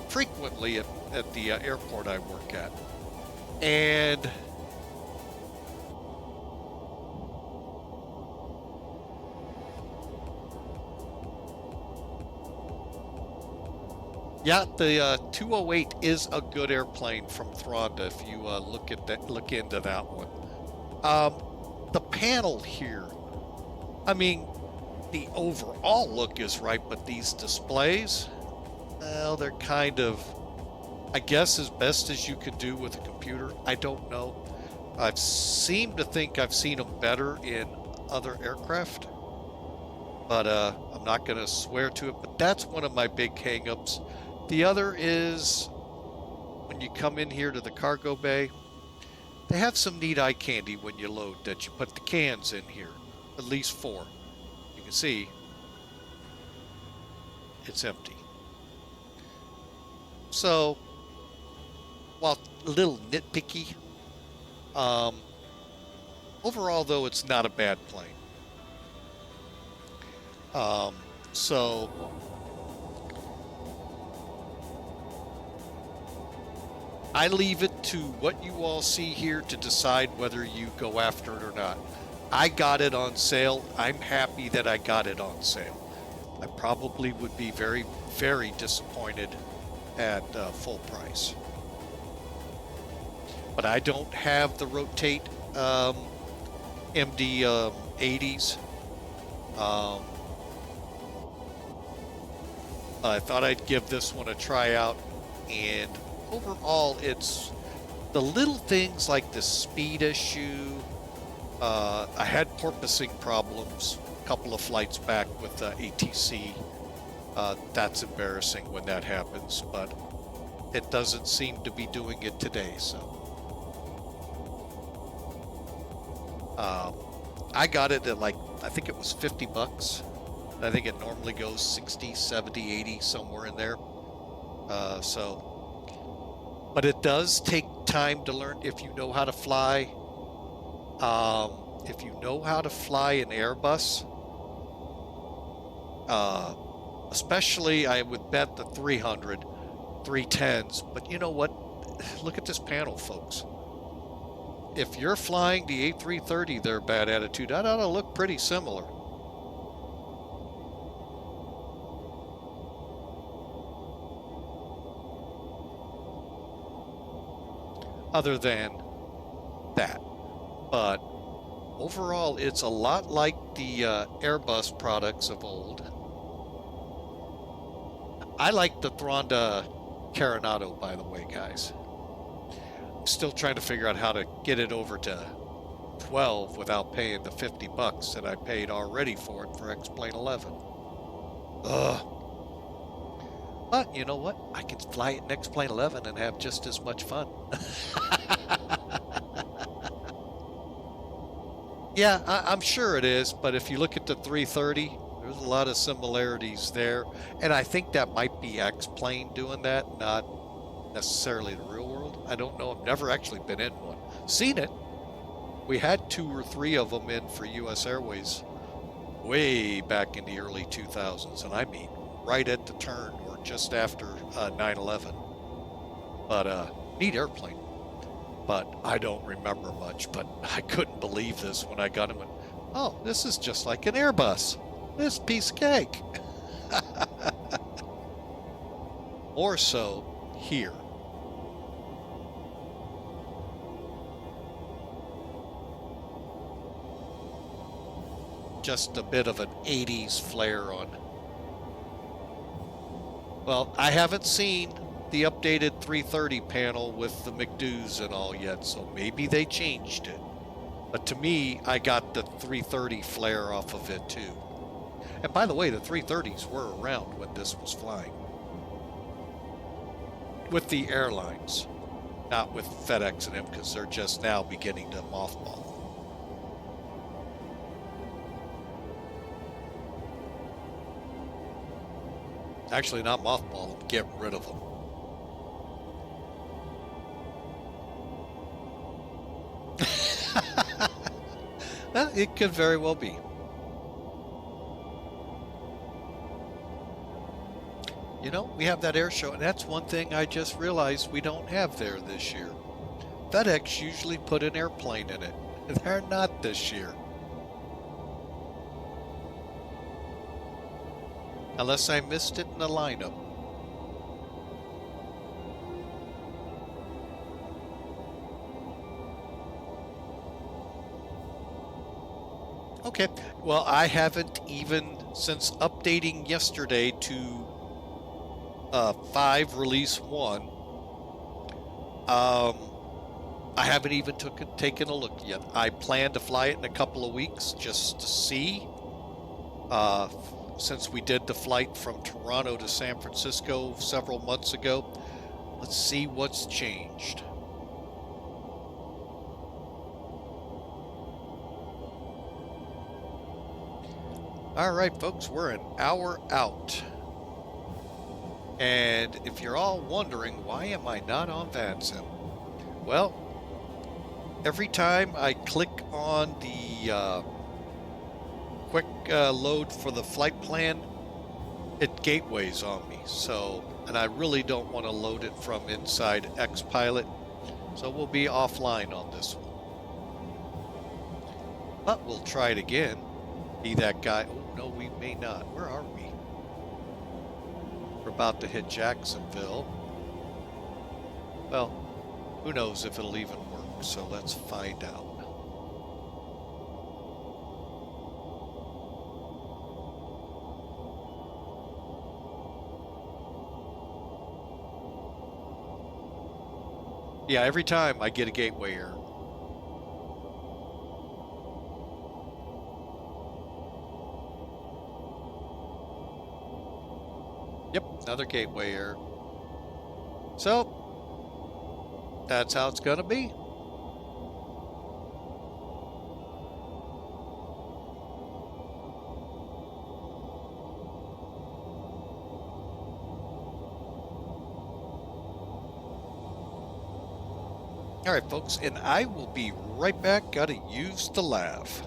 frequently at the airport I work at. And yeah, the 208 is a good airplane from Thronda if you look into that one. The panel here, I mean, the overall look is right, but these displays, well, they're kind of, I guess, as best as you could do with a computer. I don't know. I've seemed to think I've seen them better in other aircraft, but I'm not going to swear to it. But that's one of my big hang-ups. The other is when you come in here to the cargo bay, they have some neat eye candy when you load that you put the cans in here, at least 4. You can see it's empty. So, while a little nitpicky, overall though, it's not a bad plane. So I leave it to what you all see here to decide whether you go after it or not. I got it on sale. I'm happy that I got it on sale. I probably would be very, very disappointed at full price. But I don't have the Rotate MD-80s. I thought I'd give this one a try out, and overall it's the little things like the speed issue. I had porpoising problems a couple of flights back with ATC. That's embarrassing when that happens, but it doesn't seem to be doing it today. So I got it at, like, I think it was $50. I think it normally goes 60, 70, 80, somewhere in there. But it does take time to learn if you know how to fly. If you know how to fly an Airbus, especially I would bet the 300, 310s. But you know what? Look at this panel, folks. If you're flying the A330, their bad attitude, that ought to look pretty similar. Other than that, but overall it's a lot like the Airbus products of old. I like the Thronda Carenado, by the way, guys. I'm still trying to figure out how to get it over to 12 without paying the $50 that I paid already for it for X-Plane 11. Ugh. But you know what? I can fly it in X-Plane 11 and have just as much fun. Yeah, I'm sure it is, but if you look at the 330, there's a lot of similarities there. And I think that might be X-Plane doing that, not necessarily the real world. I don't know. I've never actually been in one. Seen it. We had 2 or 3 of them in for U.S. Airways way back in the early 2000s. And I mean, right at the turn or just after 9/11. But neat airplane. But I don't remember much, but I couldn't believe this when I got him. Oh, this is just like an Airbus. This piece of cake. More so here. Just a bit of an 80s flair on. Well, I haven't seen got the updated 330 panel with the McDoos and all yet, so maybe they changed it. But to me, I got the 330 flare off of it too. And by the way, the 330s were around when this was flying. With the airlines, not with FedEx and them, because they're just now beginning to mothball. Actually, not mothball them, get rid of them. Well, it could very well be. You know, we have that air show, and that's one thing I just realized we don't have there this year. FedEx usually put an airplane in it. They're not this year. Unless I missed it in the lineup. Okay, well, I haven't even, since updating yesterday to 5 release 1, I haven't even taken a look yet. I plan to fly it in a couple of weeks just to see, since we did the flight from Toronto to San Francisco several months ago. Let's see what's changed. All right, folks, we're an hour out. And if you're all wondering, why am I not on VATSIM? Well, every time I click on the quick load for the flight plan, it gateways on me. So, and I really don't want to load it from inside XPilot. So we'll be offline on this one. But we'll try it again. Be that guy. Oh, no, we may not. Where are we? We're about to hit Jacksonville. Well, who knows if it'll even work, so let's find out. Yeah, every time I get a gateway error. Yep, another gateway error. So, that's how it's gonna be. All right, folks, and I will be right back. Gotta use the lav.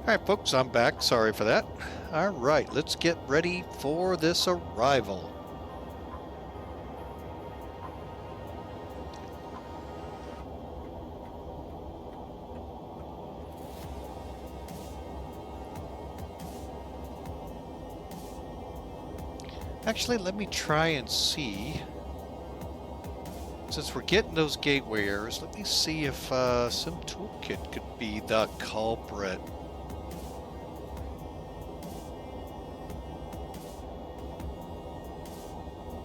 Alright folks, I'm back. Sorry for that. Alright, let's get ready for this arrival. Actually, let me try and see. Since we're getting those gateway errors, let me see if Sim Toolkit could be the culprit.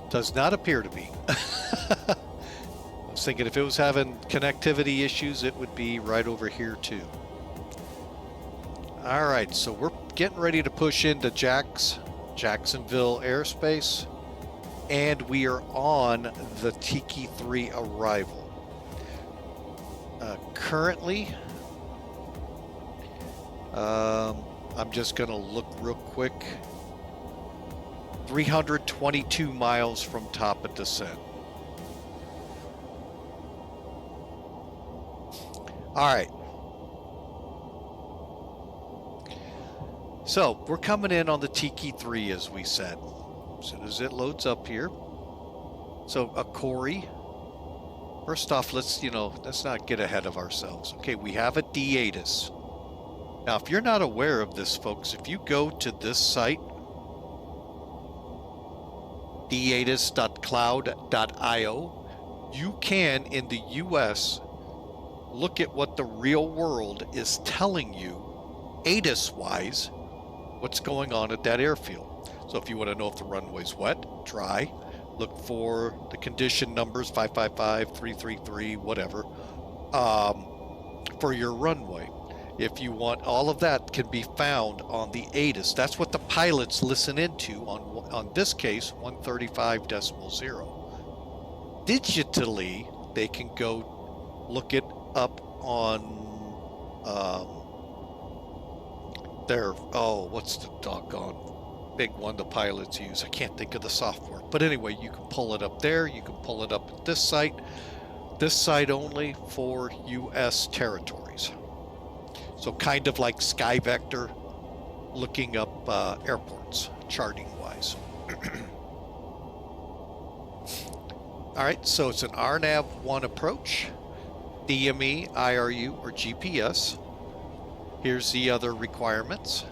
Does not appear to be. I was thinking if it was having connectivity issues, it would be right over here too. All right, so we're getting ready to push into Jacksonville airspace, and we are on the Tiki 3 arrival. Currently, I'm just gonna look real quick. 322 miles from top of descent. All right. So we're coming in on the Tiki 3, as we said. As soon as it loads up here. So ACORI. First off, let's not get ahead of ourselves. Okay, we have a D-ATIS. Now, if you're not aware of this, folks, if you go to this site, datis.cloud.io, you can, in the US, look at what the real world is telling you, ATIS-wise, what's going on at that airfield. So if you want to know if the runway's wet, dry, look for the condition numbers, 555, 333, whatever, for your runway. If you want, all of that can be found on the ATIS. That's what the pilots listen into on this case, 135.0. Digitally, they can go look it up on what's the doggone big one the pilots use? I can't think of the software. But anyway, you can pull it up there. You can pull it up at this site only for U.S. territories. So kind of like SkyVector, looking up airports, charting-wise. All right, so it's an RNAV1 approach, DME, IRU, or GPS. Here's the other requirements.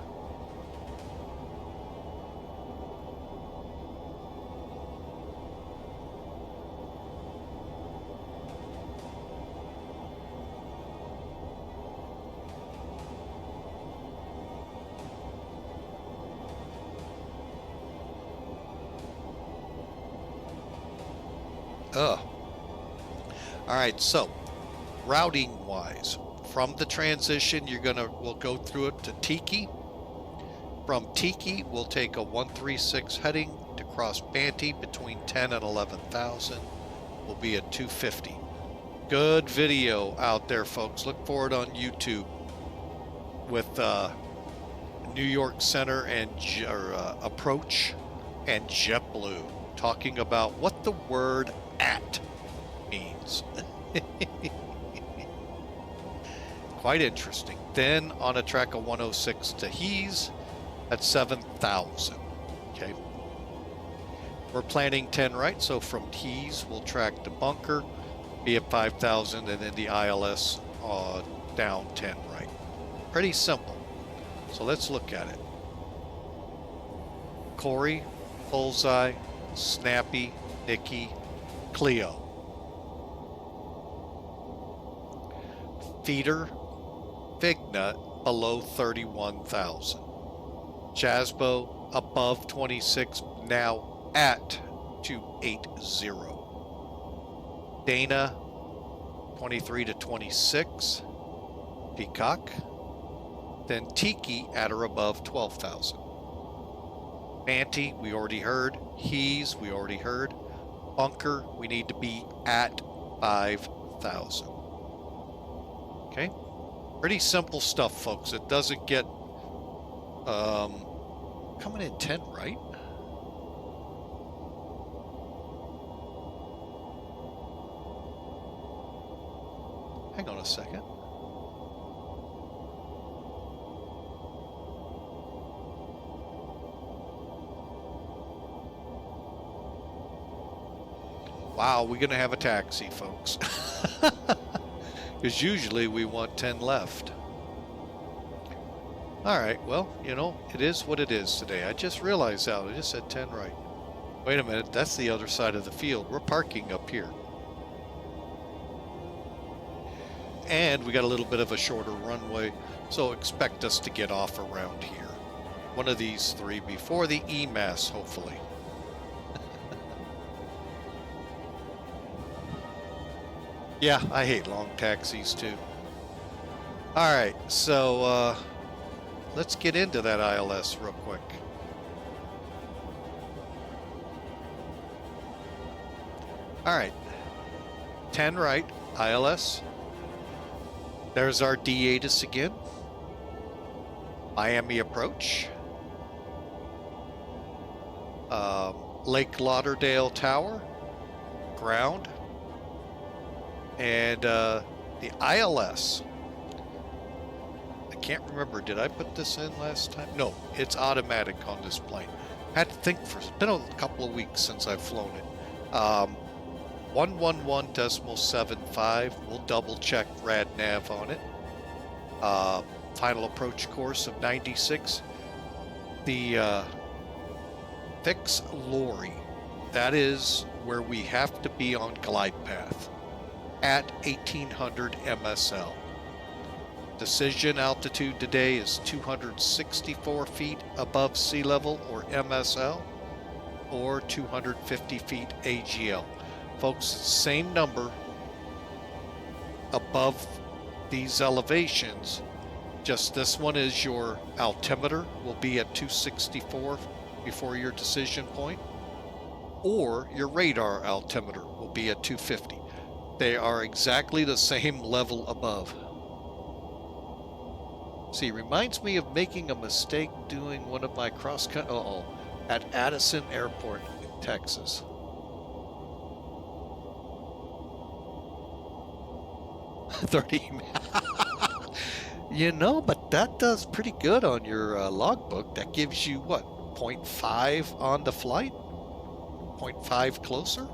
All right, so routing wise, from the transition, we'll go through it to Tiki. From Tiki, we'll take a 136 heading to cross Banty between 10 and 11,000. We'll be at 250. Good video out there, folks. Look for it on YouTube with New York Center and Approach and JetBlue talking about what the word "at" means. Quite interesting. Then on a track of 106 to Hees at 7,000. Okay. We're planning 10 right, so from Hees we'll track to Bunker, be at 5,000, and then the ILS down 10 right. Pretty simple. So let's look at it. Corey, Bullseye, Snappy, Nikki, Cleo. Feeder, Fignut below 31,000. Jasbo above 26, now at 280. Dana 23 to 26. Peacock. Then Tiki at or above 12,000. Banty, we already heard. Hees, we already heard. Bunker, we need to be at 5,000. Okay? Pretty simple stuff, folks. It doesn't get coming in 10 right. Hang on a second. Wow, we're going to have a taxi, folks. Because usually we want 10 left. All right, well, you know, it is what it is today. I just realized that. I just said 10 right. Wait a minute, that's the other side of the field. We're parking up here. And we got a little bit of a shorter runway, so expect us to get off around here. One of these three before the EMAS, hopefully. Yeah, I hate long taxis too. All right, so let's get into that ILS real quick. All right, 10 right, ILS. There's our D-ATIS again. Miami approach. Lake Lauderdale Tower, ground. And the ILS. I can't remember, did I put this in last time? No, it's automatic on this plane. Had to think for, it's been a couple of weeks since I've flown it. 111.75. We'll double check rad nav on it. Final approach course of 96. The fix lorry, that is where we have to be on glide path at 1800 MSL. Decision altitude today is 264 feet above sea level, or MSL, or 250 feet AGL. Folks, same number above these elevations, just this one is your altimeter will be at 264 before your decision point, or your radar altimeter will be at 250. They are exactly the same level above. See, reminds me of making a mistake doing one of my cross-country, at Addison Airport in Texas. You know, but that does pretty good on your logbook. That gives you what, 0.5 on the flight? 0.5 closer?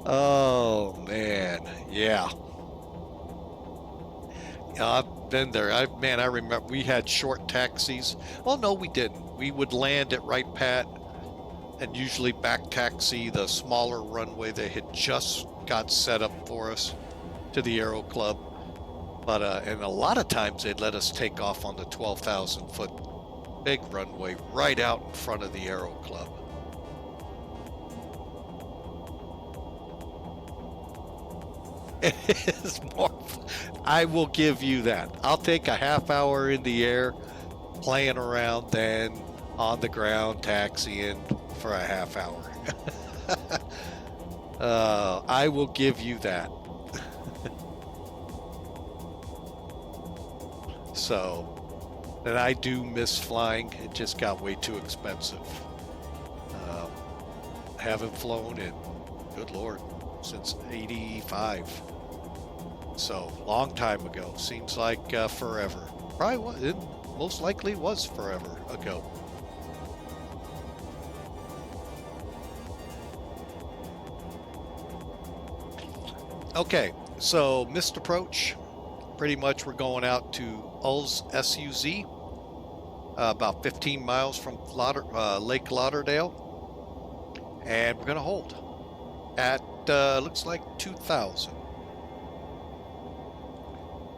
Oh man, yeah. I've been there. I remember we had short taxis. Well, no, we didn't. We would land at Wright Pat and usually back taxi the smaller runway they had just got set up for us to the Aero Club. But and a lot of times they'd let us take off on the 12,000 foot big runway right out in front of the Aero Club. It is more fun. I will give you that. I'll take a half hour in the air playing around than on the ground taxiing for a half hour. I will give you that. So, and I do miss flying. It just got way too expensive. Haven't flown in, good Lord, since '85. So, long time ago. Seems like forever. Probably was, it most likely was forever ago. Okay, so missed approach. Pretty much we're going out to Ulz SUZ, about 15 miles from Lake Lauderdale. And we're going to hold at, looks like 2,000.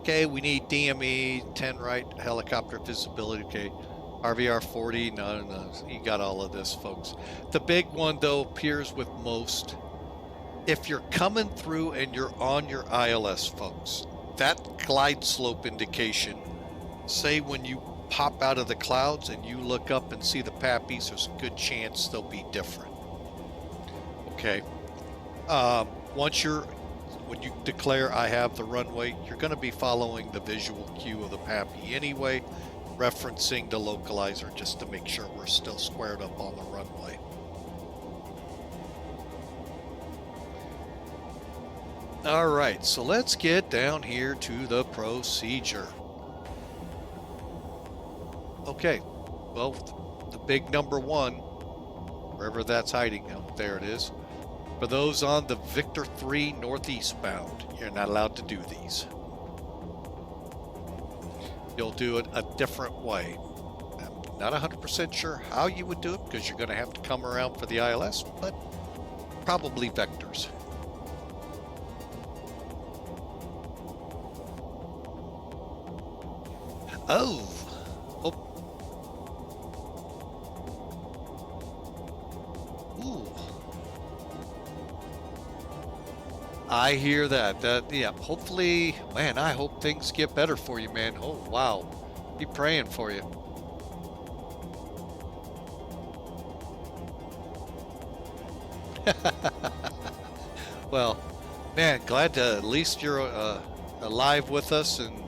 Okay, we need DME, 10 right, helicopter visibility, okay. RVR 40, no, you got all of this, folks. The big one, though, appears with most. If you're coming through and you're on your ILS, folks, that glide slope indication, say when you pop out of the clouds and you look up and see the pappies, there's a good chance they'll be different. Okay. When you declare I have the runway, you're going to be following the visual cue of the pappy anyway, referencing the localizer just to make sure we're still squared up on the runway. All right, so let's get down here to the procedure. Okay, well, the big number one, wherever that's hiding. Oh, there it is. For those on the Victor 3 northeast bound, you're not allowed to do these. You'll do it a different way. I'm not 100% sure how you would do it because you're going to have to come around for the ILS, but probably vectors. Oh. Ooh. I hear that. Yeah, hopefully, man, I hope things get better for you, man. Oh, wow. Be praying for you. Well, man, glad to at least you're alive with us. And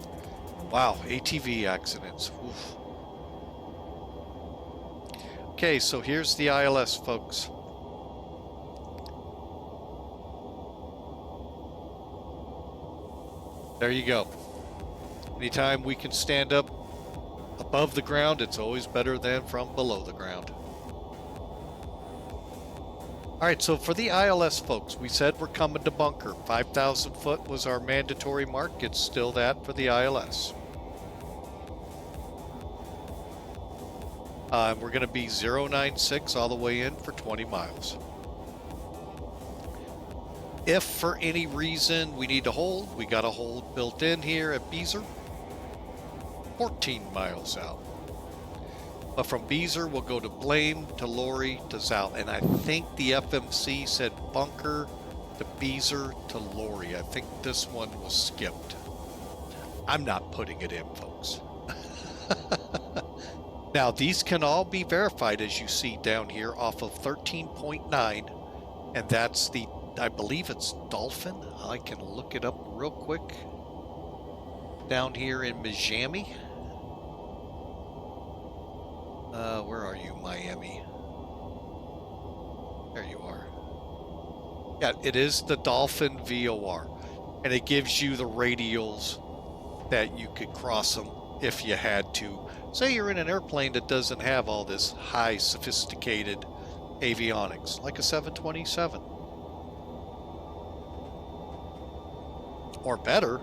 wow, ATV accidents. Oof. Okay, so here's the ILS, folks. There you go. Anytime we can stand up above the ground, it's always better than from below the ground. All right, so for the ILS, folks, we said we're coming to bunker. 5,000 foot was our mandatory mark. It's still that for the ILS. We're going to be 096 all the way in for 20 miles. If for any reason we need to hold, we got a hold built in here at Beezer, 14 miles out. But from Beezer, we'll go to Blame, to Lori, to Zout. And I think the FMC said bunker to Beezer to Lori. I think this one was skipped. I'm not putting it in, folks. Now, these can all be verified, as you see down here, off of 13.9. And that's the, I believe it's Dolphin. I can look it up real quick. Down here in MGMRY. Where are you, Miami? There you are. Yeah, it is the Dolphin VOR. And it gives you the radials that you could cross them if you had to. Say you're in an airplane that doesn't have all this high sophisticated avionics, like a 727. Or better,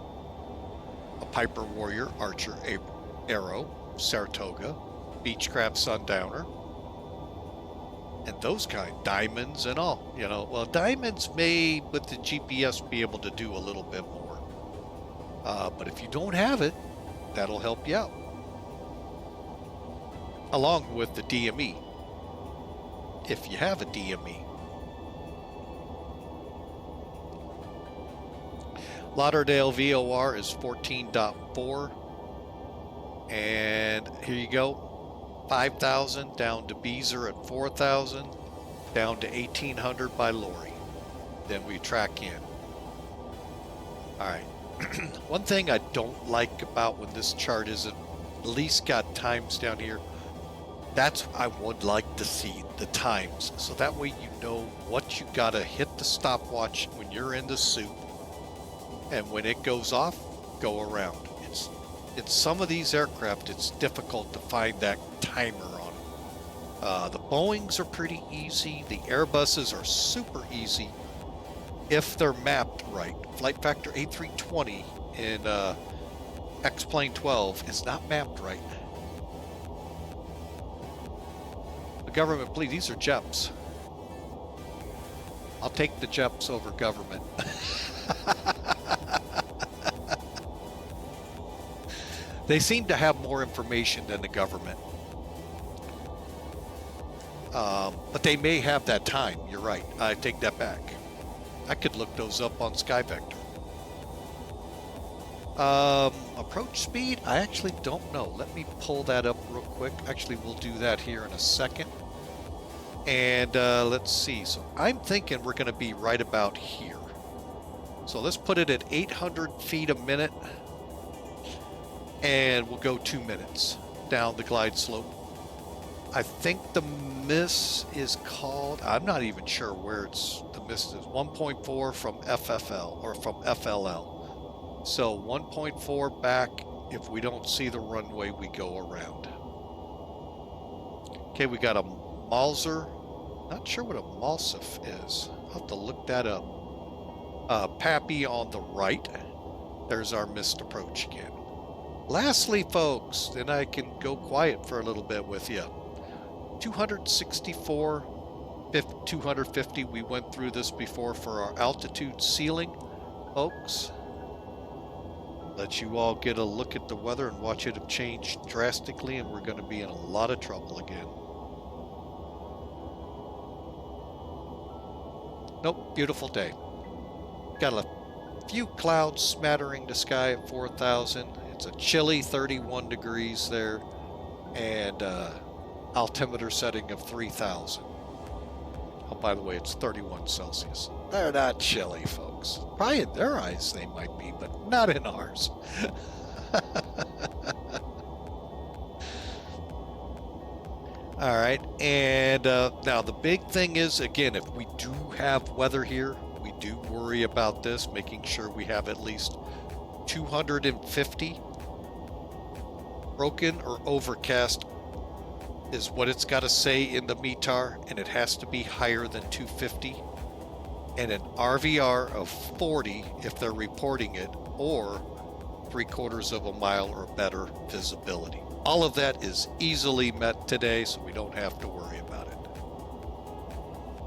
a Piper Warrior, Archer Arrow, Saratoga, Beechcraft Sundowner, and those kind, diamonds and all. You know, well, diamonds may, with the GPS, be able to do a little bit more. But if you don't have it, that'll help you out. Along with the DME, if you have a DME. Lauderdale VOR is 14.4. And here you go. 5,000 down to Beezer at 4,000, down to 1,800 by Lori. Then we track in. All right. One thing I don't like about when this chart isn't at least got times down here, that's I would like to see the times. So that way you know what you got to hit the stopwatch when you're in the suit. And when it goes off, go around. It's some of these aircraft, it's difficult to find that timer on them. The Boeings are pretty easy. The Airbuses are super easy if they're mapped right. Flight Factor A320 in X-Plane 12 is not mapped right. The government, please, these are JEPs. I'll take the JEPs over government. They seem to have more information than the government. But they may have that time. You're right. I take that back. I could look those up on SkyVector. Approach speed? I actually don't know. Let me pull that up real quick. Actually, we'll do that here in a second. And let's see. So I'm thinking we're going to be right about here. So let's put it at 800 feet a minute. And we'll go 2 minutes down the glide slope. I think the miss is called, I'm not even sure where the miss is, 1.4 from FFL or from FLL. So 1.4 back. If we don't see the runway, we go around. Okay, we got a Mauser Not sure what emulsive is. I'll have to look that up. Pappy on the right. There's our missed approach again. Lastly, folks, then I can go quiet for a little bit with you. 264, 250. We went through this before for our altitude ceiling, folks. Let you all get a look at the weather and watch it have changed drastically, and we're going to be in a lot of trouble again. Nope, beautiful day. Got a few clouds smattering the sky at 4,000. It's a chilly 31 degrees there, and altimeter setting of 3,000. Oh, by the way, it's 31 Celsius. They're not chilly, folks. Probably in their eyes they might be, but not in ours. All right, and now the big thing is, again, if we do have weather here, we do worry about this, making sure we have at least 250 broken or overcast is what it's got to say in the METAR, and it has to be higher than 250, and an RVR of 40 if they're reporting it, or 3/4 of a mile or better visibility. All of that is easily met today, so we don't have to worry about it.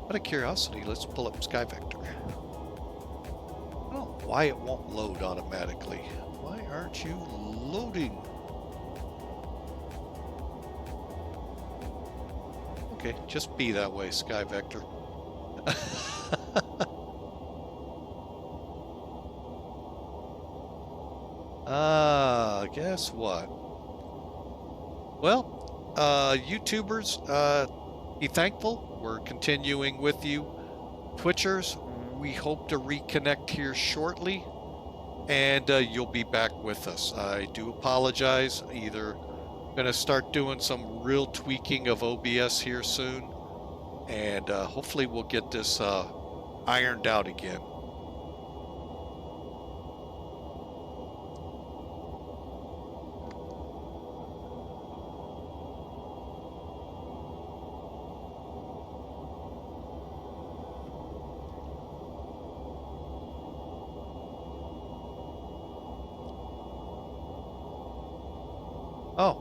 Out of curiosity, let's pull up Sky Vector. I don't know why it won't load automatically. Why aren't you loading? Okay, just be that way, Sky Vector. Guess what? Well, YouTubers, be thankful. We're continuing with you. Twitchers, we hope to reconnect here shortly, and you'll be back with us. I do apologize. Either going to start doing some real tweaking of OBS here soon, and hopefully we'll get this ironed out again. Oh,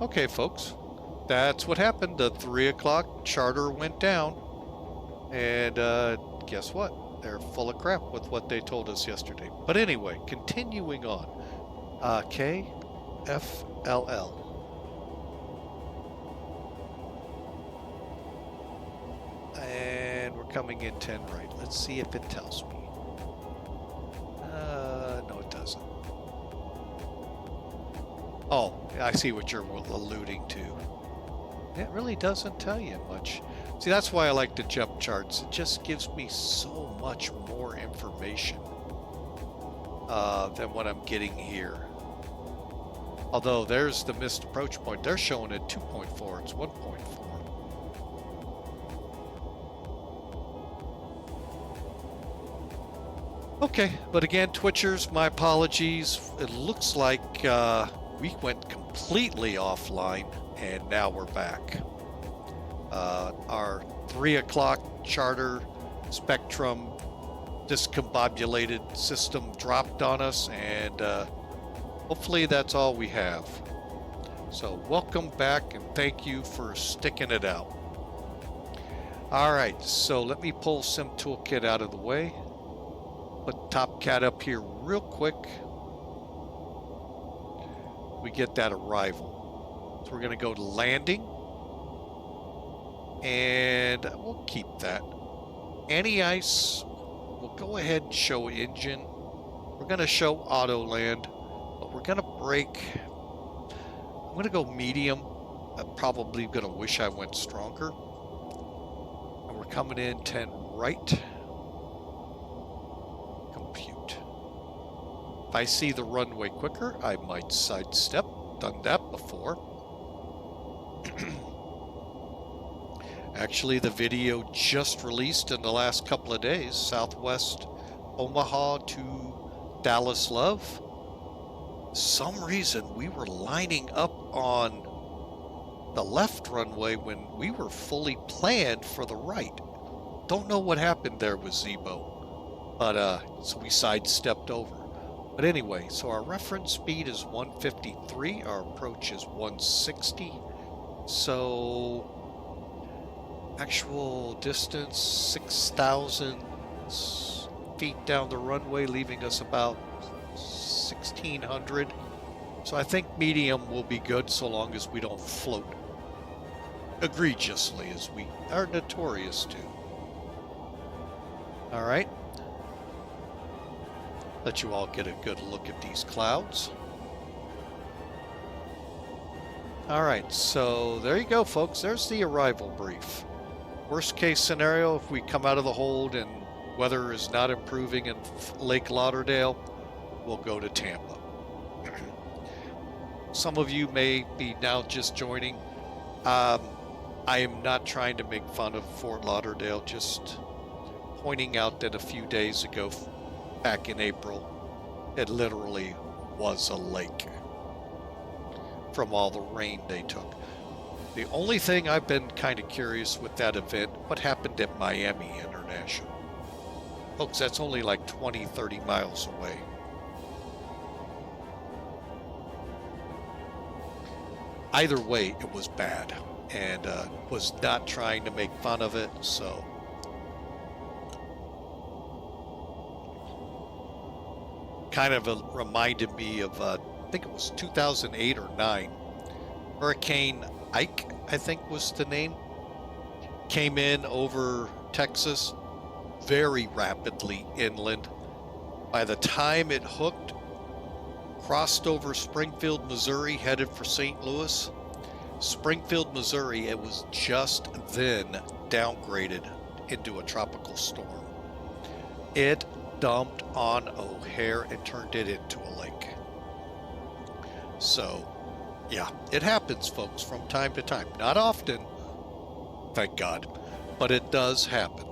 okay, folks. That's what happened. The 3 o'clock charter went down, and guess what? They're full of crap with what they told us yesterday. But anyway, continuing on. KFLL. And we're coming in 10 right. Let's see if it tells me. No, it doesn't. Oh, I see what you're alluding to. It really doesn't tell you much. See, that's why I like the jump charts. It just gives me so much more information than what I'm getting here. Although there's the missed approach point. They're showing it 2.4. It's 1.4. Okay, but again, Twitchers, my apologies. It looks like we went completely offline, and now we're back. Our 3 o'clock charter spectrum discombobulated system dropped on us, and hopefully that's all we have. So welcome back, and thank you for sticking it out. All right, so let me pull Sim Toolkit out of the way. Put Top Cat up here real quick. We get that arrival. So we're going to go to landing, and we'll keep that. Anti-ice, we'll go ahead and show engine. We're going to show auto land, but we're going to break. I'm going to go medium. I'm probably going to wish I went stronger. And we're coming in 10 right. Compute. If I see the runway quicker, I might sidestep. Done that before. Actually, the video just released in the last couple of days. Southwest Omaha to Dallas Love. Some reason we were lining up on the left runway when we were fully planned for the right. Don't know what happened there with Zebo, but so we sidestepped over. But anyway, so our reference speed is 153, our approach is 160. So actual distance 6,000 feet down the runway, leaving us about 1,600. So I think medium will be good so long as we don't float egregiously, as we are notorious to. All right. Let you all get a good look at these clouds. All right, so there you go, folks. There's the arrival brief. Worst case scenario, if we come out of the hold and weather is not improving in Lake Lauderdale, we'll go to Tampa. Some of you may be now just joining. I am not trying to make fun of Fort Lauderdale, just pointing out that a few days ago, back in April, it literally was a lake from all the rain they took. The only thing I've been kind of curious with that event, what happened at Miami International? Folks, that's only like 20, 30 miles away. Either way, it was bad, and was not trying to make fun of it, so. Kind of reminded me of, I think it was 2008 or 9. Hurricane Ike, I think was the name. Came in over Texas very rapidly inland. By the time it hooked, crossed over Springfield, Missouri, headed for St. Louis. Springfield, Missouri, it was just then downgraded into a tropical storm. It dumped on O'Hare and turned it into a lake. So, yeah, it happens, folks, from time to time. Not often, thank God, but it does happen.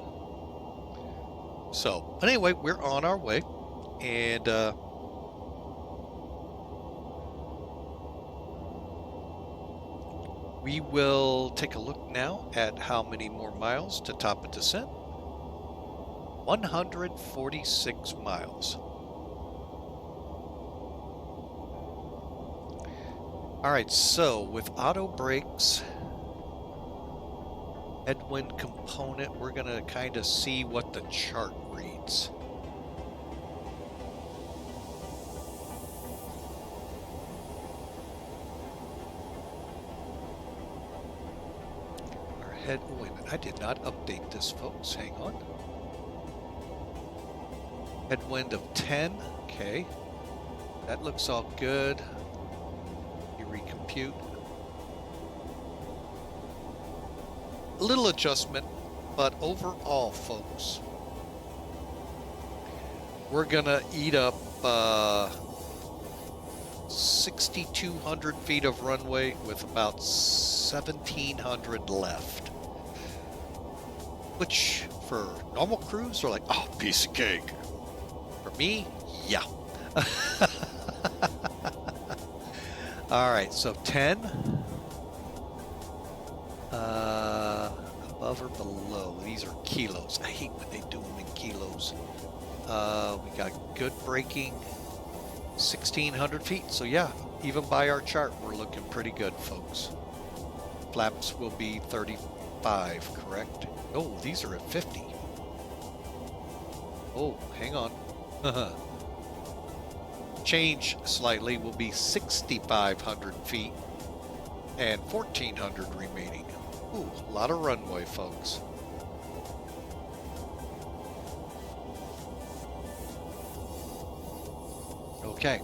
So, anyway, we're on our way, and we will take a look now at how many more miles to top a descent. 146 miles. All right, so with auto brakes, headwind component, we're going to kind of see what the chart reads. Our head, oh, wait a minute, I did not update this, folks. Hang on. Headwind of 10, okay. That looks all good. You recompute. A little adjustment, but overall, folks, we're gonna eat up 6,200 feet of runway with about 1,700 left. Which, for normal crews, are like, oh, piece of cake. For me, yeah. All right, so 10. Above or below? These are kilos. I hate when they do them in kilos. We got good braking, 1,600 feet. So yeah, even by our chart, we're looking pretty good, folks. Flaps will be 35, correct? Oh, these are at 50. Oh, hang on. Change slightly, will be 6,500 feet and 1,400 remaining. Ooh, a lot of runway, folks. Okay.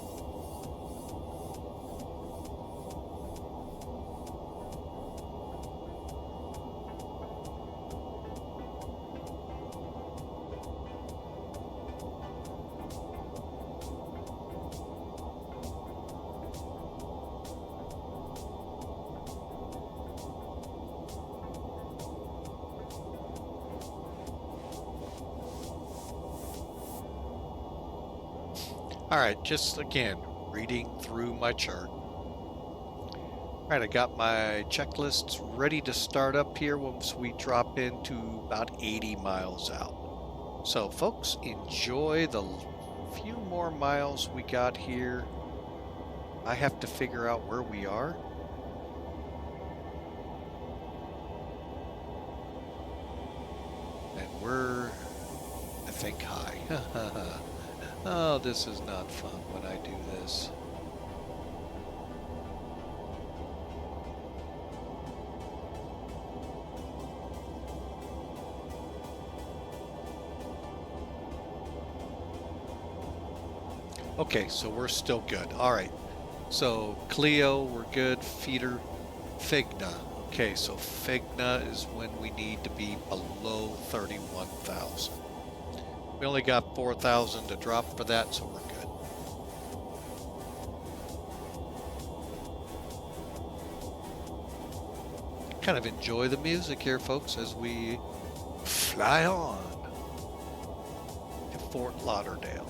All right, just again, reading through my chart. All right, I got my checklists ready to start up here once we drop into about 80 miles out. So folks, enjoy the few more miles we got here. I have to figure out where we are. And we're, I think, high. Oh, this is not fun when I do this. Okay, so we're still good. All right. So Clio, we're good. Feeder, Figna. Okay, so Figna is when we need to be below 31,000. We only got 4,000 to drop for that, so we're good. Kind of enjoy the music here, folks, as we fly on to Fort Lauderdale.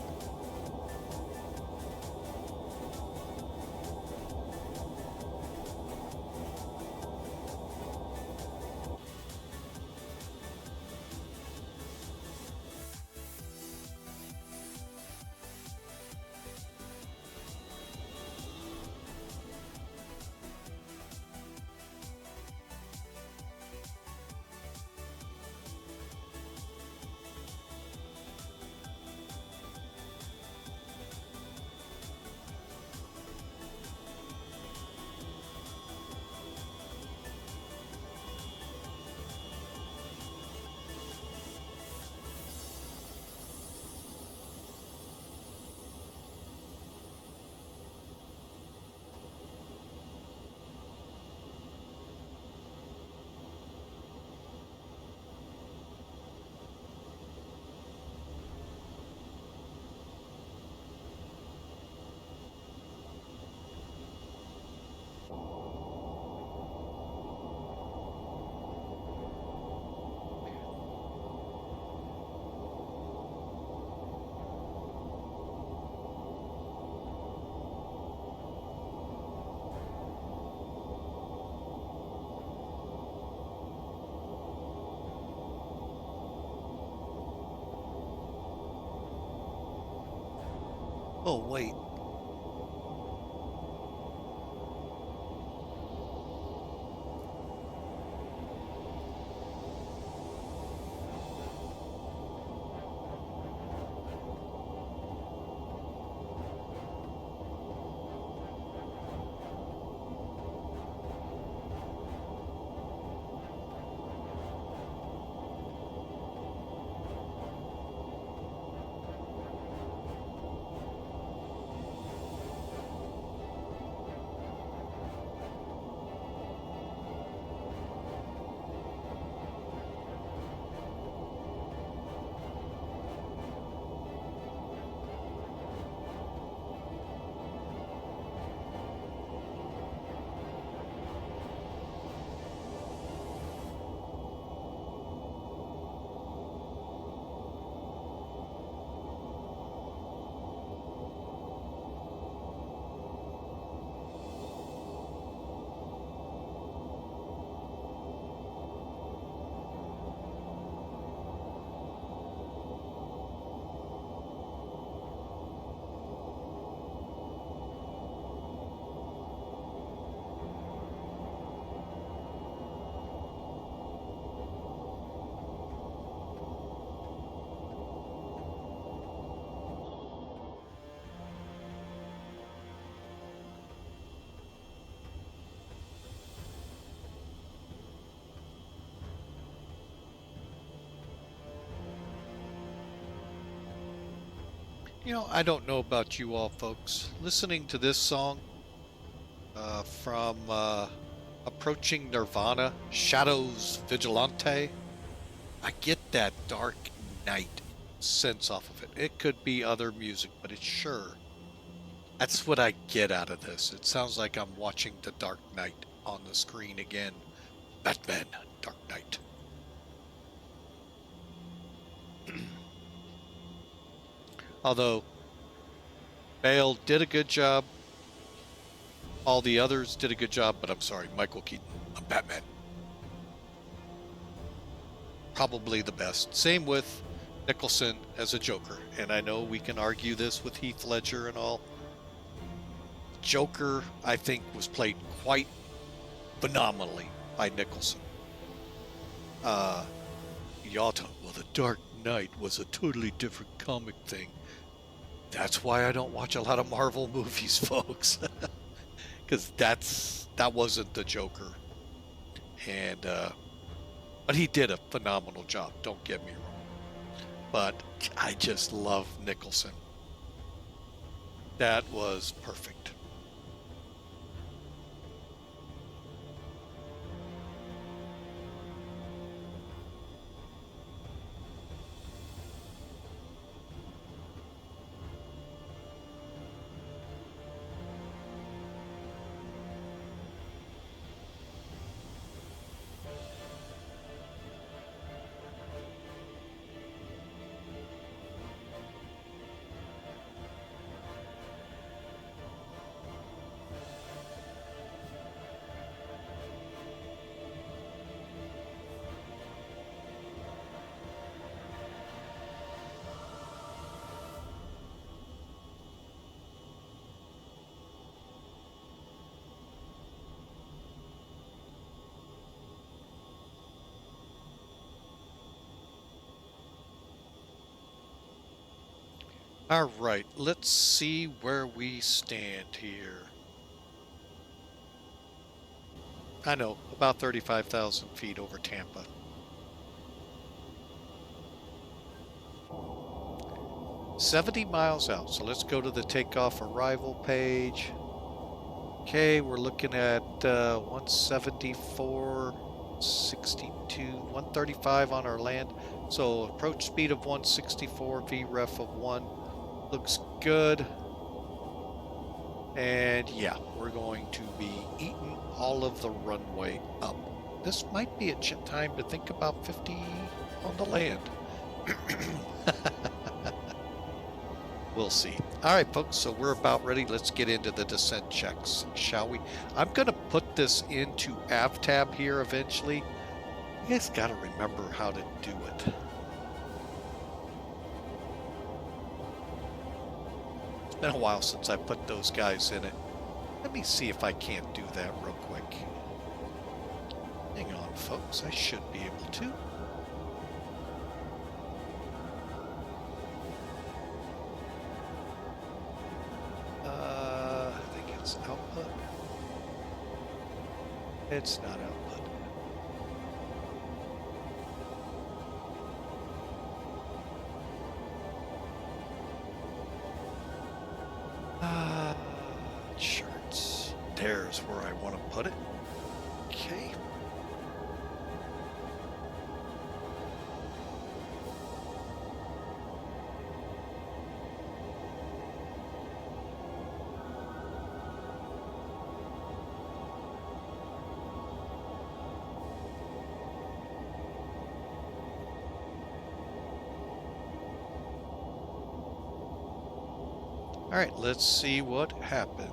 Oh, wait. You know, I don't know about you all folks. Listening to this song from Approaching Nirvana, Shadows Vigilante, I get that Dark Knight sense off of it. It could be other music, but it's sure. That's what I get out of this. It sounds like I'm watching The Dark Knight on the screen again. Batman, Dark Knight. Although Bale did a good job All the others did a good job, but I'm sorry, Michael Keaton, I'm Batman. Probably the best. Same with Nicholson as a Joker. And I know we can argue this with Heath Ledger and all. Joker, I think, was played quite phenomenally by Nicholson. Y'all talk, well, The Dark Knight was a totally different comic thing. That's why I don't watch a lot of Marvel movies, folks. Because that wasn't the Joker. And but he did a phenomenal job, don't get me wrong. But I just love Nicholson. That was perfect. All right, let's see where we stand here. I know, about 35,000 feet over Tampa. $70 miles out, so let's go to the takeoff arrival page. Okay, we're looking at 174, 62, 135 on our land. So approach speed of 164, VREF of 1. Looks good. And yeah, we're going to be eating all of the runway up. This might be a time to think about 50 on the land. We'll see. All right, folks, so we're about ready. Let's get into the descent checks, shall we? I'm going to put this into AvTab here eventually. You guys got to remember how to do it. It's been a while since I put those guys in it. Let me see if I can't do that real quick. Hang on, folks. I should be able to. I think it's output. It's not output. Charts. There's where I want to put it. Okay. All right, let's see what happened.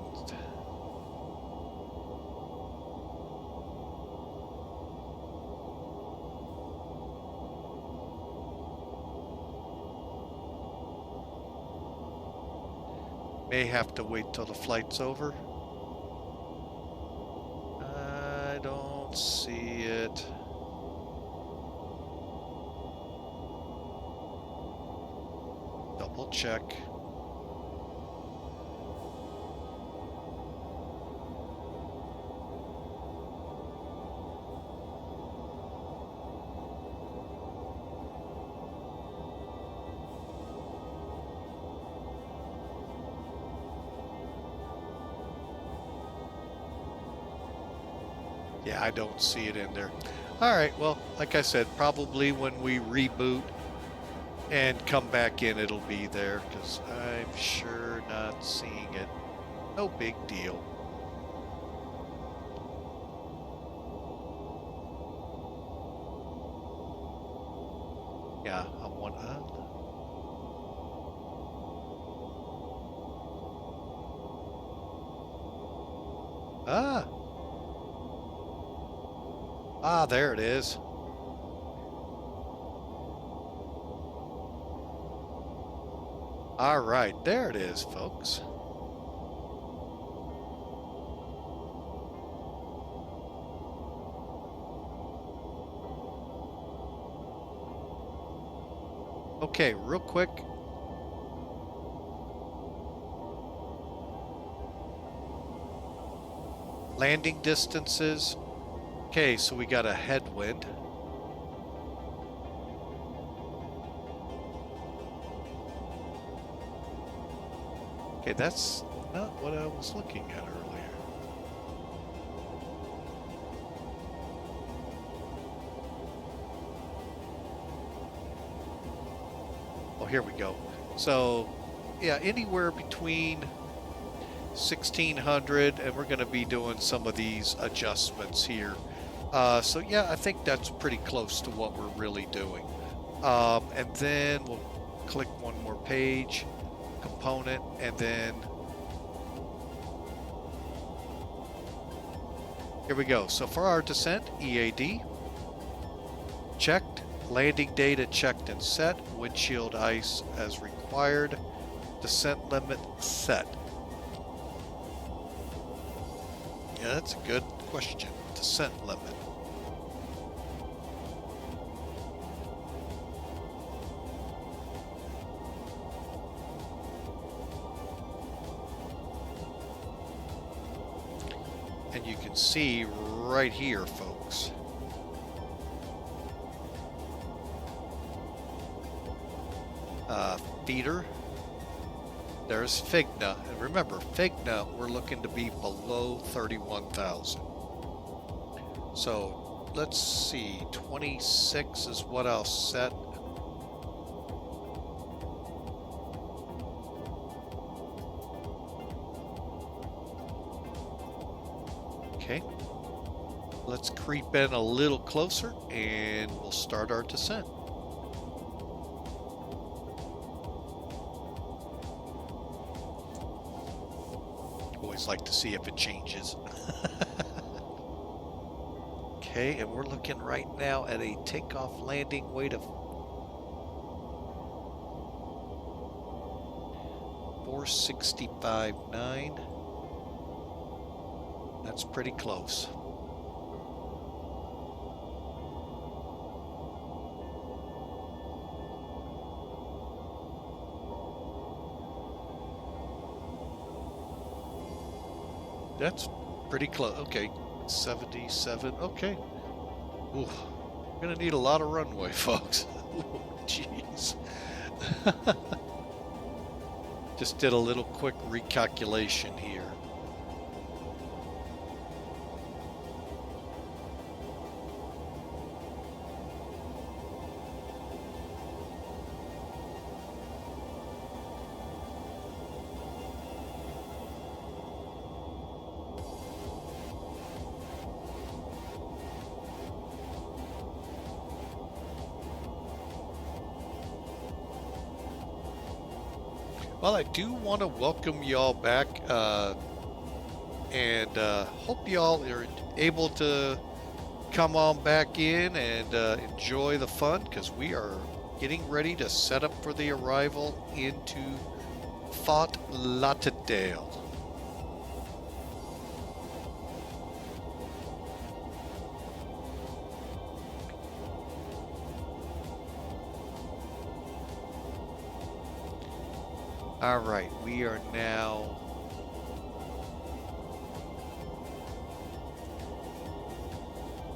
May have to wait till the flight's over. I don't see it. Double check. Yeah, I don't see it in there. All right, well, like I said, probably when we reboot and come back in, it'll be there, because I'm sure not seeing it. No big deal. Yeah, I'm one. There it is. All right, there it is, folks. Okay, real quick. Landing distances. Okay, so we got a headwind. Okay, that's not what I was looking at earlier. Oh, here we go. So, yeah, anywhere between 1600, and we're going to be doing some of these adjustments here. So yeah, I think that's pretty close to what we're really doing. And then we'll click one more page, component, and then here we go. So for our descent, EAD, checked, landing data checked and set, windshield ice as required, descent limit set. Yeah, that's a good question. Descent limit. And you can see right here, folks. Feeder. There's Figna. And remember, Figna, we're looking to be below 31,000. So let's see, 26 is what I'll set. Okay. Let's creep in a little closer and we'll start our descent. Always like to see if it changes. Okay, and we're looking right now at a takeoff landing weight of 465.9. That's pretty close. That's pretty close. Okay, 77. Okay. Ooh, we're gonna need a lot of runway, folks. Jeez. Just did a little quick recalculation here. Well, I do want to welcome y'all back, and hope y'all are able to come on back in and enjoy the fun, because we are getting ready to set up for the arrival into Fort Lauderdale. All right, we are now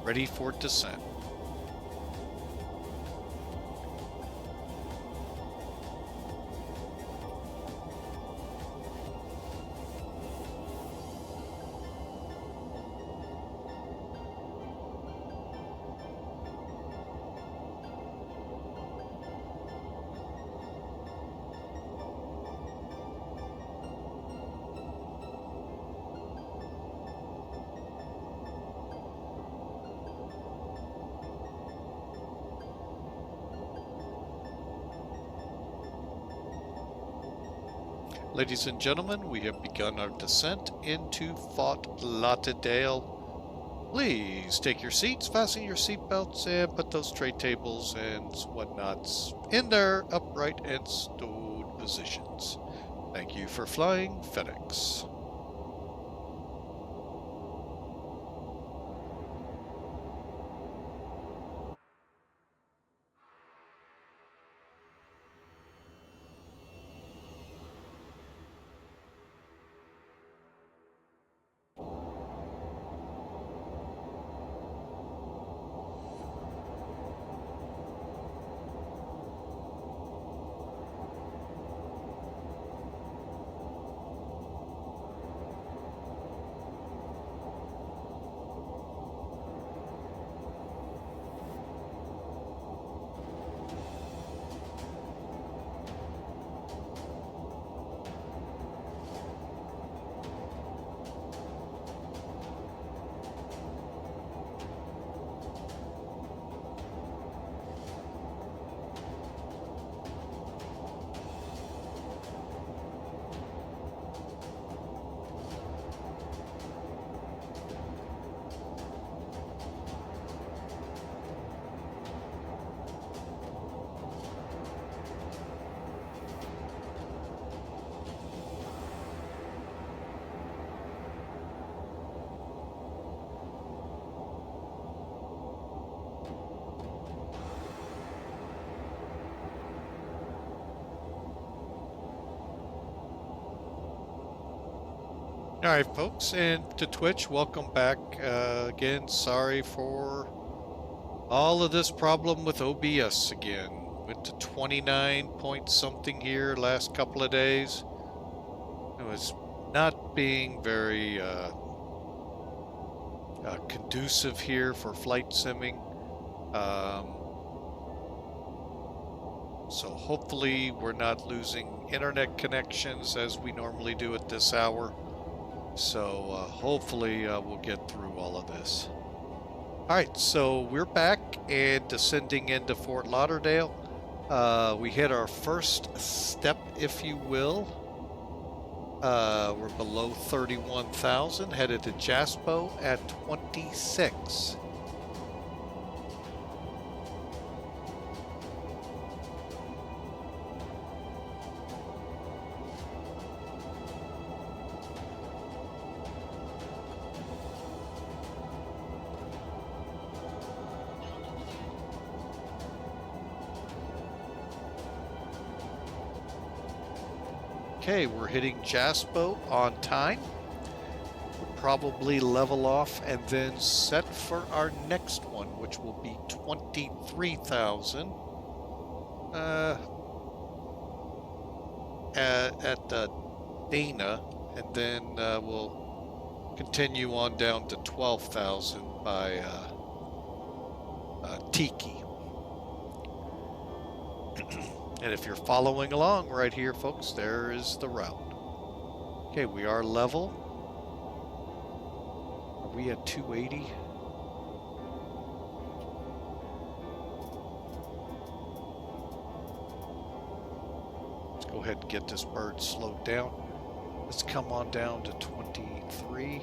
ready for descent. Ladies and gentlemen, we have begun our descent into Fort Lauderdale. Please take your seats, fasten your seatbelts, and put those tray tables and whatnots in their upright and stowed positions. Thank you for flying FedEx. All right, folks, and to Twitch, welcome back again. Sorry for all of this problem with OBS again. Went to 29 point something here last couple of days. It was not being very conducive here for flight simming. So hopefully we're not losing internet connections as we normally do at this hour. So hopefully we'll get through all of this. All right, so we're back and descending into Fort Lauderdale. We hit our first step, if you will. We're below 31,000, headed to Jaspo at 26. Okay, we're hitting Jaspo on time. We'll probably level off and then set for our next one, which will be 23,000 at Dana, and then we'll continue on down to 12,000 by Tiki. And if you're following along right here, folks, there is the route. Okay, we are level. Are we at 280? Let's go ahead and get this bird slowed down. Let's come on down to 23.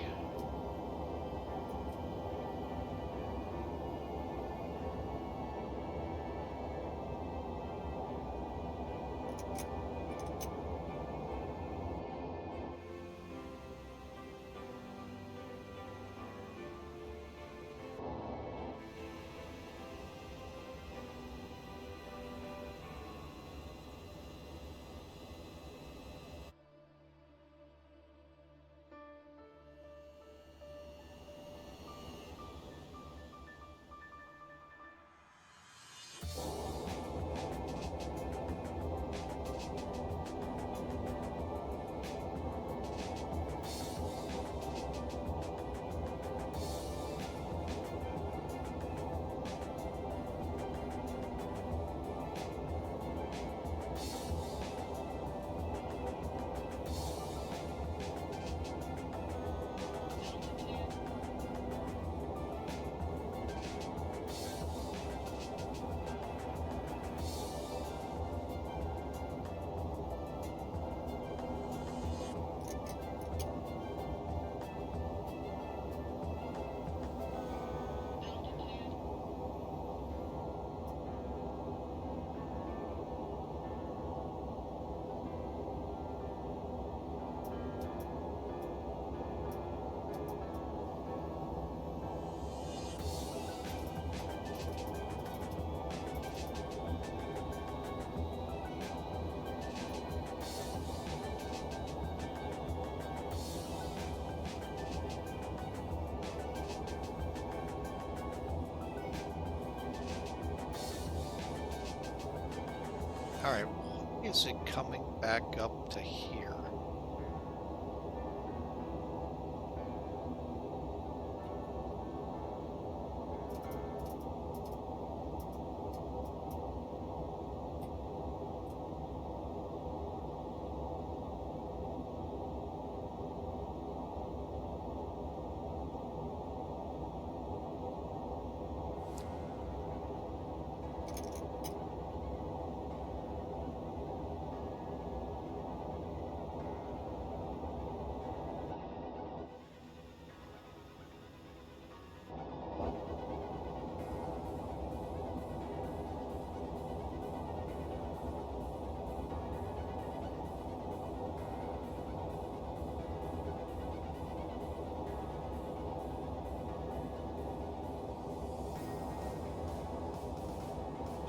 All right, why is it coming back up to here?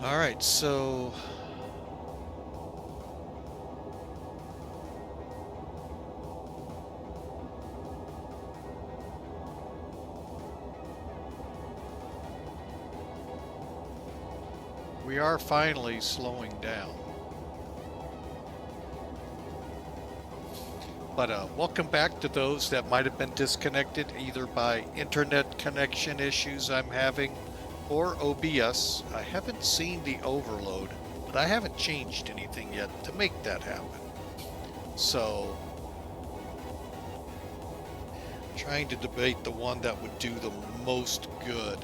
All right, so we are finally slowing down. But welcome back to those that might have been disconnected either by internet connection issues I'm having or OBS. I haven't seen the overload, but I haven't changed anything yet to make that happen. So, trying to debate the one that would do the most good.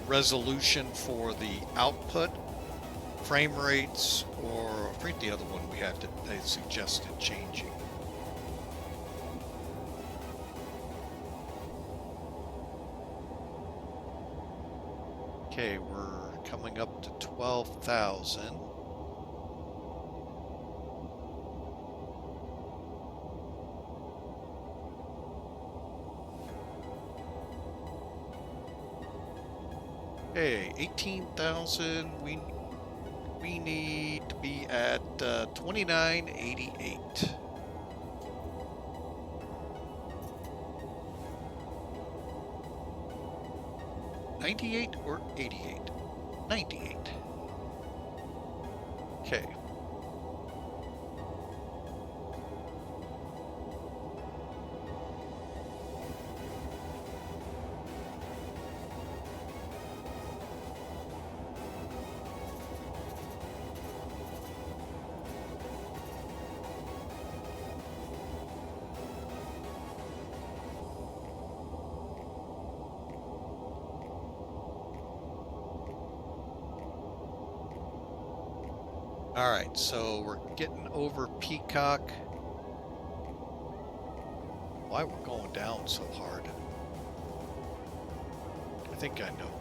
Resolution for the output, frame rates, or I forget the other one we had that they suggested changing. Okay, we're coming up to 12,000. Okay, 18,000. We need to be at 2988. $98 or 88? 98. Okay. All right, so we're getting over Peacock. Why we're going down so hard? I think I know.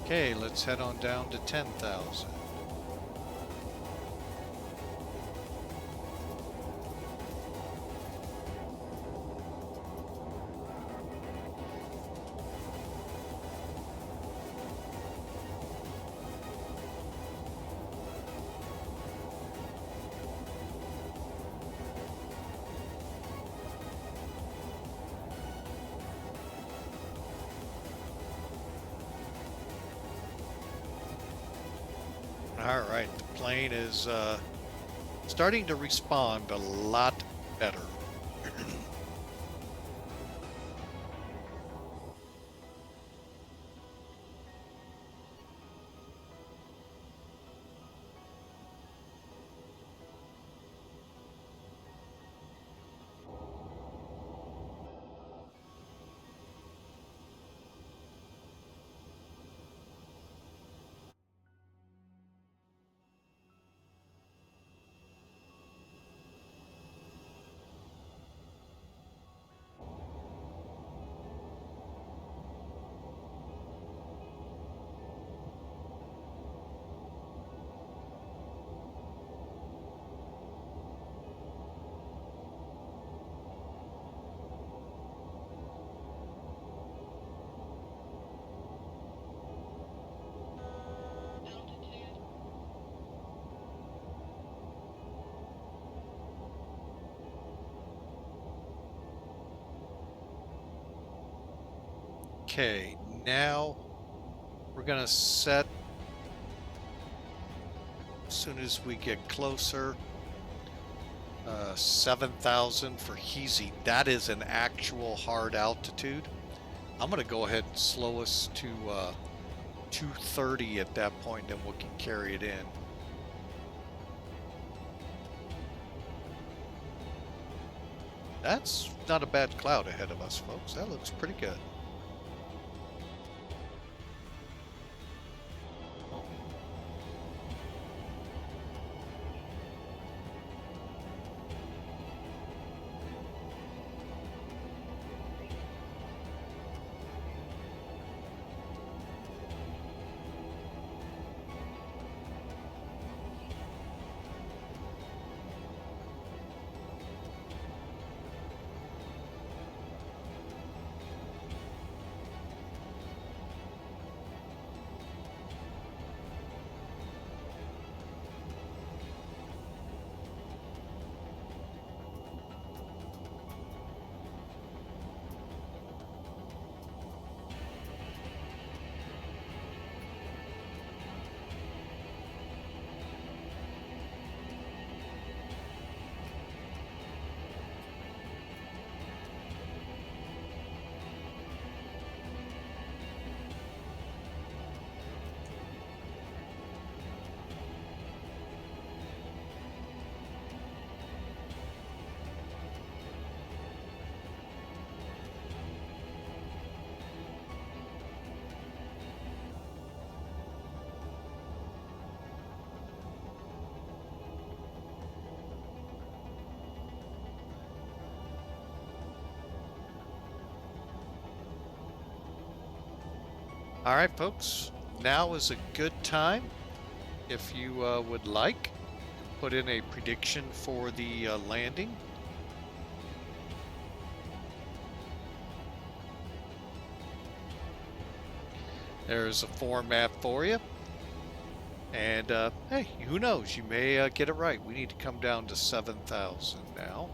Okay, let's head on down to 10,000. All right, the plane is starting to respond a lot better. Okay, now we're gonna set, as soon as we get closer, 7,000 for Heezy. That is an actual hard altitude. I'm gonna go ahead and slow us to 230 at that point, then we can carry it in. That's not a bad cloud ahead of us, folks. That looks pretty good. All right, folks, now is a good time, if you would like, to put in a prediction for the landing. There's a format for you. And hey, who knows? You may get it right. We need to come down to 7,000 now.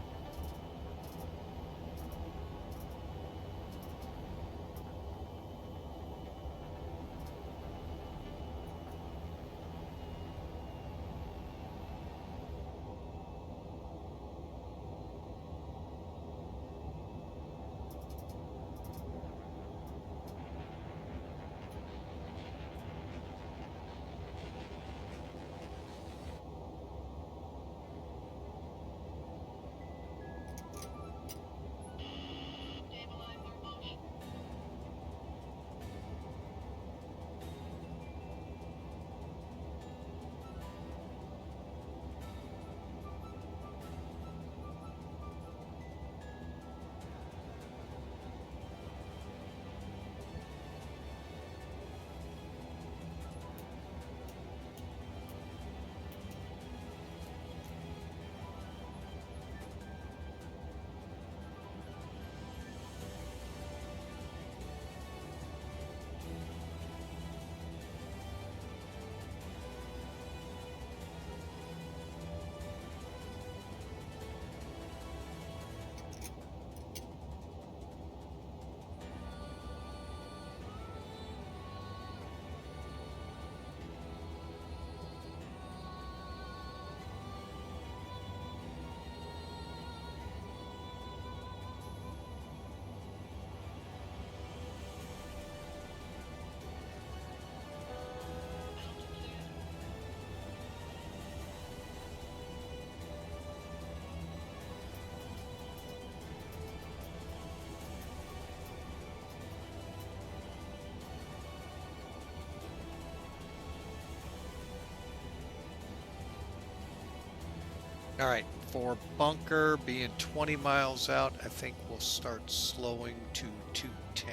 All right, for bunker being 20 miles out, I think we'll start slowing to 210.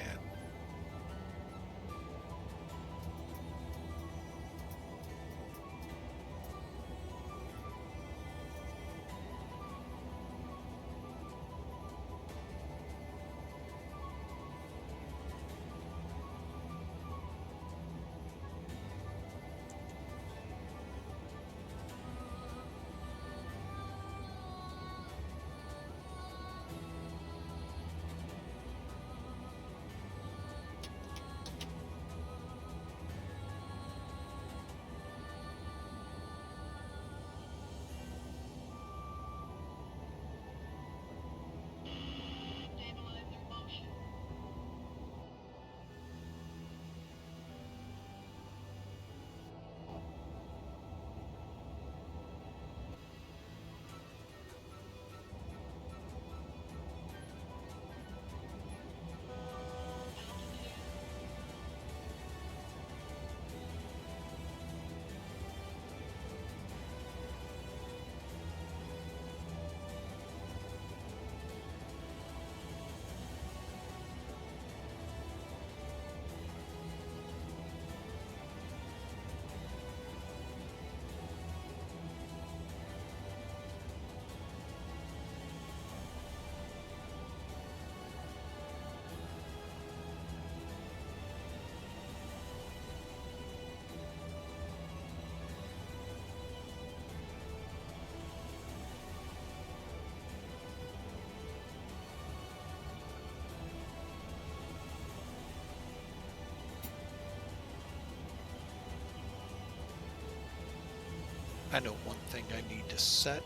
I know one thing I need to set.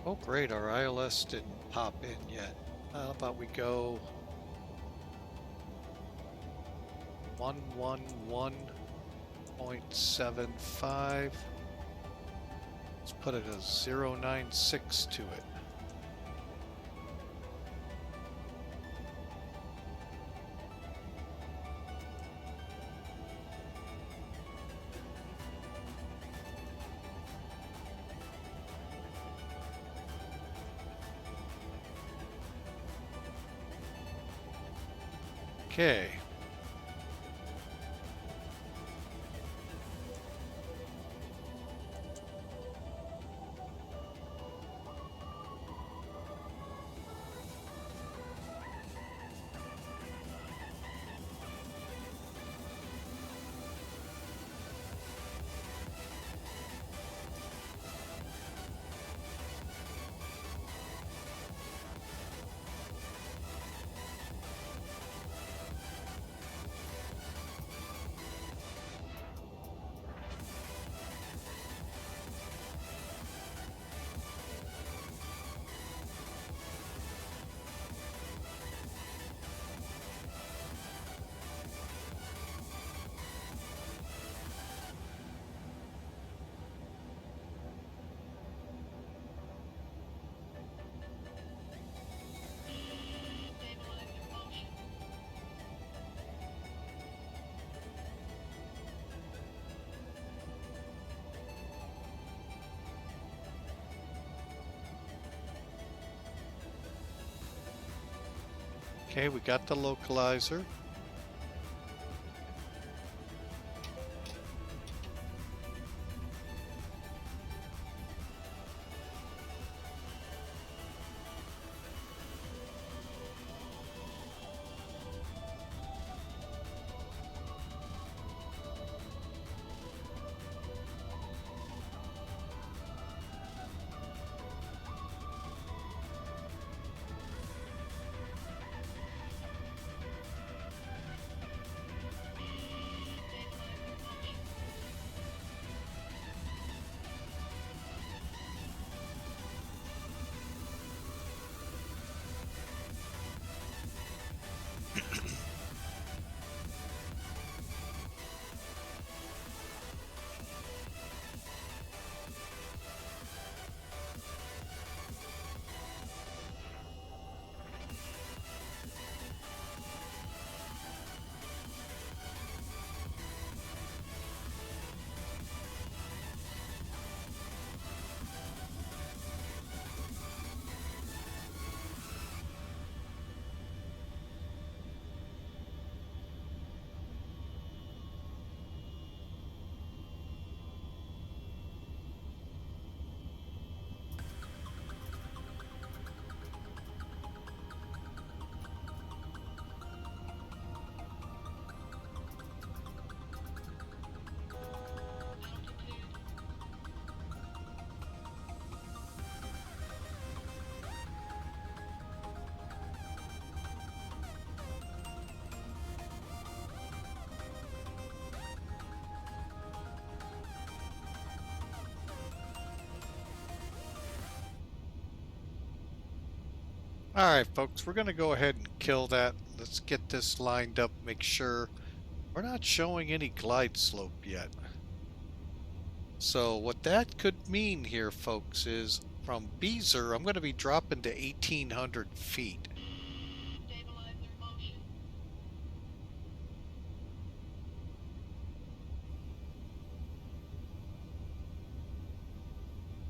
Oh, great, our ILS didn't pop in yet. How about we go 111.75. Let's put it a 096 to it. Okay. Okay, we got the localizer. All right, folks, we're going to go ahead and kill that. Let's get this lined up, make sure we're not showing any glide slope yet. So what that could mean here, folks, is from Beezer, I'm going to be dropping to 1,800 feet.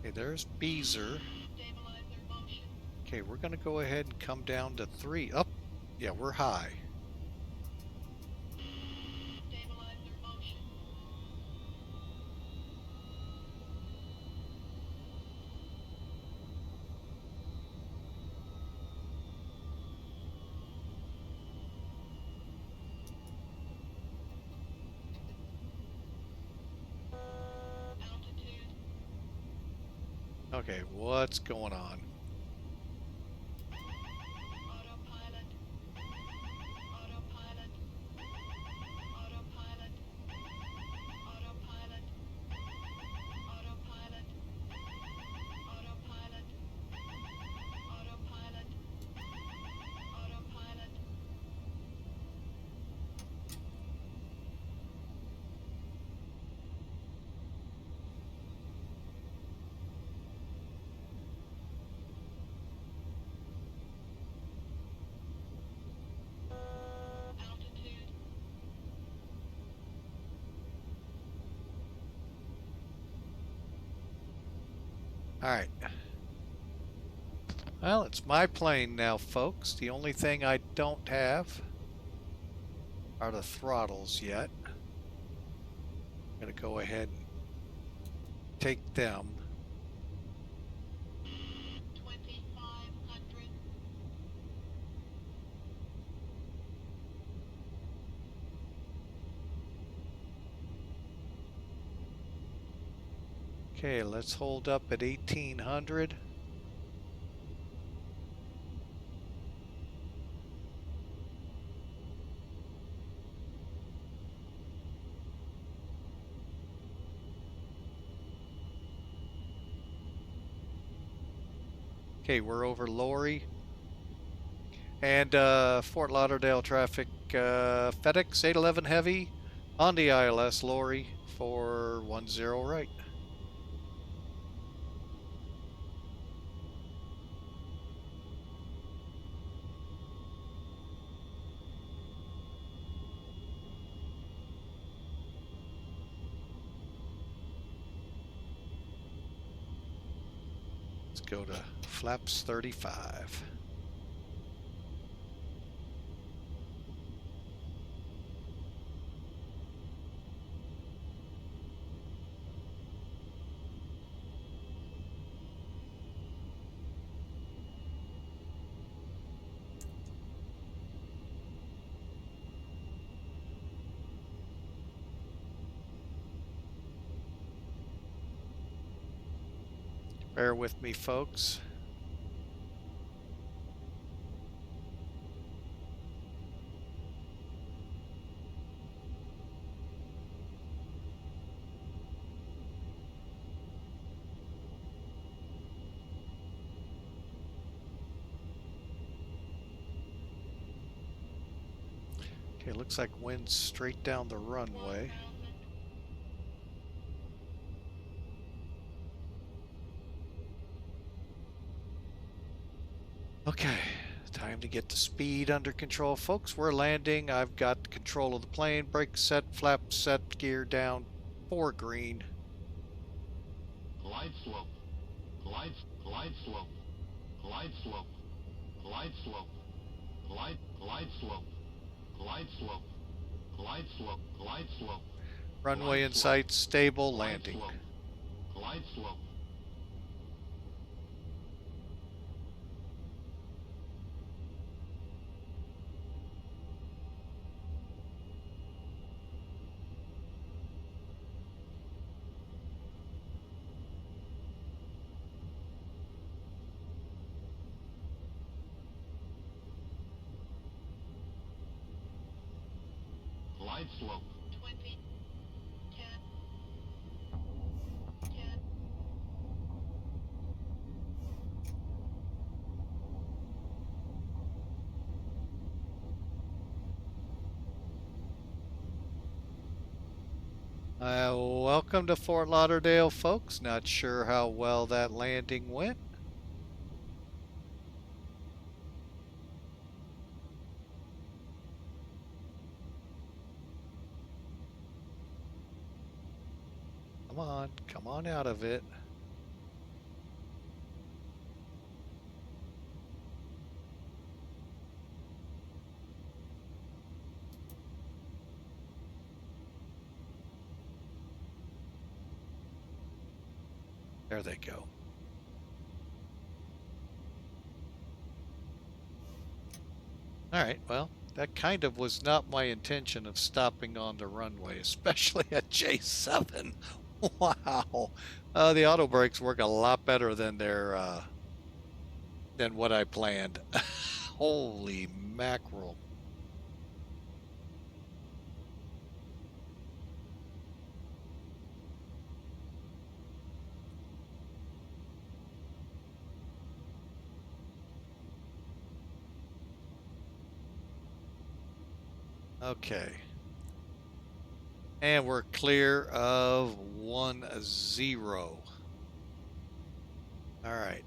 Okay, there's Beezer. Okay, we're going to go ahead and come down to 3. Up. Yeah, we're high. Okay, what's going on? Autopilot. Autopilot. Autopilot. Autopilot. Autopilot. Autopilot. Autopilot. Autopilot. Altitude. All right. Well, it's my plane now, folks. The only thing I don't have are the throttles yet. I'm going to go ahead and take them. 2500. Okay, let's hold up at 1800. Okay, we're over Lori. And Fort Lauderdale traffic, FedEx 811 Heavy on the ILS Lori for 10 right. Let's go to flaps 35. Bear with me, folks. Okay, looks like wind straight down the runway. 1000. Okay, time to get the speed under control. Folks, we're landing. I've got control of the plane. Brake set, flap set, gear down. 4 green. Glide slope. Glide slope. Glide slope. Glide slope. Glide slope. Glide slope. Glide slope. Glide slope. Runway in sight, stable, landing. Glide slope. Glide slope. 20. 10. 10. Welcome to Fort Lauderdale, folks. Not sure how well that landing went. Come on out of it. There they go. All right, well, that kind of was not my intention of stopping on the runway, especially at J7. Wow. The auto brakes work a lot better than than what I planned. Holy mackerel. Okay. And we're clear of 1-0. All right.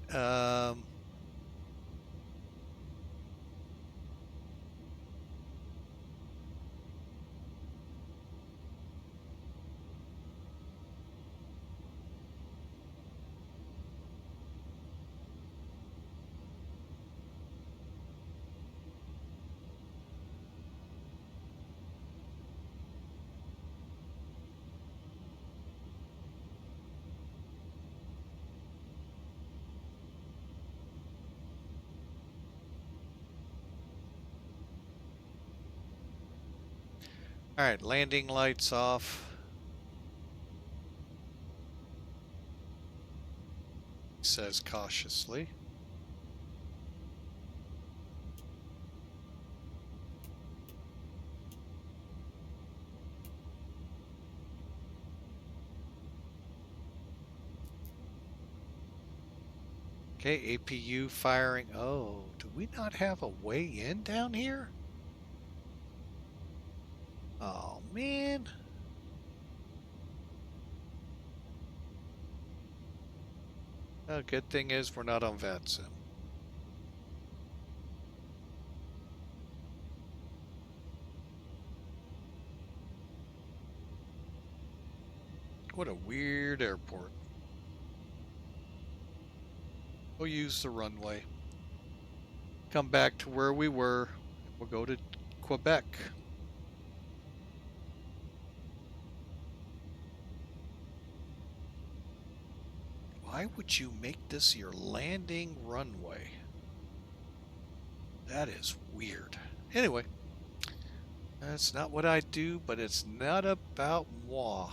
All right, landing lights off. Says cautiously. Okay, APU firing. Oh, do we not have a way in down here? Oh, man. Oh, good thing is we're not on VATSIM. What a weird airport. We'll use the runway. Come back to where we were, and we'll go to Quebec. Why would you make this your landing runway? That is weird. Anyway, that's not what I do, but it's not about moi.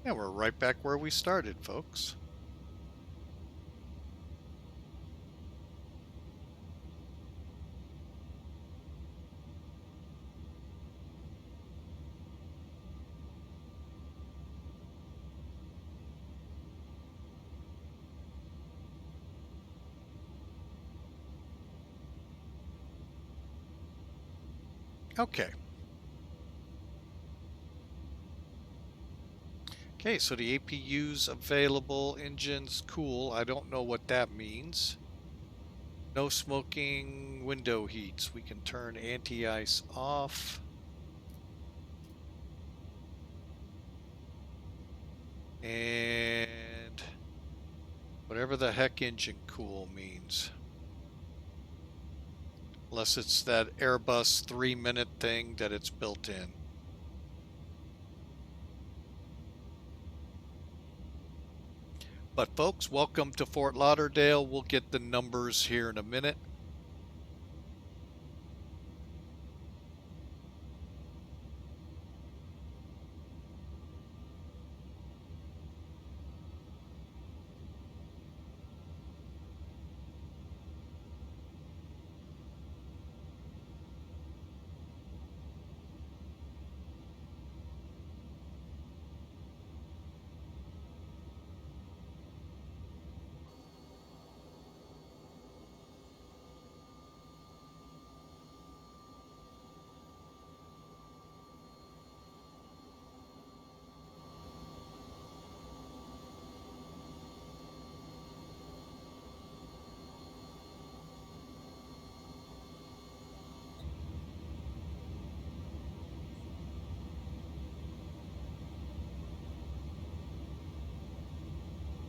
Yeah, we're right back where we started, folks. Okay. Okay, so the APU's available, engines cool. I don't know what that means. No smoking, window heats. We can turn anti-ice off. And whatever the heck engine cool means. Unless it's that Airbus 3-minute thing that it's built in. But folks, welcome to Fort Lauderdale. We'll get the numbers here in a minute.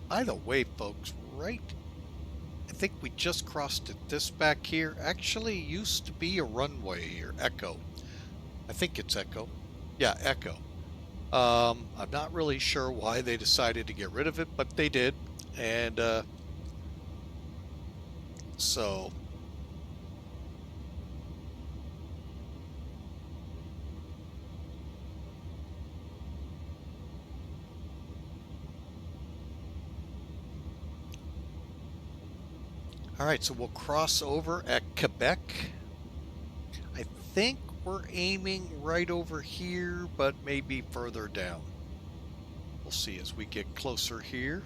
By the way, folks, right, I think we just crossed it. This back here actually used to be a runway, or Echo. I think it's Echo. Yeah, Echo. I'm not really sure why they decided to get rid of it, but they did. And so all right, so we'll cross over at Quebec. I think we're aiming right over here, but maybe further down. We'll see as we get closer here.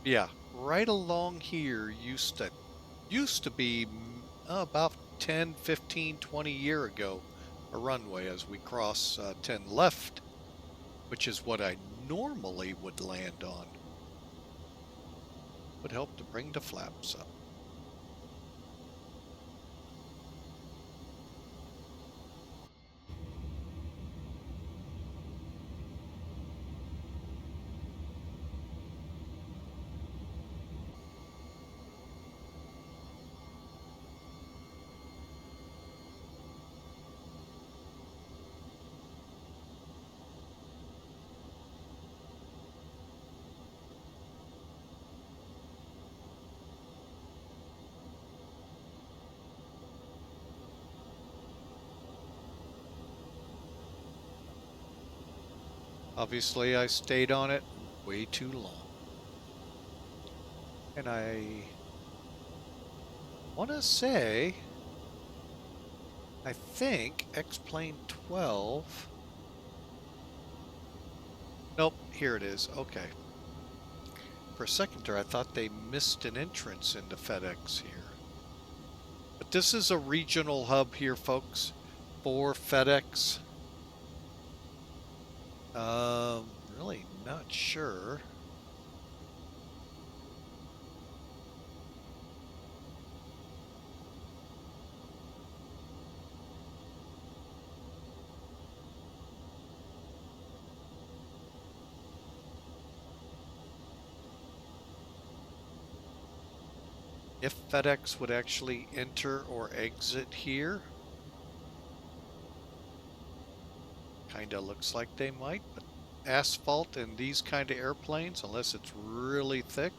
Yeah, right along here used to be about 10, 15, 20 year ago a runway as we cross 10 left, which is what I normally would land on. Would help to bring the flaps up. Obviously, I stayed on it way too long. And I want to say, I think X-Plane 12. Nope, here it is. Okay. For a second there, I thought they missed an entrance into FedEx here. But this is a regional hub here, folks, for FedEx. Really not sure. If FedEx would actually enter or exit here. Kinda looks like they might, but asphalt in these kind of airplanes, unless it's really thick.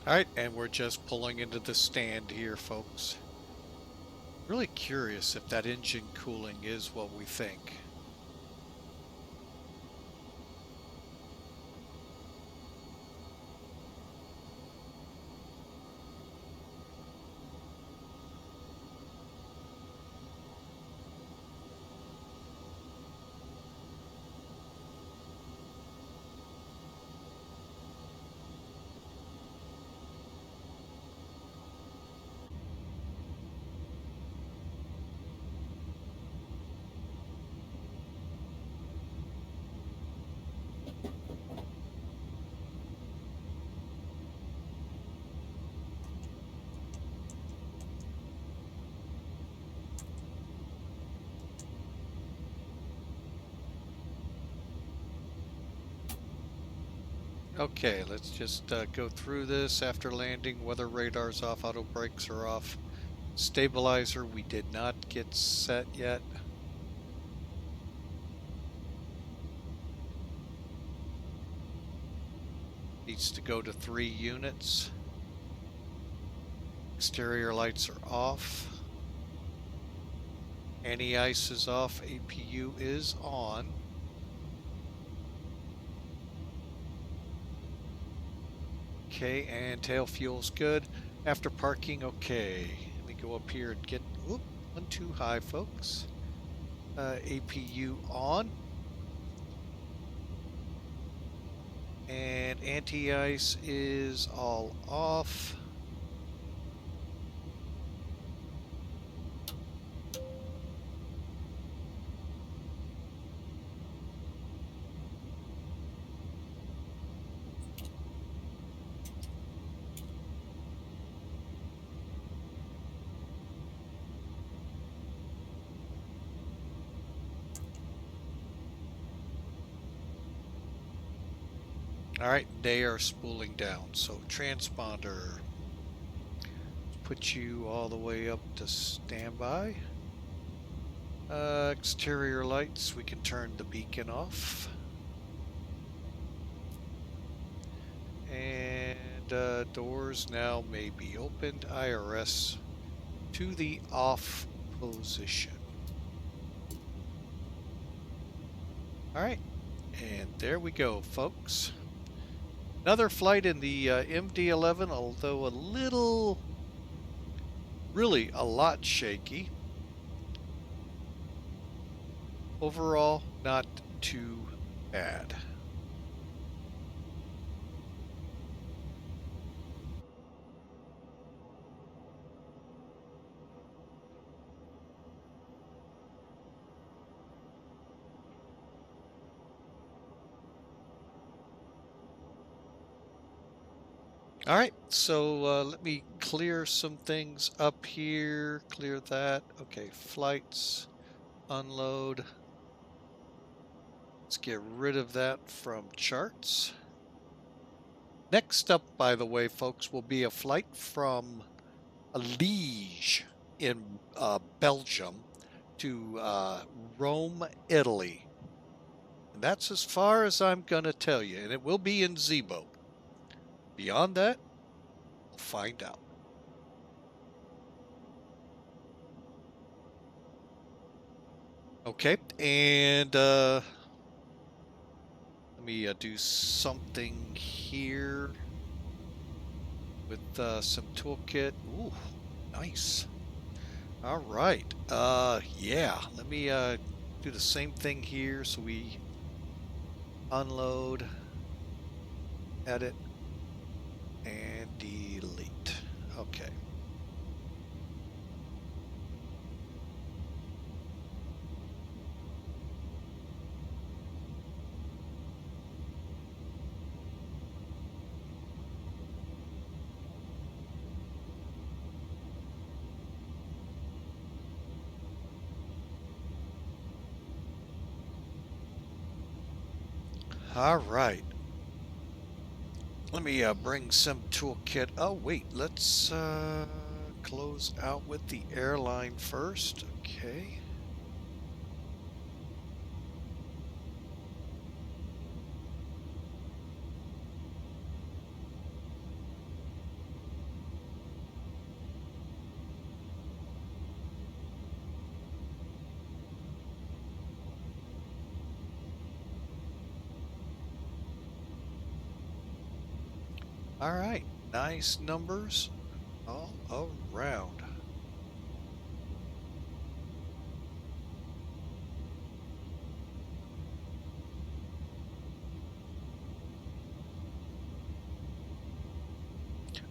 All right, and we're just pulling into the stand here, folks. Really curious if that engine cooling is what we think. Okay, let's just go through this. After landing, weather radar's off, auto brakes are off. Stabilizer we did not get set yet. Needs to go to 3 units. Exterior lights are off. Anti-ice is off. APU is on. Okay, and tail fuel's good. After parking, okay. Let me go up here and get, whoop, one too high, folks. APU on. And anti-ice is all off. All right, they are spooling down. So transponder, put you all the way up to standby. Exterior lights, we can turn the beacon off. And doors now may be opened. IRS to the off position. All right, and there we go, folks. Another flight in the MD-11, although a little, really a lot shaky. Overall, not too bad. All right, so let me clear some things up here. Clear that. Okay, flights, unload. Let's get rid of that from charts. Next up, by the way, folks, will be a flight from Liège in Belgium to Rome, Italy. And that's as far as I'm going to tell you, and it will be in Zibo. Beyond that, we'll find out. Okay, and let me do something here with some toolkit. Ooh, nice. All right. Yeah, let me do the same thing here. So we unload, edit, and delete. Okay. All right. Let me bring some toolkit. Oh, wait. Let's close out with the airline first. Okay. All right, nice numbers all around.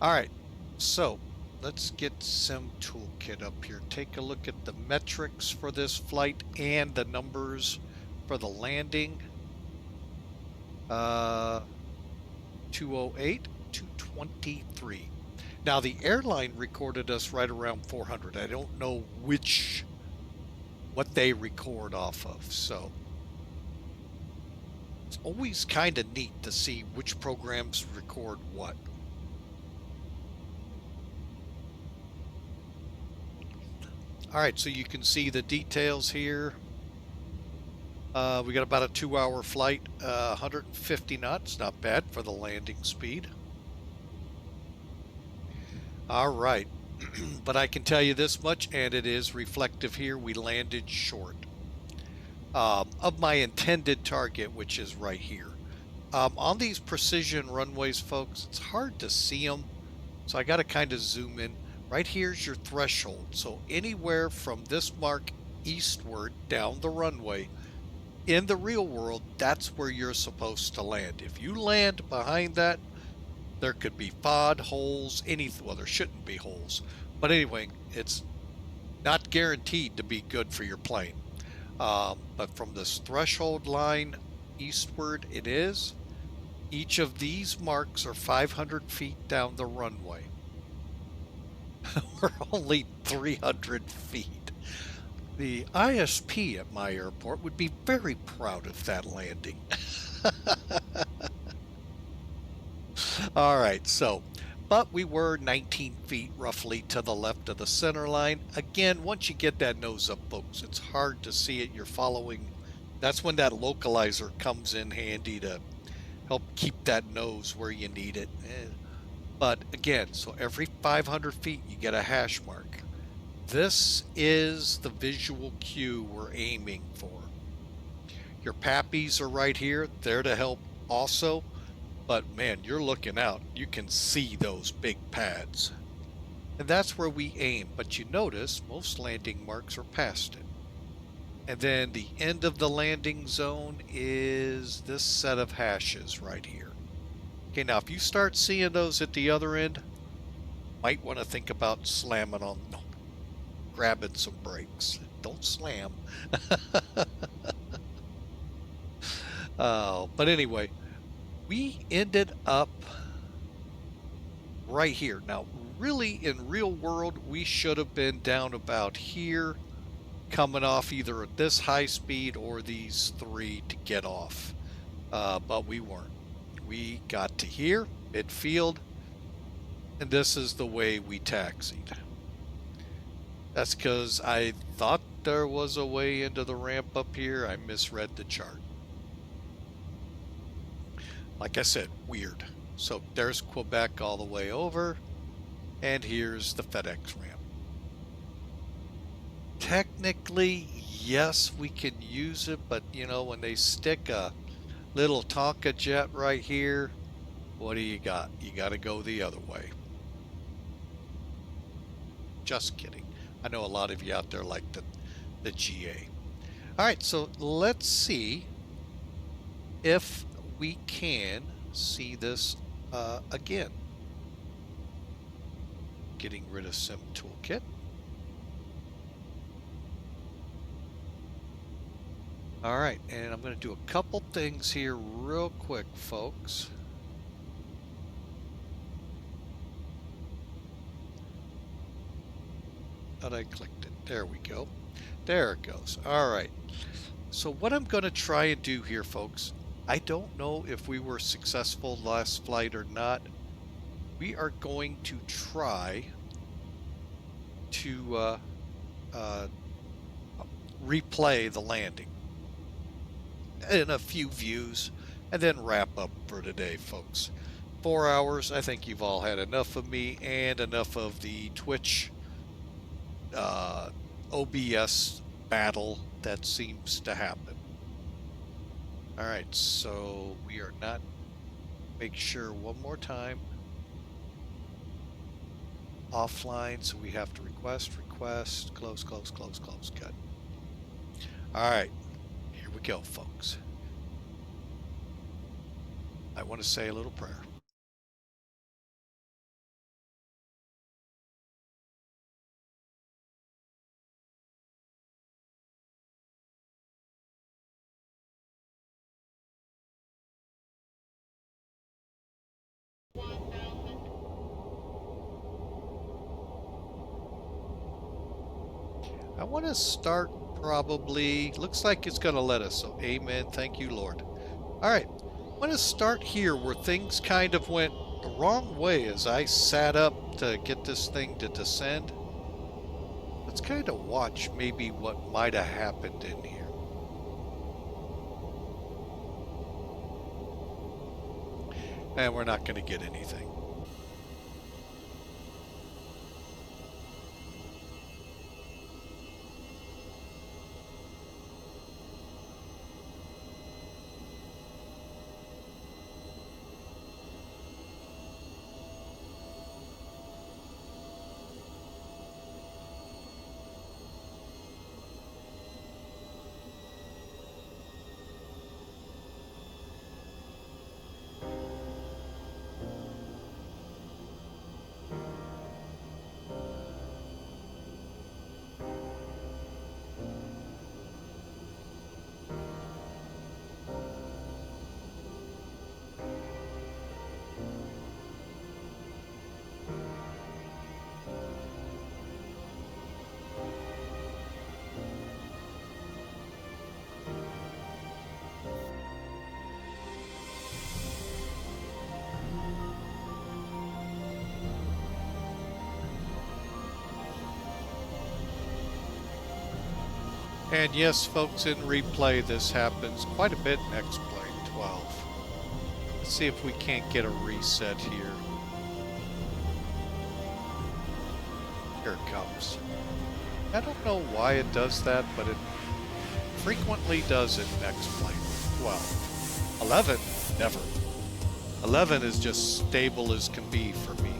All right, so let's get some toolkit up here. Take a look at the metrics for this flight and the numbers for the landing. 208. 223. Now the airline recorded us right around 400. I don't know what they record off of. So It's always kind of neat to see which programs record what. All right, so you can see the details here. We got about a 2-hour flight, 150 knots, not bad for the landing speed. All right, but I can tell you this much, and it is reflective here, we landed short of my intended target, which is right here. On these precision runways, folks, it's hard to see them, so I got to kind of zoom in. Right here's your threshold, so anywhere from this mark eastward down the runway, in the real world, that's where you're supposed to land. If you land behind that, there could be FOD, holes, anything. Well, there shouldn't be holes. But anyway, it's not guaranteed to be good for your plane. But from this threshold line eastward, it is. Each of these marks are 500 feet down the runway. We're only 300 feet. The ISP at my airport would be very proud of that landing. All right, so, but we were 19 feet roughly to the left of the center line. Again, once you get that nose up, folks, it's hard to see it. You're following. That's when that localizer comes in handy to help keep that nose where you need it. But again, so every 500 feet, you get a hash mark. This is the visual cue we're aiming for. Your pappies are right here. They're to help also. But man, you're looking out. You can see those big pads. And that's where we aim. But you notice most landing marks are past it. And then the end of the landing zone is this set of hashes right here. Okay, now if you start seeing those at the other end, might want to think about slamming on, no, grabbing some brakes. Don't slam. But anyway, we ended up right here. Now, really, in real world, we should have been down about here, coming off either at this high speed or these three to get off. But we weren't. We got to here, midfield, and this is the way we taxied. That's because I thought there was a way into the ramp up here. I misread the chart. Like I said, weird. So there's Quebec all the way over, and here's the FedEx ramp. Technically, yes, we can use it, but you know, when they stick a little Tonka jet right here, what do you got? You got to go the other way. Just kidding. I know a lot of you out there like the GA. All right, so let's see if we can see this again. Getting rid of Sim Toolkit. All right, and I'm going to do a couple things here real quick, folks. Thought I clicked it. There we go. There it goes. All right. So what I'm going to try and do here, folks, I don't know if we were successful last flight or not. We are going to try to replay the landing in a few views and then wrap up for today, folks. 4 hours. I think you've all had enough of me and enough of the Twitch OBS battle that seems to happen. All right, so we are not, make sure one more time, offline, so we have to request, close, good. All right, here we go, folks. I want to say a little prayer. I want to start probably, looks like it's going to let us, so amen, thank you, Lord. All Alright, I'm going to start here where things kind of went the wrong way as I sat up to get this thing to descend. Let's kind of watch maybe what might have happened in here. And we're not going to get anything. And yes, folks, in replay, this happens quite a bit in X-Plane 12. Let's see if we can't get a reset here. Here it comes. I don't know why it does that, but it frequently does it in X-Plane 12. 11, never. 11 is just stable as can be for me.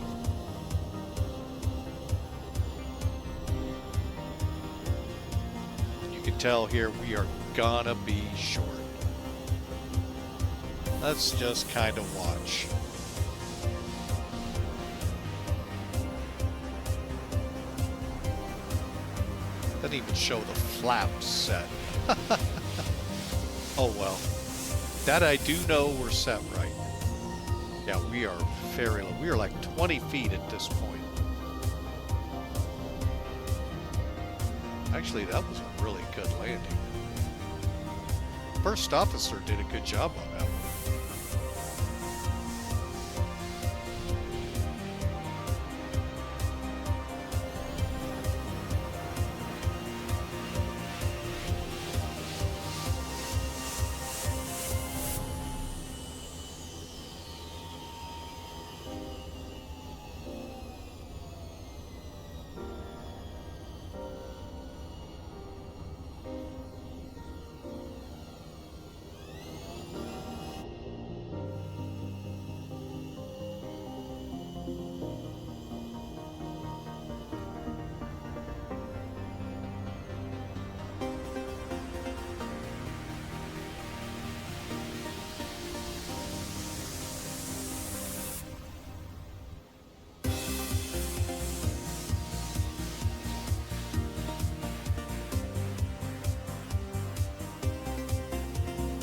Tell here we are gonna be short. Let's just kind of watch. Doesn't even show the flaps set. Oh well. That I do know we're set right. Yeah, we are very low. We are like 20 feet at this point. Actually, that was a really good landing. First officer did a good job on that one.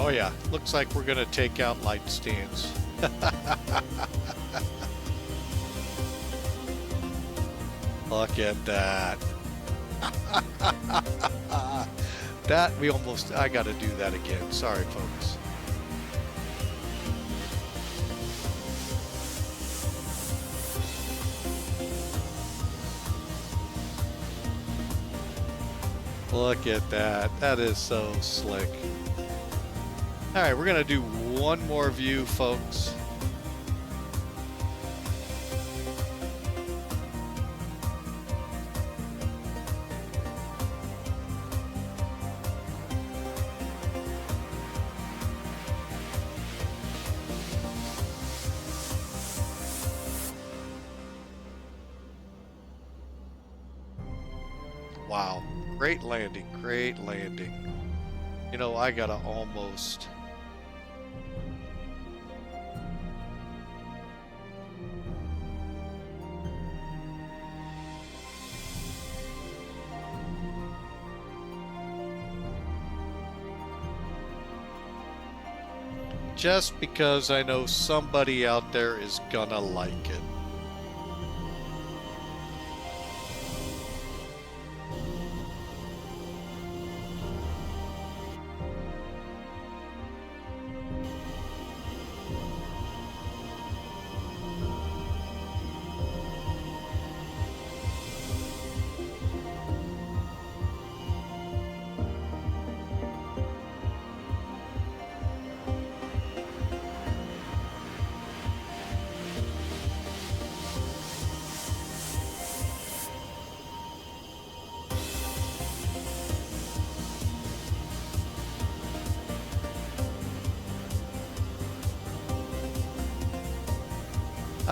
Oh yeah, looks like we're gonna take out light stands. Look at that. That we almost, I gotta do that again. Sorry, folks. Look at that. That is so slick. All right, we're gonna do one more view, folks. Wow, great landing, great landing. You know, I gotta almost... just because I know somebody out there is gonna like it.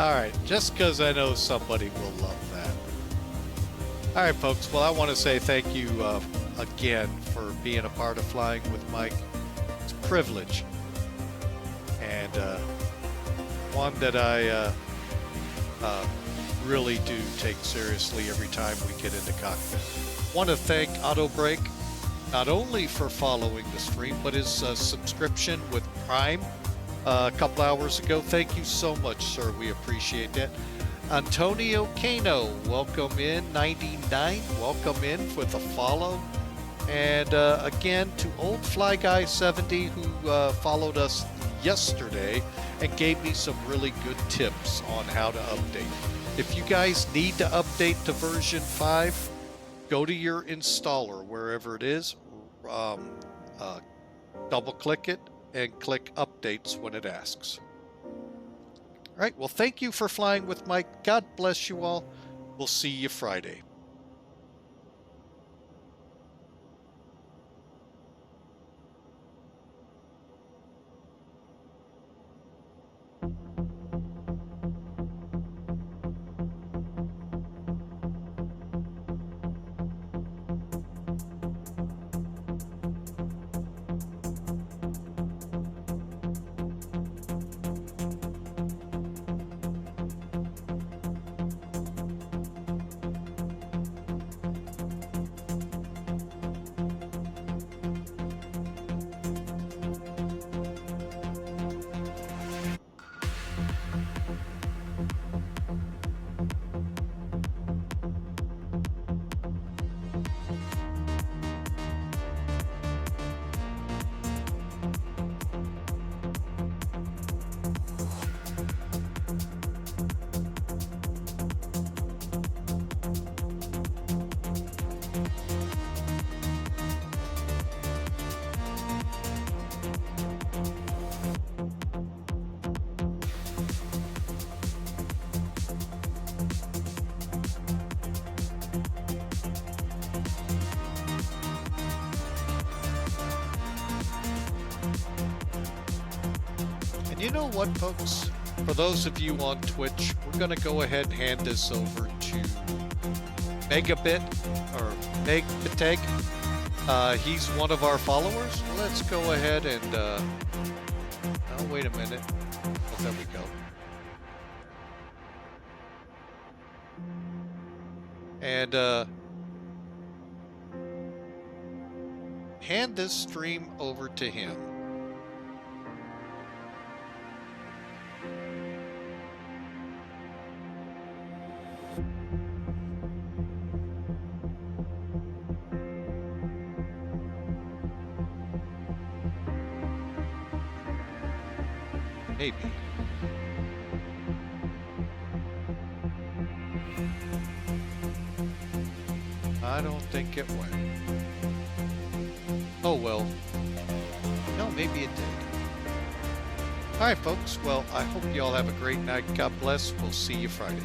All right, just because I know somebody will love that. All right, folks. Well, I want to say thank you again for being a part of Flying with Mike. It's a privilege, and one that I really do take seriously every time we get into cockpit. Want to thank Auto Break not only for following the stream, but his subscription with Prime a couple hours ago. Thank you so much, sir. We appreciate that. Antonio Cano, welcome in. 99, welcome in with a follow. And again, to Old Fly Guy 70, who followed us yesterday and gave me some really good tips on how to update. If you guys need to update to version 5, go to your installer, wherever it is, double click it, and click updates when it asks. All right, well, thank you for flying with Mike. God bless you all. We'll see you Friday. You know what, folks? For those of you on Twitch, we're going to go ahead and hand this over to Megabit or Megbiteg. He's one of our followers. Let's go ahead and oh, wait a minute. Oh, there we go. And hand this stream over to him. Maybe. I don't think it went. Oh well. No, maybe it did. Alright folks, well, I hope you all have a great night. God bless. We'll see you Friday.